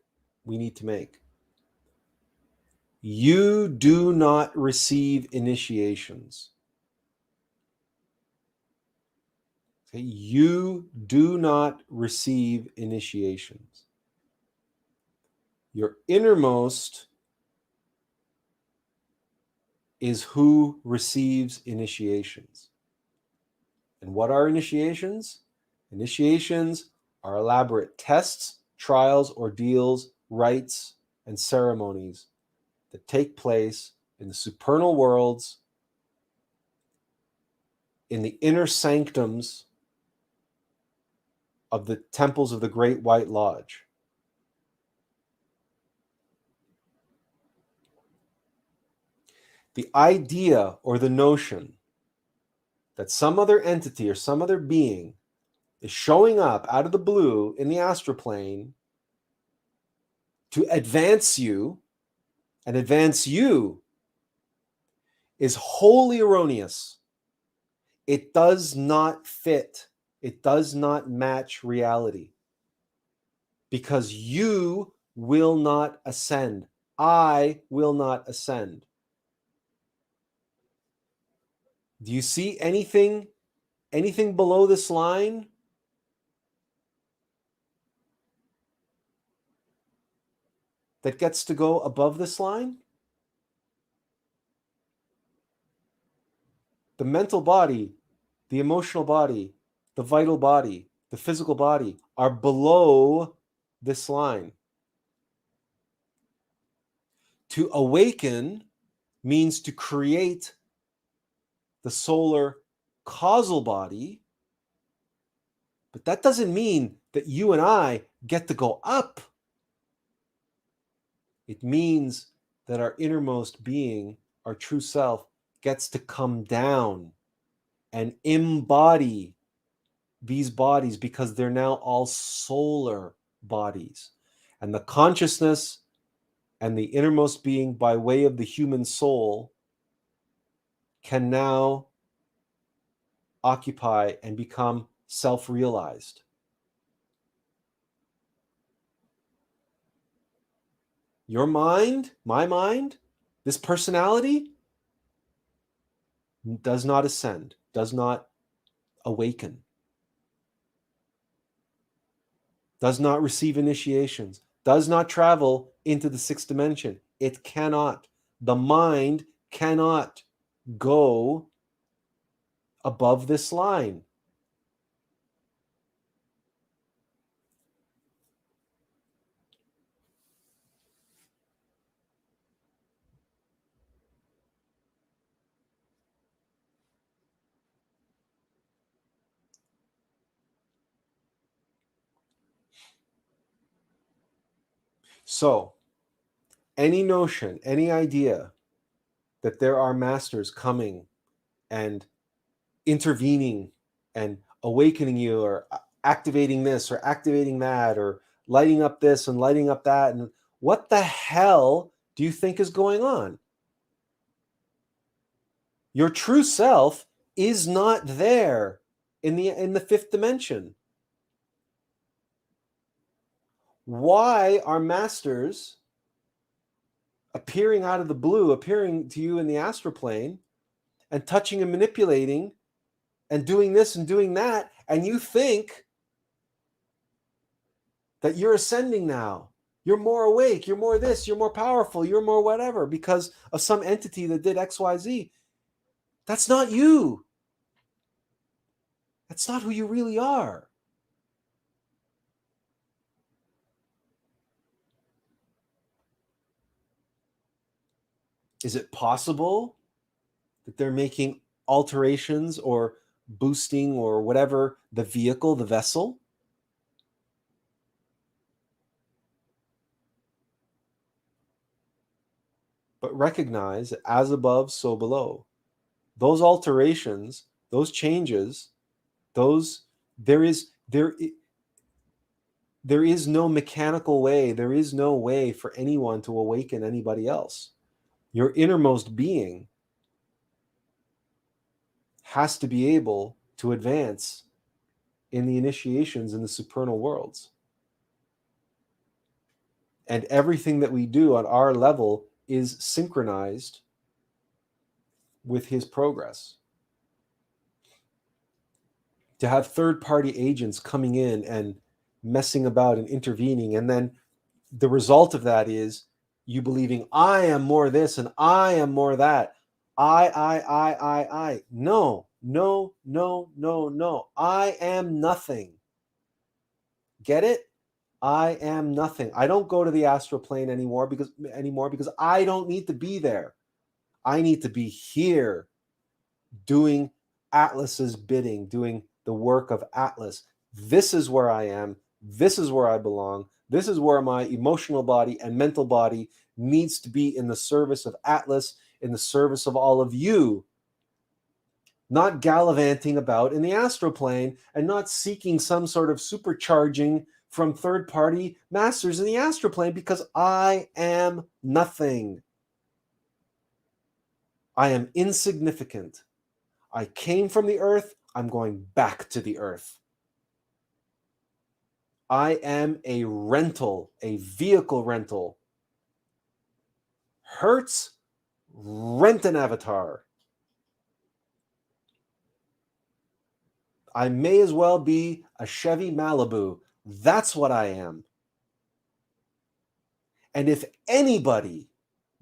we need to make. You do not receive initiations. Okay? You do not receive initiations. Your innermost is who receives initiations. And what are initiations? Initiations are elaborate tests, trials, ordeals, rites, and ceremonies that take place in the supernal worlds, in the inner sanctums of the temples of the Great White Lodge. The idea or the notion that some other entity or some other being is showing up out of the blue in the astral plane to advance you and advance you is wholly erroneous. It does not fit. It does not match reality. Because you will not ascend. I will not ascend. Do you see anything below this line? That gets to go above this line? The mental body, the emotional body, the vital body, the physical body are below this line. To awaken means to create the solar causal body, but that doesn't mean that you and I get to go up. It means that our innermost being, our true self, gets to come down and embody these bodies because they're now all solar bodies. And the consciousness and the innermost being, by way of the human soul, can now occupy and become self-realized. Your mind, my mind, this personality does not ascend, does not awaken, does not receive initiations, does not travel into the 6th dimension. It cannot. The mind cannot go above this line. So, any notion, any idea that there are masters coming and intervening and awakening you, or activating this or activating that, or lighting up this and lighting up that, and what the hell do you think is going on? Your true self is not there in the fifth dimension. Why are masters appearing out of the blue, appearing to you in the astral plane and touching and manipulating and doing this and doing that, and you think that you're ascending now? You're more awake, you're more this, you're more powerful, you're more whatever because of some entity that did XYZ. That's not you. That's not who you really are. Is it possible that they're making alterations or boosting or whatever the vehicle, the vessel? But recognize that as above, so below. Those alterations, those changes, there is no mechanical way, there is no way for anyone to awaken anybody else. Your innermost being has to be able to advance in the initiations in the supernal worlds. And everything that we do on our level is synchronized with his progress. To have third-party agents coming in and messing about and intervening, and then the result of that is you believing I am more this and I am more that. I. No. I am nothing. Get it? I am nothing. I don't go to the astral plane anymore because I don't need to be there. I need to be here doing Atlas's bidding, doing the work of Attlas. This is where I am. This is where I belong. This is where my emotional body and mental body needs to be, in the service of Attlas, in the service of all of you. Not gallivanting about in the astral plane and not seeking some sort of supercharging from third-party masters in the astral plane, because I am nothing. I am insignificant. I came from the earth. I'm going back to the earth. I am a rental, a vehicle rental. Hertz, rent an avatar. I may as well be a Chevy Malibu. That's what I am. And if anybody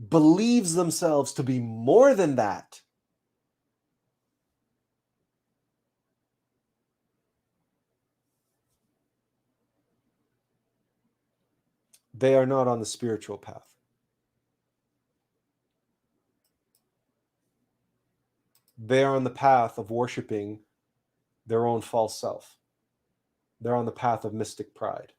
believes themselves to be more than that, they are not on the spiritual path. They are on the path of worshiping their own false self. They're on the path of mystic pride.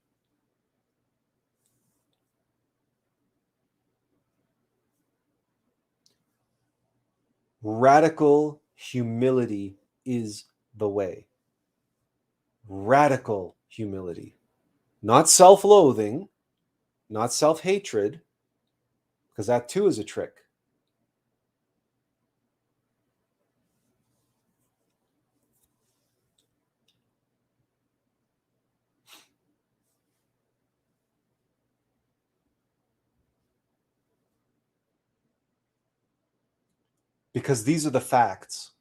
Radical humility is the way. Radical humility. Not self-loathing, not self-hatred, because that too is a trick. Because these are the facts.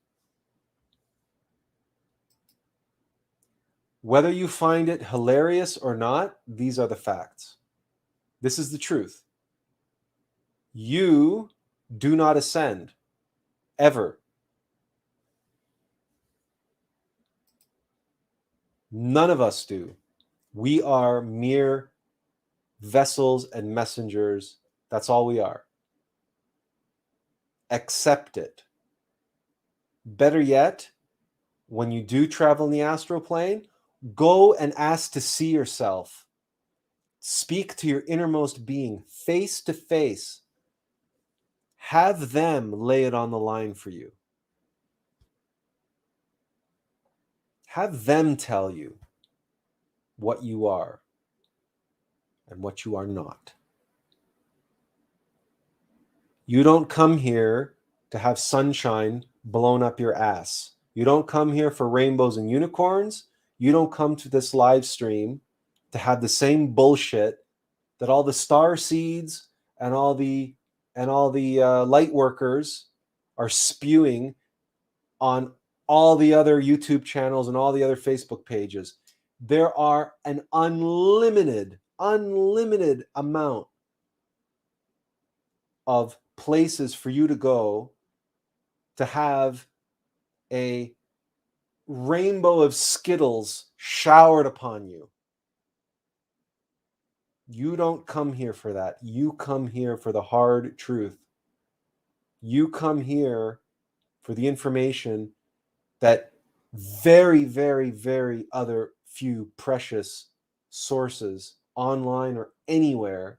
Whether you find it hilarious or not, these are the facts. This is the truth. You do not ascend, ever. None of us do. We are mere vessels and messengers. That's all we are. Accept it. Better yet, when you do travel in the astral plane, go and ask to see yourself. Speak to your innermost being face to face. Have them lay it on the line for you. Have them tell you what you are and what you are not. You don't come here to have sunshine blown up your ass. You don't come here for rainbows and unicorns. You don't come to this live stream to have the same bullshit that all the star seeds and all the light workers are spewing on all the other YouTube channels and all the other Facebook pages. There are an unlimited amount of places for you to go to have a rainbow of Skittles showered upon you. You don't come here for that. You come here for the hard truth. You come here for the information that very, very, very other few precious sources, online or anywhere,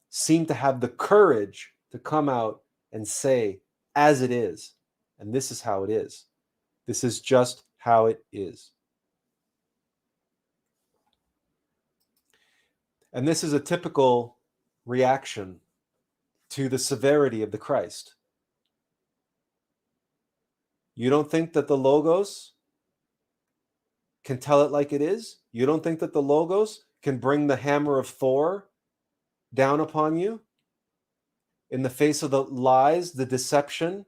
seem to have the courage to come out and say, as it is. And this is how it is. This is just how it is. And this is a typical reaction to the severity of the Christ. You don't think that the Logos can tell it like it is? You don't think that the Logos can bring the hammer of Thor down upon you in the face of the lies, the deception,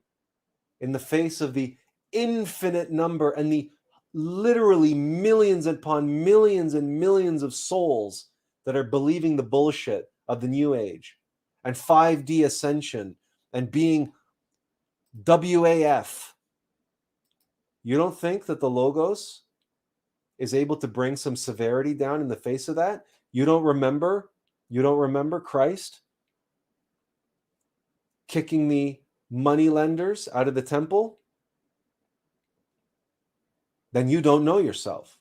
in the face of the infinite number and the literally millions upon millions and millions of souls that are believing the bullshit of the New Age and 5D ascension and being WAF. You don't think that the Logos is able to bring some severity down in the face of that? You don't remember Christ kicking the money lenders out of the temple? Then you don't know yourself,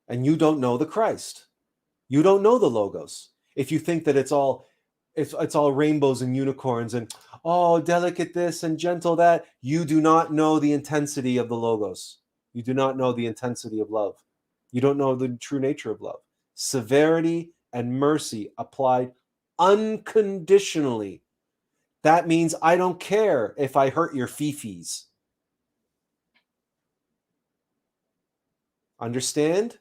and you don't know the Christ. You don't know the Logos. If you think that it's all rainbows and unicorns and delicate this and gentle that, you do not know the intensity of the Logos. You do not know the intensity of love. You don't know the true nature of love. Severity and mercy applied unconditionally. That means I don't care if I hurt your fifis. Understand?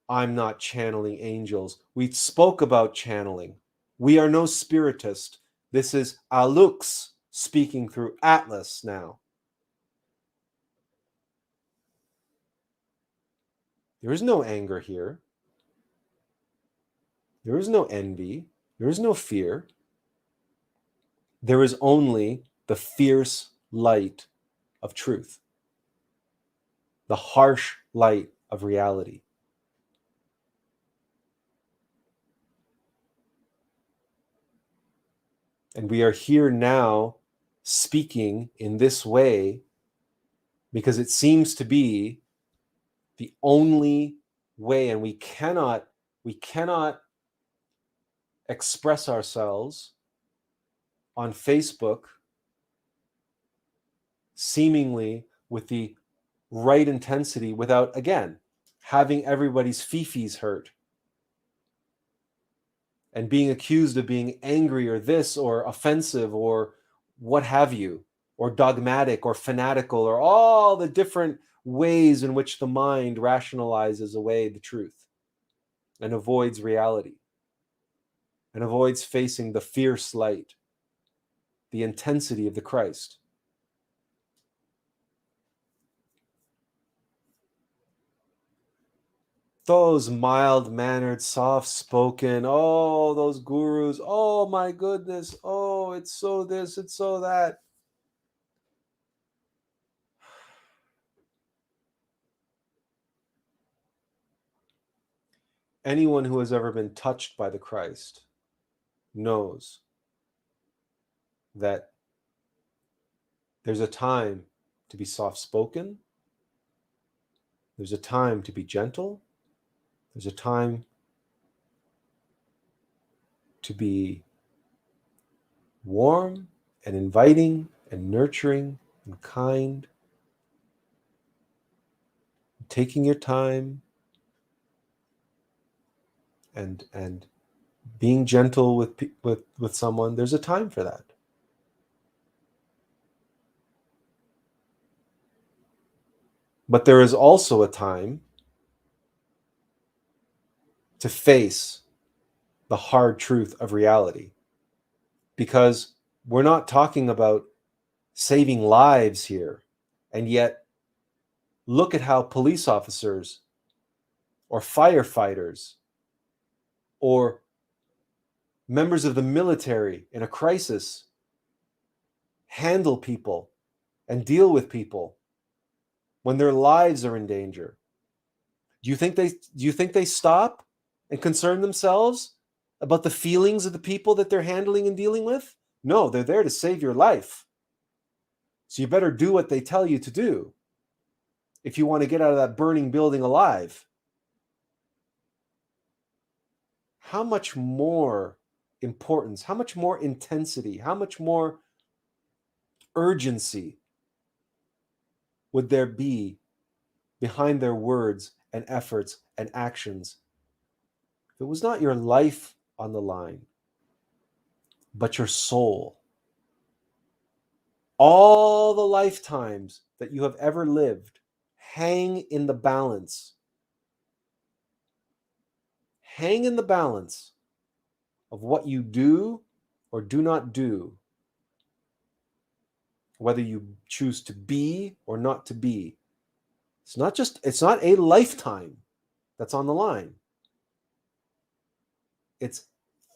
I'm not channeling angels. We spoke about channeling. We are no spiritist. This is Alux speaking through Attlas now. There is no anger here. There is no envy. There is no fear. There is only the fierce light of truth, the harsh light of reality. And we are here now speaking in this way because it seems to be the only way, and we cannot express ourselves on Facebook seemingly with the right intensity without, again, having everybody's fifis hurt and being accused of being angry or this or offensive or what have you, or dogmatic or fanatical, or all the different ways in which the mind rationalizes away the truth and avoids reality and avoids facing the fierce light, the intensity of the Christ. Those mild-mannered, soft-spoken, those gurus, oh my goodness, it's so this, it's so that. Anyone who has ever been touched by the Christ knows that there's a time to be soft-spoken, there's a time to be gentle, there's a time to be warm and inviting and nurturing and kind, taking your time and being gentle with someone, there's a time for that. But there is also a time to face the hard truth of reality, because we're not talking about saving lives here. And yet, look at how police officers or firefighters or members of the military in a crisis handle people and deal with people when their lives are in danger. Do you think they stop and concern themselves about the feelings of the people that they're handling and dealing with? No, they're there to save your life. So you better do what they tell you to do if you want to get out of that burning building alive. How much more importance, how much more intensity, how much more urgency would there be behind their words and efforts and actions if it was not your life on the line, but your soul? All the lifetimes that you have ever lived hang in the balance. Hang in the balance of what you do or do not do, whether you choose to be or not to be. It's not a lifetime that's on the line. It's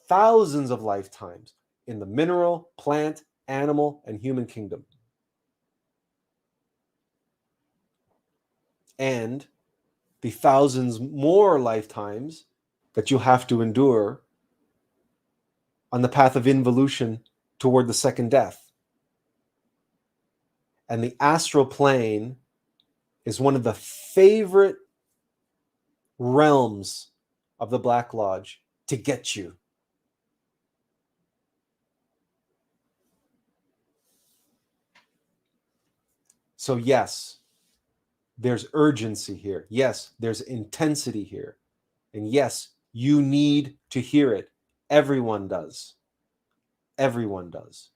thousands of lifetimes in the mineral, plant, animal, and human kingdom. And the thousands more lifetimes that you have to endure on the path of involution toward the second death. And the astral plane is one of the favorite realms of the Black Lodge to get you. So yes, there's urgency here. Yes, there's intensity here. And yes, you need to hear it. Everyone does. Everyone does.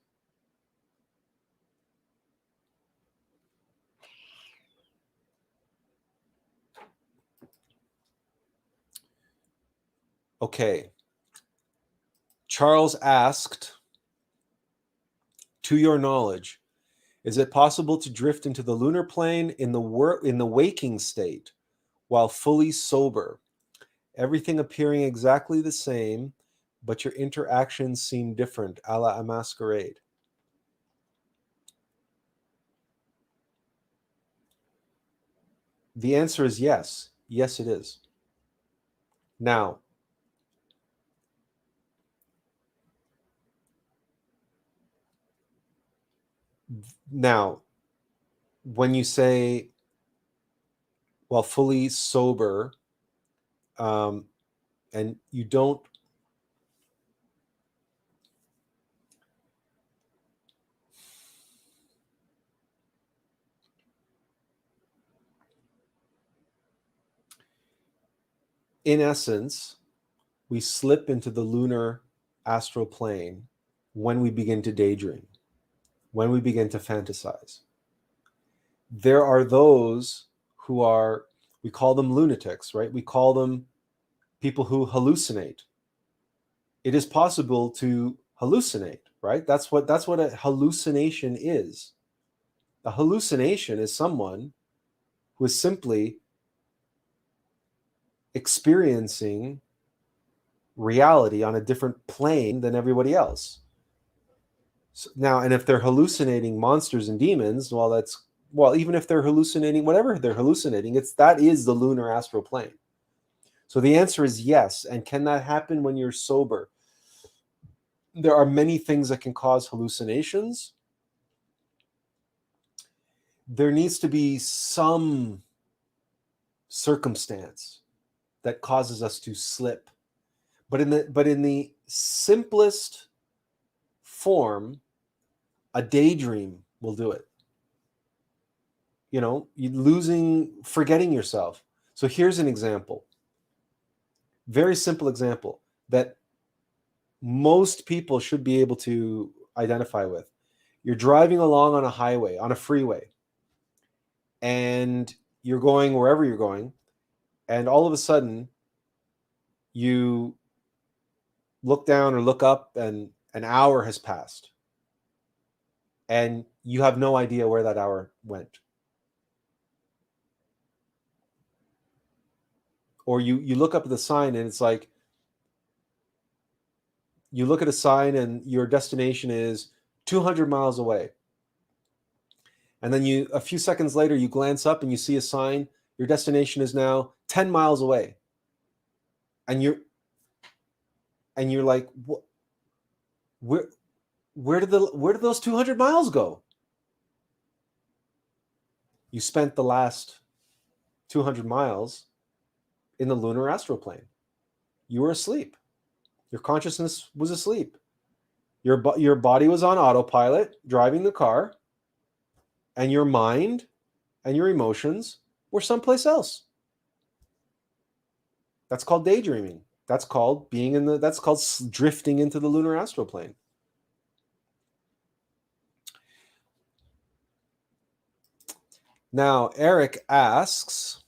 Okay. Charles asked, to your knowledge, is it possible to drift into the lunar plane in the waking state while fully sober? Everything appearing exactly the same, but your interactions seem different, a la a masquerade. The answer is yes. Yes, it is. Now, when you say, well, fully sober, and you don't, in essence, we slip into the lunar astral plane when we begin to daydream, when we begin to fantasize. There are those who are, we call them lunatics, right? We call them people who hallucinate. It is possible to hallucinate, right? That's what a hallucination is. A hallucination is someone who is simply experiencing reality on a different plane than everybody else. So now, and if they're hallucinating monsters and demons, even if they're hallucinating whatever they're hallucinating, that is the lunar astral plane. So the answer is yes. And can that happen when you're sober? There are many things that can cause hallucinations. There needs to be some circumstance that causes us to slip. But in the simplest form, a daydream will do it. You know, forgetting yourself. So here's an example. Very simple example that most people should be able to identify with. You're driving along on a highway, on a freeway, and you're going wherever you're going, and all of a sudden you look down or look up and an hour has passed and you have no idea where that hour went. Or you look up at the sign and it's like, you look at a sign and your destination is 200 miles away. And then a few seconds later, you glance up and you see a sign, your destination is now 10 miles away. And you're like, where did those 200 miles go? You spent the last 200 miles in the lunar astral plane. You were asleep. Your consciousness was asleep. Your body was on autopilot, driving the car, and your mind and your emotions were someplace else. That's called daydreaming. That's called drifting into the lunar astral plane. Now, Eric asks,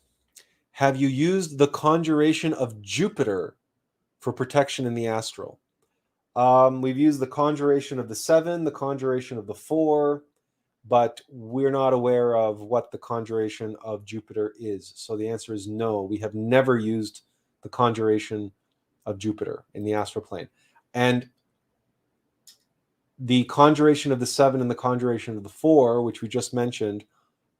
have you used the conjuration of Jupiter for protection in the astral? We've used the conjuration of the 7, the conjuration of the 4, but we're not aware of what the conjuration of Jupiter is. So the answer is no. We have never used the conjuration of Jupiter in the astral plane. And the conjuration of the 7 and the conjuration of the 4, which we just mentioned,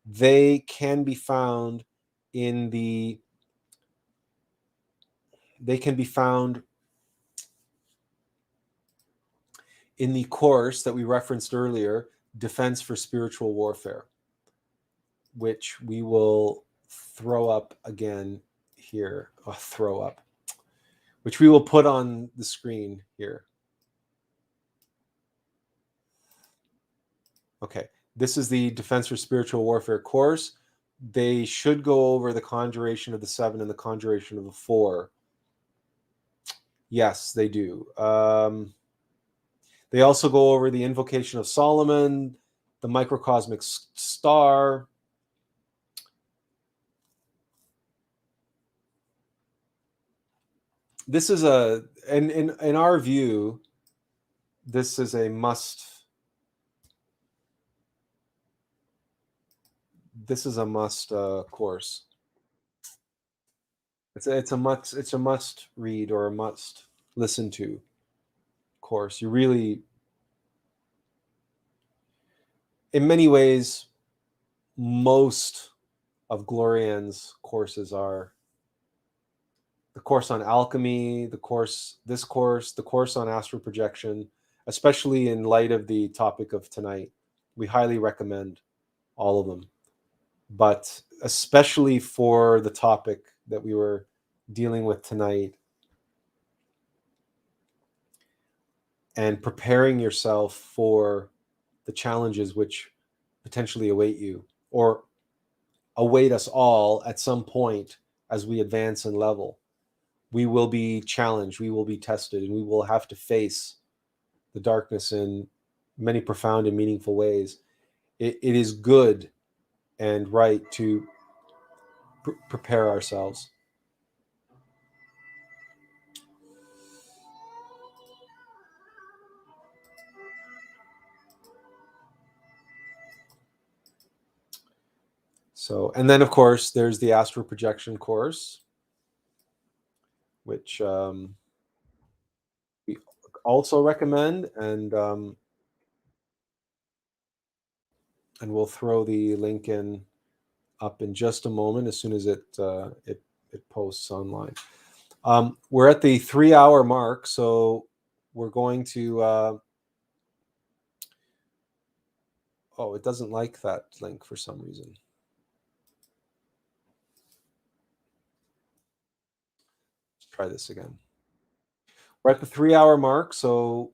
they can be found in the course that we referenced earlier, Defense for Spiritual Warfare, which we will throw up again here. Which we will put on the screen here. Okay, this is the Defense for Spiritual Warfare course. They should go over the conjuration of the 7 and the conjuration of the 4. Yes, they do. They also go over the Invocation of Solomon, the Microcosmic Star. This is in our view, this is a must. This is a must course. It's a must read or a must listen to course. You really, in many ways, most of Glorian's courses are the course on alchemy, the course on astral projection, especially in light of the topic of tonight. We highly recommend all of them. But especially for the topic that we were dealing with tonight, and preparing yourself for the challenges which potentially await you or await us all at some point as we advance in level. We will be challenged, we will be tested, and we will have to face the darkness in many profound and meaningful ways. It is good and right to prepare ourselves. So, and then of course, there's the astral projection course, which we also recommend, and we'll throw the link up in just a moment as soon as it posts online. We're at the 3-hour mark, so we're going to. Oh, it doesn't like that link for some reason. Let's try this again. We're at the 3-hour mark, so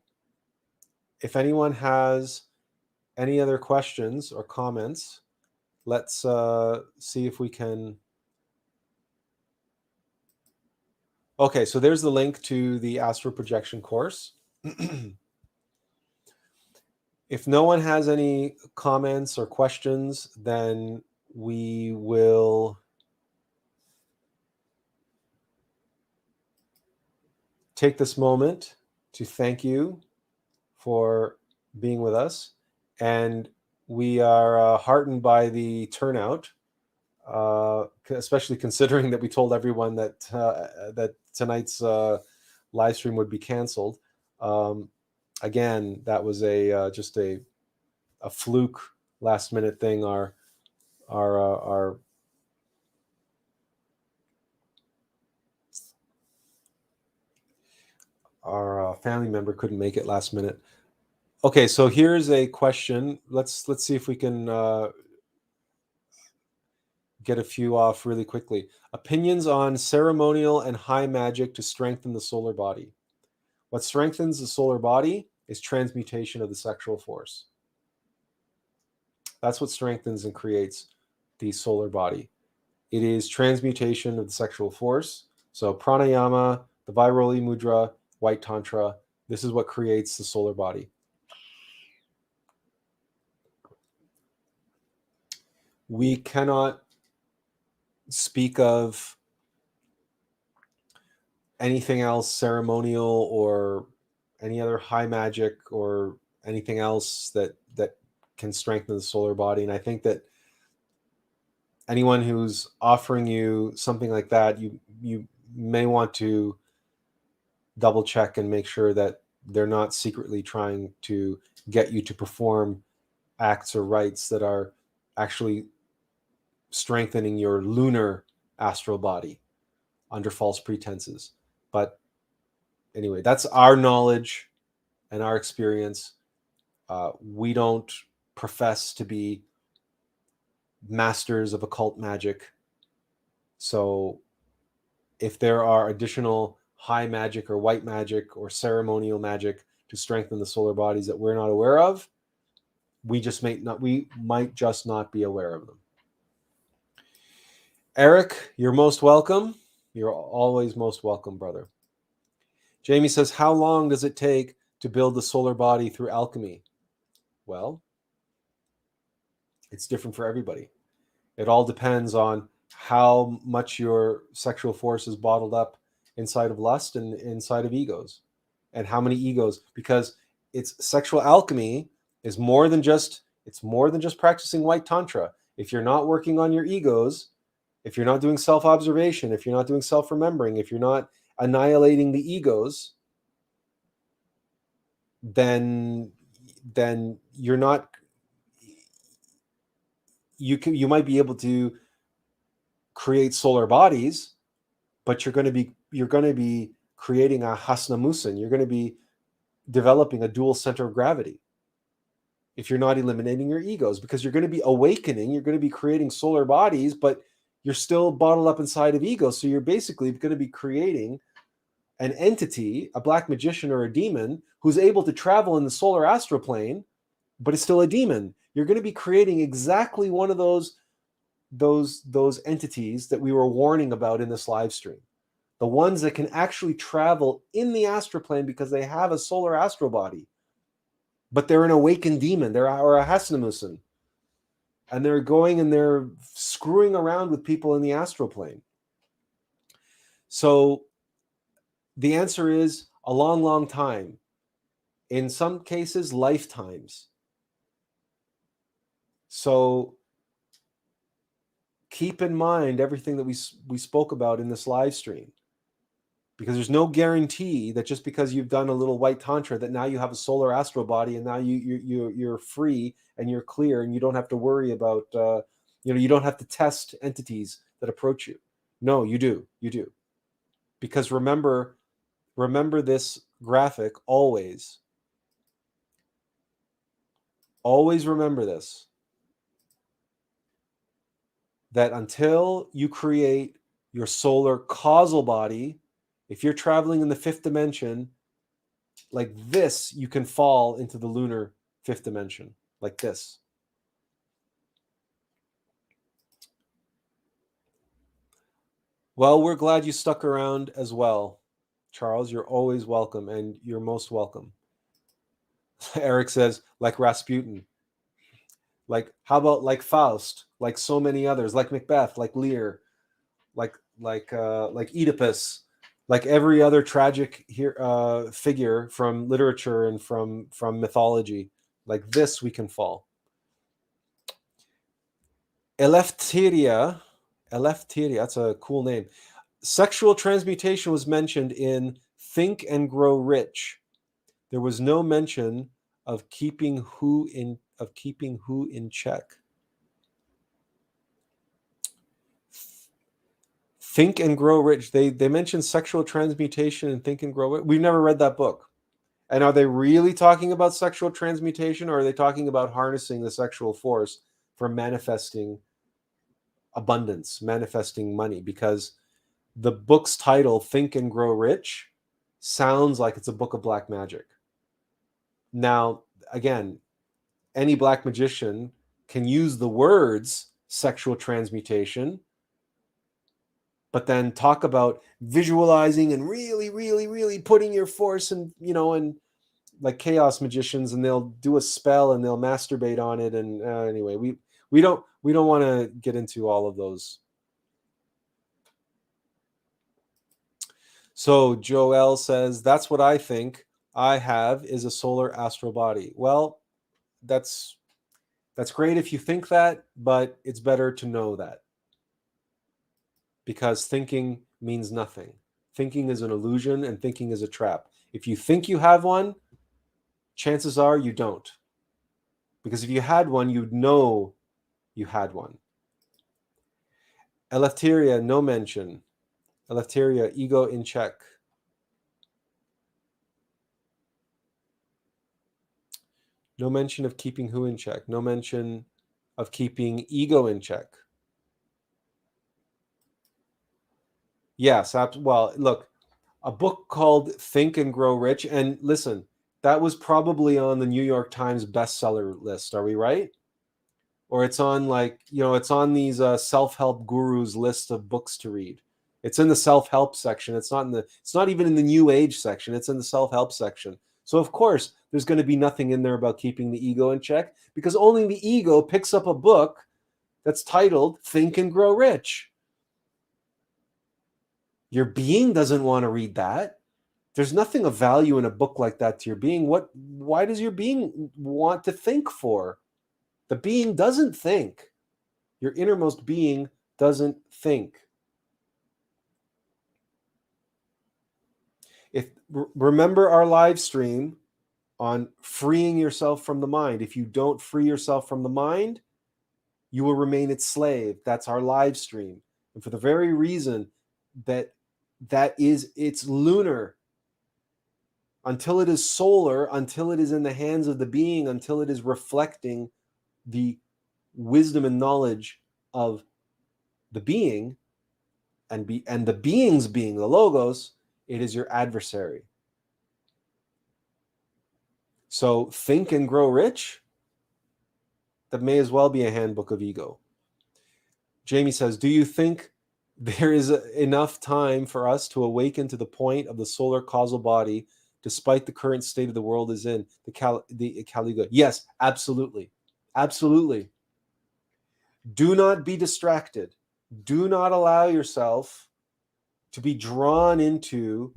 if anyone has any other questions or comments, let's see if we can. Okay, so there's the link to the astral projection course. If no one has any comments or questions, then we will take this moment to thank you for being with us. And we are heartened by the turnout, especially considering that we told everyone that that tonight's live stream would be canceled. Again, that was just a fluke, last minute thing. Our family member couldn't make it last minute. Okay, so here's a question. Let's see if we can get a few off really quickly. Opinions on ceremonial and high magic to strengthen the solar body. What strengthens the solar body is transmutation of the sexual force. That's what strengthens and creates the solar body. It is transmutation of the sexual force. So pranayama, the Vairoli mudra, white tantra, this is what creates the solar body. We cannot speak of anything else ceremonial or any other high magic or anything else that can strengthen the solar body. And I think that anyone who's offering you something like that, you may want to double check and make sure that they're not secretly trying to get you to perform acts or rites that are actually strengthening your lunar astral body under false pretenses. But anyway, that's our knowledge and our experience. We don't profess to be masters of occult magic. So if there are additional high magic or white magic or ceremonial magic to strengthen the solar bodies that we're not aware of, we might just not be aware of them. Eric, you're most welcome. You're always most welcome, brother. Jamie says, how long does it take to build the solar body through alchemy? Well, it's different for everybody. It all depends on how much your sexual force is bottled up inside of lust and inside of egos, and how many egos, because it's sexual alchemy is more than just practicing white tantra. If you're not working on your egos, if you're not doing self-observation, if you're not doing self-remembering, if you're not annihilating the egos, then you're not, you might be able to create solar bodies, but you're going to be creating a hasnamusin. You're going to be developing a dual center of gravity if you're not eliminating your egos, because you're going to be awakening, you're going to be creating solar bodies, but you're still bottled up inside of egos. So you're basically going to be creating an entity, a black magician or a demon, who's able to travel in the solar astral plane, but is still a demon. You're going to be creating exactly one of those entities that we were warning about in this live stream. The ones that can actually travel in the astral plane because they have a solar astral body, but they're an awakened demon, or a hasnamusin, and they're going and they're screwing around with people in the astral plane. So the answer is a long, long time. In some cases, lifetimes. So keep in mind everything that we spoke about in this live stream, because there's no guarantee that just because you've done a little white tantra that now you have a solar astral body and now you're free and you're clear and you don't have to worry about you don't have to test entities that approach you. No, you do, because remember this graphic always. Always remember this, that until you create your solar causal body, if you're traveling in the fifth dimension like this, you can fall into the lunar fifth dimension like this. Well, we're glad you stuck around as well. Charles, you're always welcome, and you're most welcome. Eric says, like Rasputin. Like, how about like Faust, like so many others, like Macbeth, like Lear, like Oedipus, like every other tragic figure from literature and from mythology. Like this, we can fall. Eleftheria, that's a cool name. Sexual transmutation was mentioned in Think and Grow Rich. There was no mention of keeping who in check. Think and Grow Rich. They mentioned sexual transmutation in Think and Grow Rich. We've never read that book. And are they really talking about sexual transmutation, or are they talking about harnessing the sexual force for manifesting abundance, manifesting money? Because the book's title, Think and Grow Rich, sounds like it's a book of black magic. Now, again, any black magician can use the words sexual transmutation, but then talk about visualizing and really, really, really putting your force and, and like chaos magicians, and they'll do a spell and they'll masturbate on it. And anyway, we don't want to get into all of those. So Joel says, that's what I think I have is a solar astral body. Well, that's great if you think that, but it's better to know that. Because thinking means nothing. Thinking is an illusion and thinking is a trap. If you think you have one, chances are you don't. Because if you had one, you'd know you had one. Eleftheria, no mention. Eleftheria, ego in check. No mention of keeping who in check. No mention of keeping ego in check. Yes, well, look, a book called Think and Grow Rich, and listen, that was probably on the New York Times bestseller list. Are we right? Or it's on it's on these self-help gurus list of books to read. It's in the self-help section. It's not even in the New Age section. It's in the self-help section. So of course, there's going to be nothing in there about keeping the ego in check, because only the ego picks up a book that's titled Think and Grow Rich. Your being doesn't want to read that. There's nothing of value in a book like that to your being. Why does your being want to think for? The being doesn't think. Your innermost being doesn't think. Remember our live stream on freeing yourself from the mind. If you don't free yourself from the mind, you will remain its slave. That's our live stream. And for the very reason that it's lunar, until it is solar, until it is in the hands of the being, until it is reflecting the wisdom and knowledge of the being, and the being's being, the logos, it is your adversary. So Think and Grow Rich, that may as well be a handbook of ego. Jamie says, do you think there is enough time for us to awaken to the point of the solar causal body despite the current state of the world is in, the Kali Yuga? Yes, absolutely. Absolutely. Do not be distracted. Do not allow yourself to be drawn into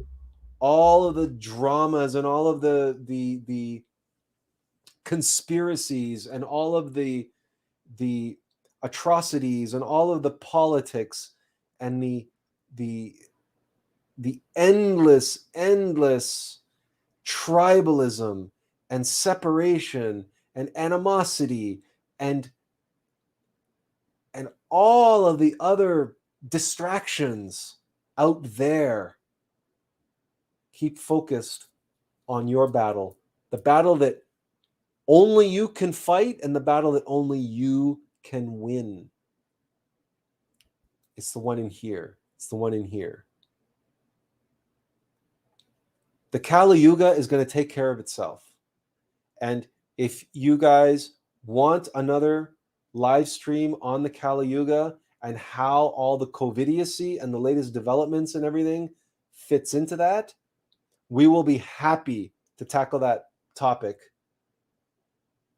all of the dramas and all of the conspiracies and all of the atrocities and all of the politics and the endless tribalism and separation and animosity and all of the other distractions out there. Keep focused on your battle, the battle that only you can fight and the battle that only you can win. It's the one in here. It's the one in here. The Kali Yuga is going to take care of itself. And if you guys want another live stream on the Kali Yuga and how all the COVIDiocy and the latest developments and everything fits into that, we will be happy to tackle that topic,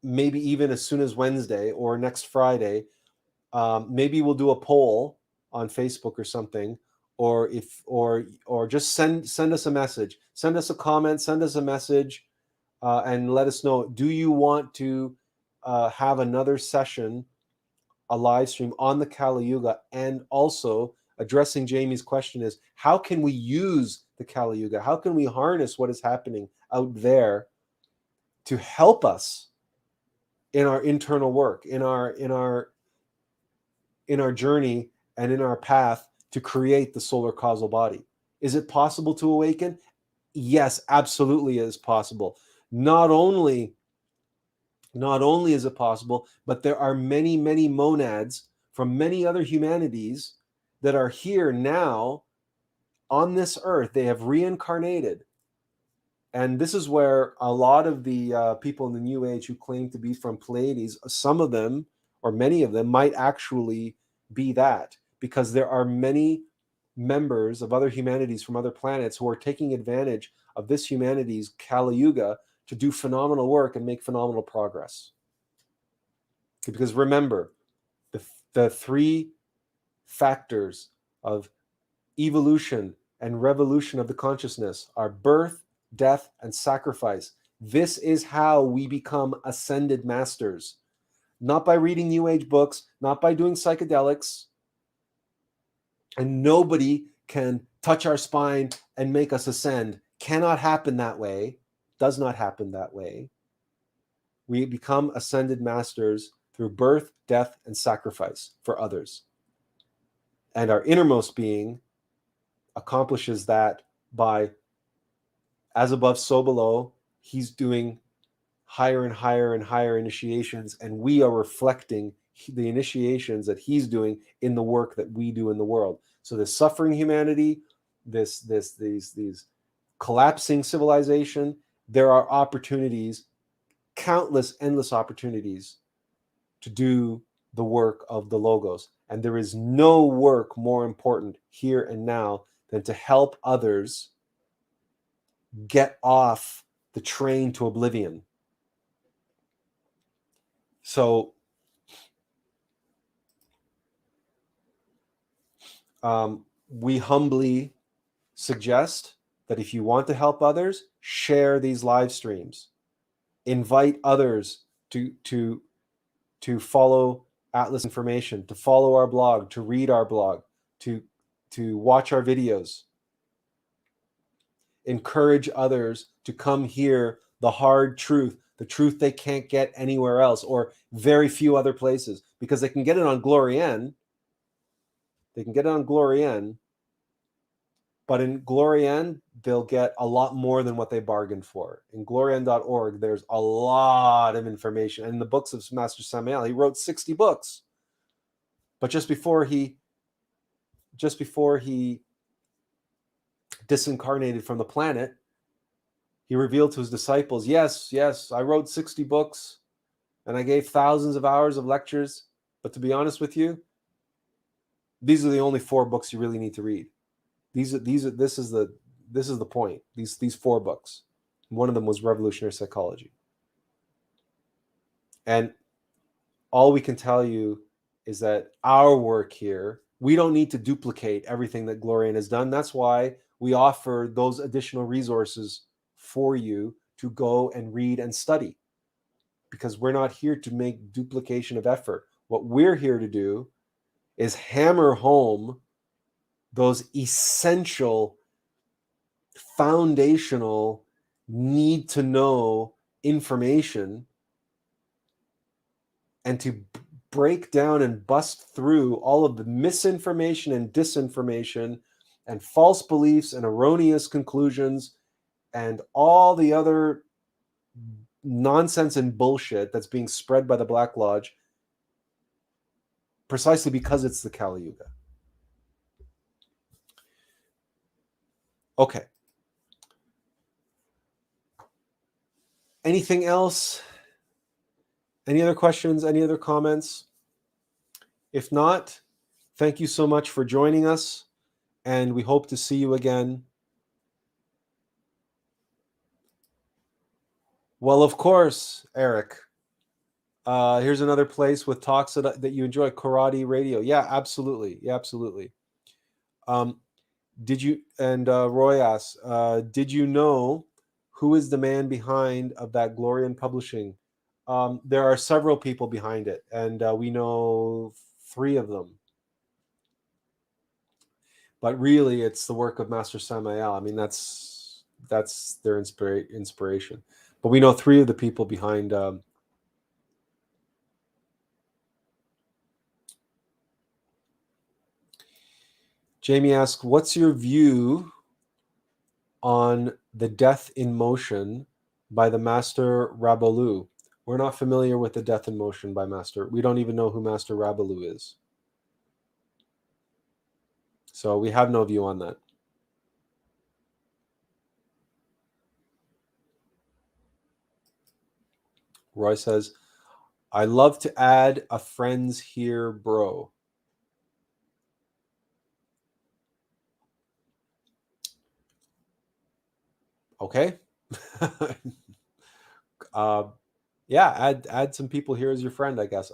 maybe even as soon as Wednesday or next Friday. Maybe we'll do a poll on Facebook or something, or just send us a message, send us a comment, send us a message, and let us know. Do you want to have another session, a live stream on the Kali Yuga? And also addressing Jamie's question is, how can we use the Kali Yuga? How can we harness what is happening out there to help us in our internal work, in our journey and in our path to create the solar causal body? Is it possible to awaken? Yes, absolutely is possible. Not only is it possible, but there are many, many monads from many other humanities that are here now on this earth. They have reincarnated. And this is where a lot of the people in the New Age who claim to be from Pleiades, some of them or many of them might actually be that, because there are many members of other humanities from other planets who are taking advantage of this humanity's Kali Yuga to do phenomenal work and make phenomenal progress. Because remember, the three factors of evolution and revolution of the consciousness are birth, death, and sacrifice. This is how we become ascended masters. Not by reading New Age books, not by doing psychedelics. And nobody can touch our spine and make us ascend. Cannot happen that way. Does not happen that way. We become ascended masters through birth, death, and sacrifice for others. And our innermost being accomplishes that by, as above, so below. He's doing higher and higher and higher initiations, and we are reflecting the initiations that he's doing in the work that we do in the world. So this suffering humanity, these collapsing civilization, there are opportunities, countless, endless opportunities to do the work of the Logos. And there is no work more important here and now than to help others get off the train to oblivion. So we humbly suggest that if you want to help others, share these live streams. Invite others to follow Atlas information, to follow our blog, to read our blog, to watch our videos. Encourage others to come hear the hard truth, the truth they can't get anywhere else or very few other places, because they can get it on Glorian. They can get it on Glorian, but in Glorian, they'll get a lot more than what they bargained for. In glorian.org, there's a lot of information. And in the books of Master Samael, he wrote 60 books. But just before he disincarnated from the planet, he revealed to his disciples, yes, I wrote 60 books and I gave thousands of hours of lectures. But to be honest with you, these are the only 4 books you really need to read. This is the point. These 4 books. One of them was Revolutionary Psychology. And all we can tell you is that our work here, we don't need to duplicate everything that Glorian has done. That's why we offer those additional resources for you to go and read and study, because we're not here to make duplication of effort. What we're here to do is hammer home those essential, foundational, need to know information, and to break down and bust through all of the misinformation and disinformation and false beliefs and erroneous conclusions and all the other nonsense and bullshit that's being spread by the Black Lodge, precisely because it's the Kali Yuga. Okay. Anything else? Any other questions? Any other comments? If not, thank you so much for joining us, and we hope to see you again Well, of course, Eric. Here's another place with talks that you enjoy. Karate Radio. Yeah, absolutely. Yeah, absolutely. Did you, and Roy asks, did you know who is the man behind of that Glorian Publishing? There are several people behind it, and we know 3 of them. But really, it's the work of Master Samael. I mean, that's their inspiration. But we know 3 of the people behind. Jamie asks, "What's your view on the Death in Motion by the Master Rabaloo?" We're not familiar with the Death in Motion by Master. We don't even know who Master Rabaloo is. So we have no view on that. Roy says, "I love to add a friends here, bro." Okay. Yeah, add some people here as your friend, I guess.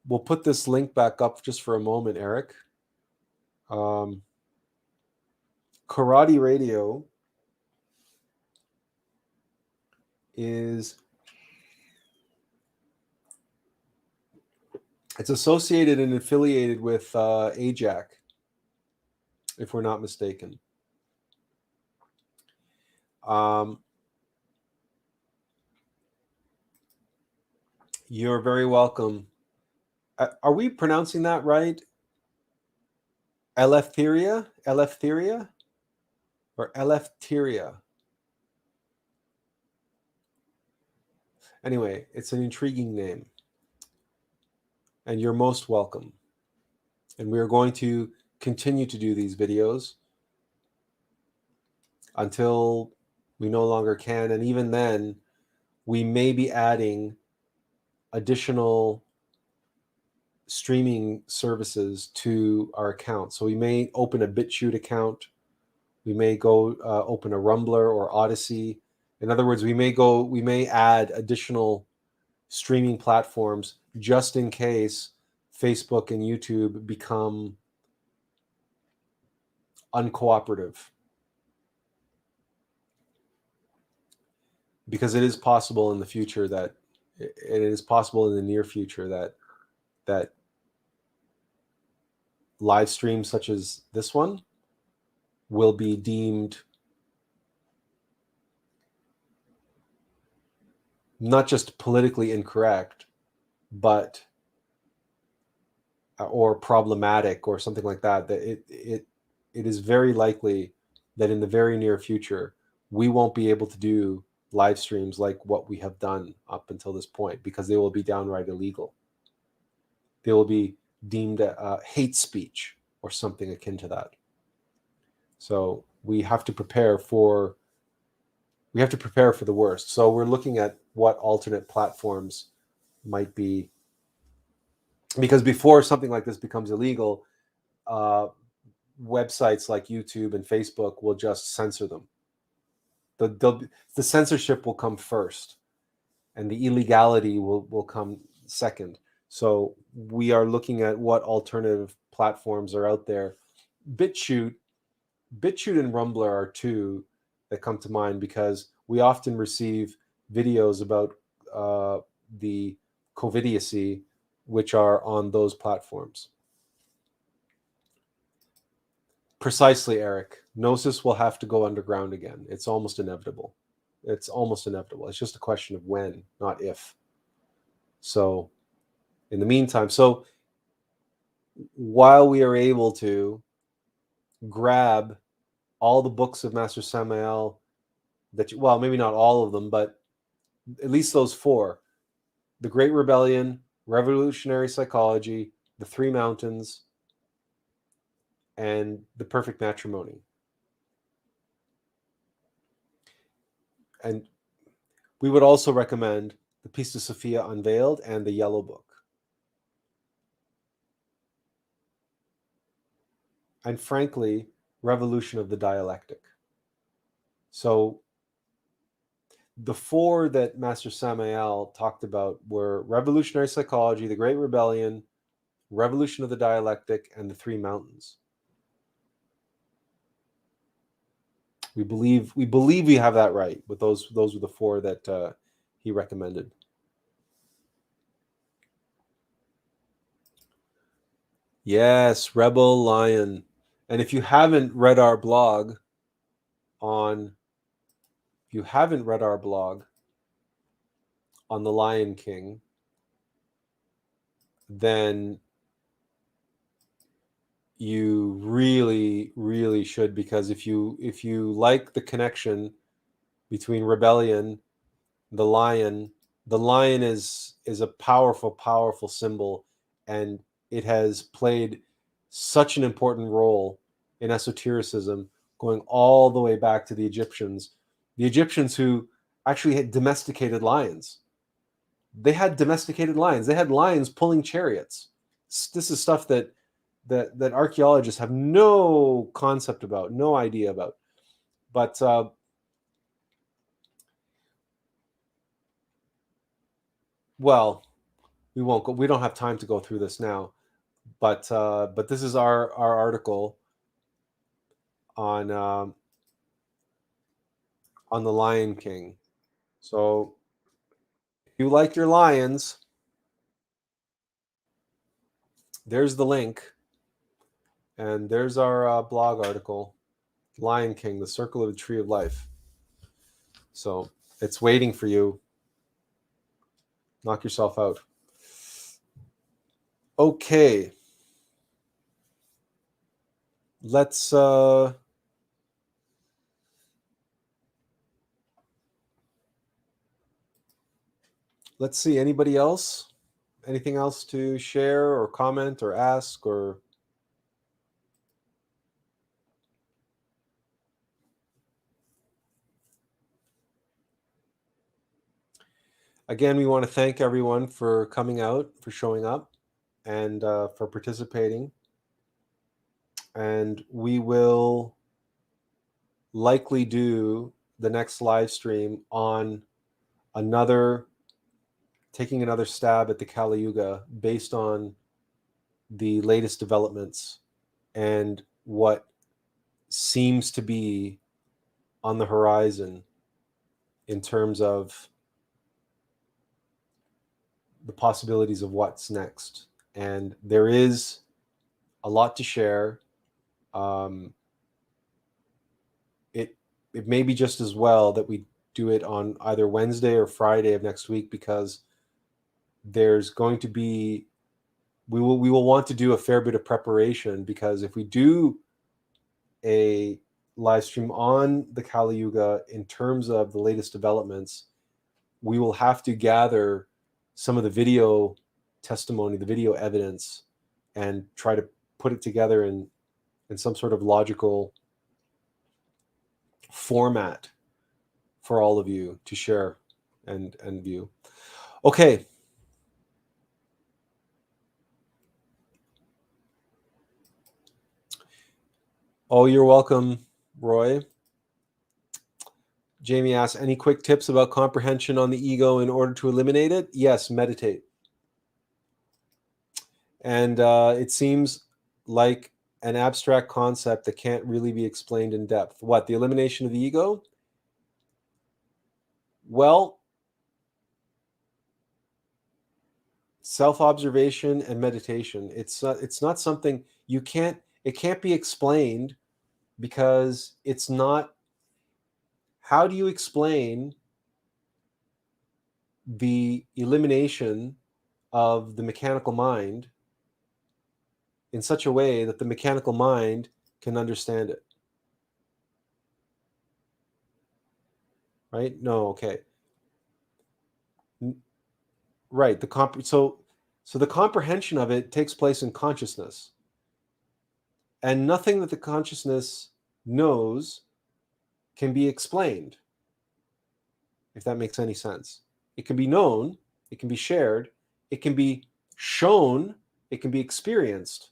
We'll put this link back up just for a moment, Eric. Karate Radio is, it's associated and affiliated with AJAC, if we're not mistaken. You're very welcome. Are we pronouncing that right? Eleftheria? Eleftheria? Or Eleftheria? Anyway, it's an intriguing name. And you're most welcome. And we are going to continue to do these videos until we no longer can. And even then, we may be adding additional streaming services to our account. So we may open a BitChute account. We may go open a Rumbler or Odyssey. In other words, we may add additional streaming platforms just in case Facebook and YouTube become uncooperative. Because it is possible in the future that, it is possible in the near future that live streams such as this one will be deemed not just politically incorrect, but or problematic or something like that. That it is very likely that in the very near future we won't be able to do live streams like what we have done up until this point, because they will be downright illegal. They will be deemed hate speech or something akin to that. So we have to prepare for the worst. So we're looking at what alternate platforms might be, because before something like this becomes illegal, websites like YouTube and Facebook will just censor them. The censorship will come first, and the illegality will come second. So we are looking at what alternative platforms are out there. BitChute and Rumbler are 2 that come to mind, because we often receive videos about the COVIDiocy, which are on those platforms. Precisely, Eric. Gnosis will have to go underground again. It's almost inevitable. It's just a question of when, not if. So in the meantime, so while we are able to grab all the books of Master Samael well, maybe not all of them, but at least those 4, The Great Rebellion, Revolutionary Psychology, The 3 Mountains, and The Perfect Matrimony. And we would also recommend The Piece of Sophia Unveiled and The Yellow Book. and frankly, revolution of the dialectic. So the four that Master Samael talked about were revolutionary psychology, the Great Rebellion, revolution of the dialectic, and the three mountains. We believe we have that right. But those were the four that he recommended. Yes, Rebel Lion. And if you haven't read our blog on the Lion King, then you really, really should, because if you like the connection between rebellion, the lion is a powerful symbol, and it has played such an important role in esotericism, going all the way back to the Egyptians who actually had domesticated lions. They had domesticated lions. They had lions pulling chariots. This is stuff that archaeologists have no concept about, no idea about. But well, we won't go. We don't have time to go through this now. But this is our article on the Lion King. So if you like your lions, there's the link, and there's our blog article, Lion King, the Circle of the Tree of Life. So it's waiting for you. Knock yourself out. Okay. Let's see. Anybody else? Anything else to share or comment or ask or? Again, we want to thank everyone for coming out, for showing up, and for participating. And we will likely do the next live stream on taking another stab at the Kali Yuga based on the latest developments and what seems to be on the horizon in terms of the possibilities of what's next. And there is a lot to share. It may be just as well that we do it on either Wednesday or Friday of next week, because there's going to be, we will want to do a fair bit of preparation, because if we do a live stream on the Kali Yuga in terms of the latest developments, we will have to gather some of the video testimony, the video evidence, and try to put it together in some sort of logical format for all of you to share and view. Okay. Oh, you're welcome, Roy. Jamie asks, any quick tips about comprehension on the ego in order to eliminate it? Yes, meditate. And it seems like an abstract concept that can't really be explained in depth. What, the elimination of the ego? Well, self-observation and meditation. It's not something it can't be explained, because it's not. How do you explain the elimination of the mechanical mind in such a way that the mechanical mind can understand it? Right? No, okay. Right. So the comprehension of it takes place in consciousness. And nothing that the consciousness knows can be explained, if that makes any sense. It can be known, it can be shared, it can be shown, it can be experienced.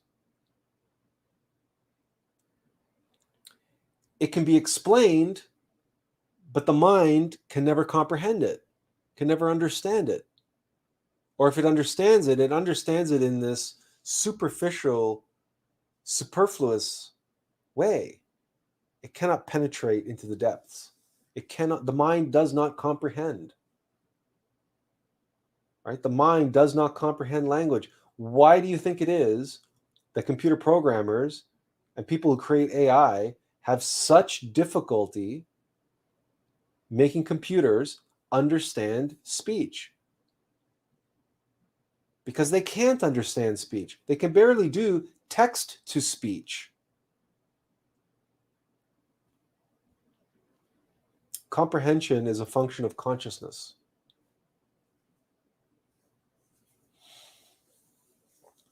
it can be explained, but the mind can never comprehend it, can never understand it. Or if it understands it in this superficial, superfluous way. It cannot penetrate into the depths. It cannot, the mind does not comprehend. Right? The mind does not comprehend language. Why do you think it is that computer programmers and people who create AI have such difficulty making computers understand speech? Because they can't understand speech. They can barely do text to speech. Comprehension is a function of consciousness.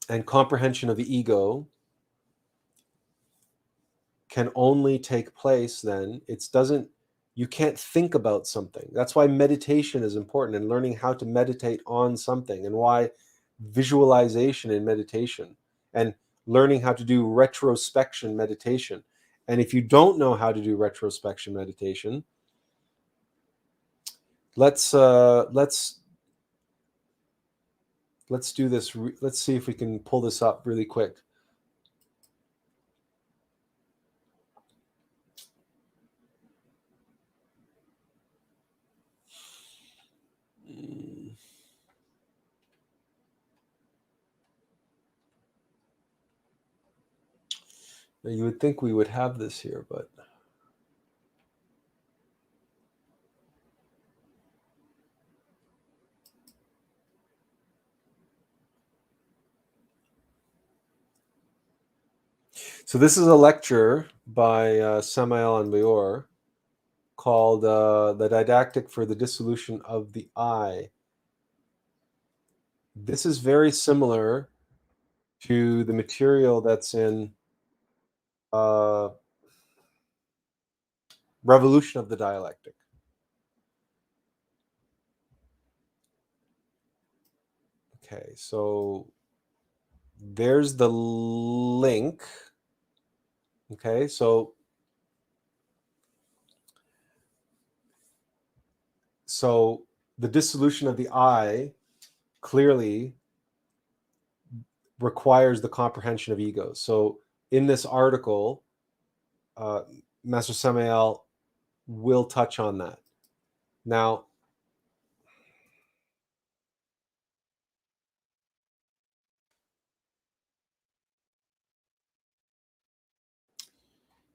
And comprehension of the ego can only take place then. You can't think about something. That's why meditation is important, and learning how to meditate on something, and why visualization in meditation, and learning how to do retrospection meditation. And if you don't know how to do retrospection meditation, let's do this. Let's see if we can pull this up really quick. Now, you would think we would have this here, but so this is a lecture by Samael and Bayor called The Didactic for the Dissolution of the I. This is very similar to the material that's in Revolution of the Dialectic. Okay, so there's the link. Okay, so the dissolution of the I clearly requires the comprehension of ego. So in this article, Master Samael will touch on that. Now,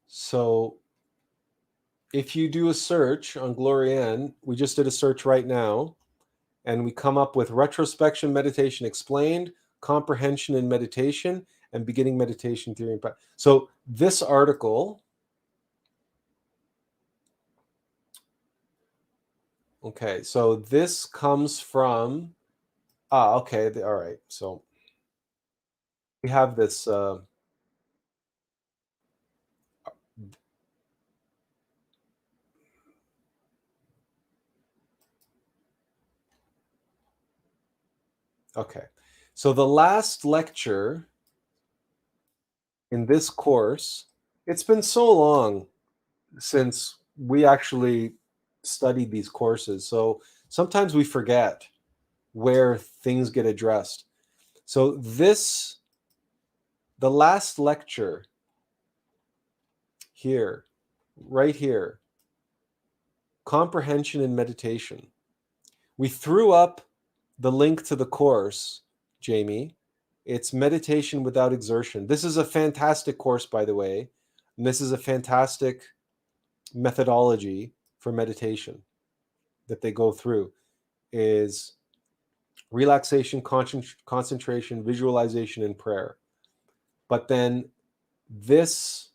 so if you do a search on Glorian, we just did a search right now, and we come up with retrospection meditation explained, comprehension in meditation, and beginning meditation theory and practice. So this article, okay, so this comes from, okay, all right. So we have this, okay. So the last lecture in this course, it's been so long since we actually studied these courses. So sometimes we forget where things get addressed. So the last lecture here, right here, comprehension and meditation. We threw up the link to the course, Jamie. It's meditation without exertion. This is a fantastic course, by the way. And this is a fantastic methodology for meditation that they go through, is relaxation, concentration, visualization, and prayer. But then this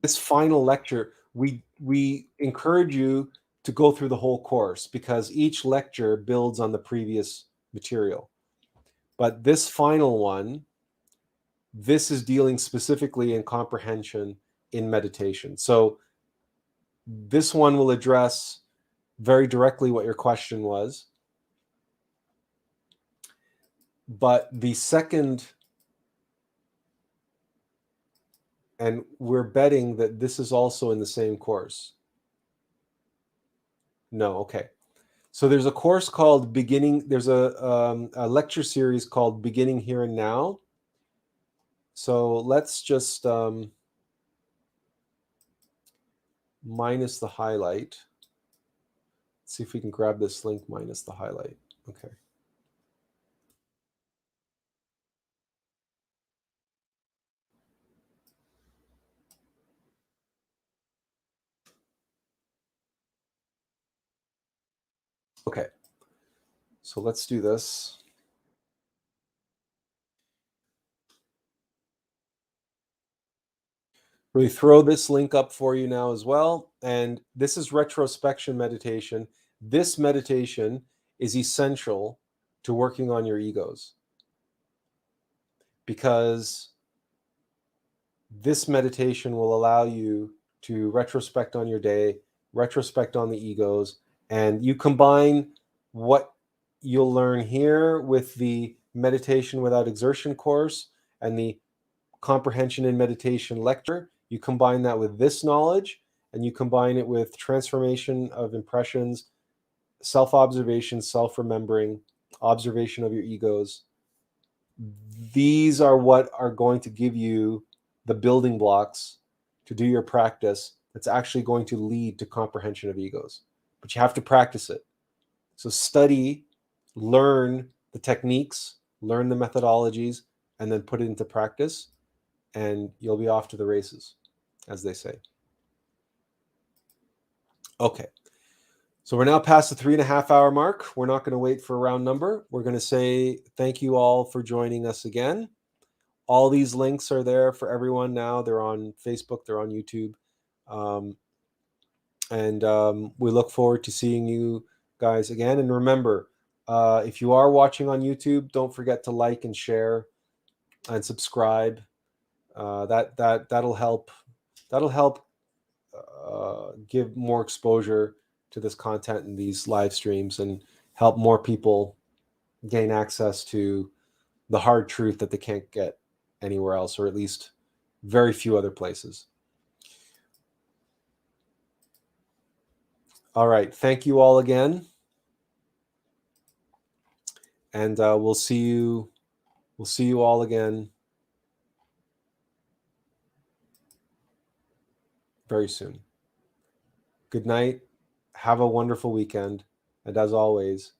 this final lecture, we encourage you to go through the whole course, because each lecture builds on the previous material. But this final one, this is dealing specifically in comprehension in meditation. So this one will address very directly what your question was. But the second And we're betting that this is also in the same course. No, okay. So there's a course called Beginning, there's a lecture series called Beginning Here and Now. So let's just minus the highlight. See if we can grab this link minus the highlight. Okay. Okay. So let's do this. We throw this link up for you now as well. And this is retrospection meditation. This meditation is essential to working on your egos, because this meditation will allow you to retrospect on your day, retrospect on the egos, and you combine what you'll learn here with the meditation without exertion course and the comprehension in meditation lecture. You combine that with this knowledge, and you combine it with transformation of impressions, self-observation, self-remembering, observation of your egos. These are what are going to give you the building blocks to do your practice that's actually going to lead to comprehension of egos. But you have to practice it. So study, learn the techniques, learn the methodologies, and then put it into practice, and you'll be off to the races, as they say. Okay. So we're now past the 3.5 hour mark. We're not going to wait for a round number. We're going to say thank you all for joining us again. All these links are there for everyone now. They're on Facebook, they're on YouTube. And we look forward to seeing you guys again. And remember, if you are watching on YouTube, don't forget to like and share and subscribe. That'll help. That'll help give more exposure to this content in these live streams and help more people gain access to the hard truth that they can't get anywhere else, or at least very few other places. All right. Thank you all again. And we'll see you all again very soon. Good night. Have a wonderful weekend. And as always,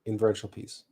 inferential peace.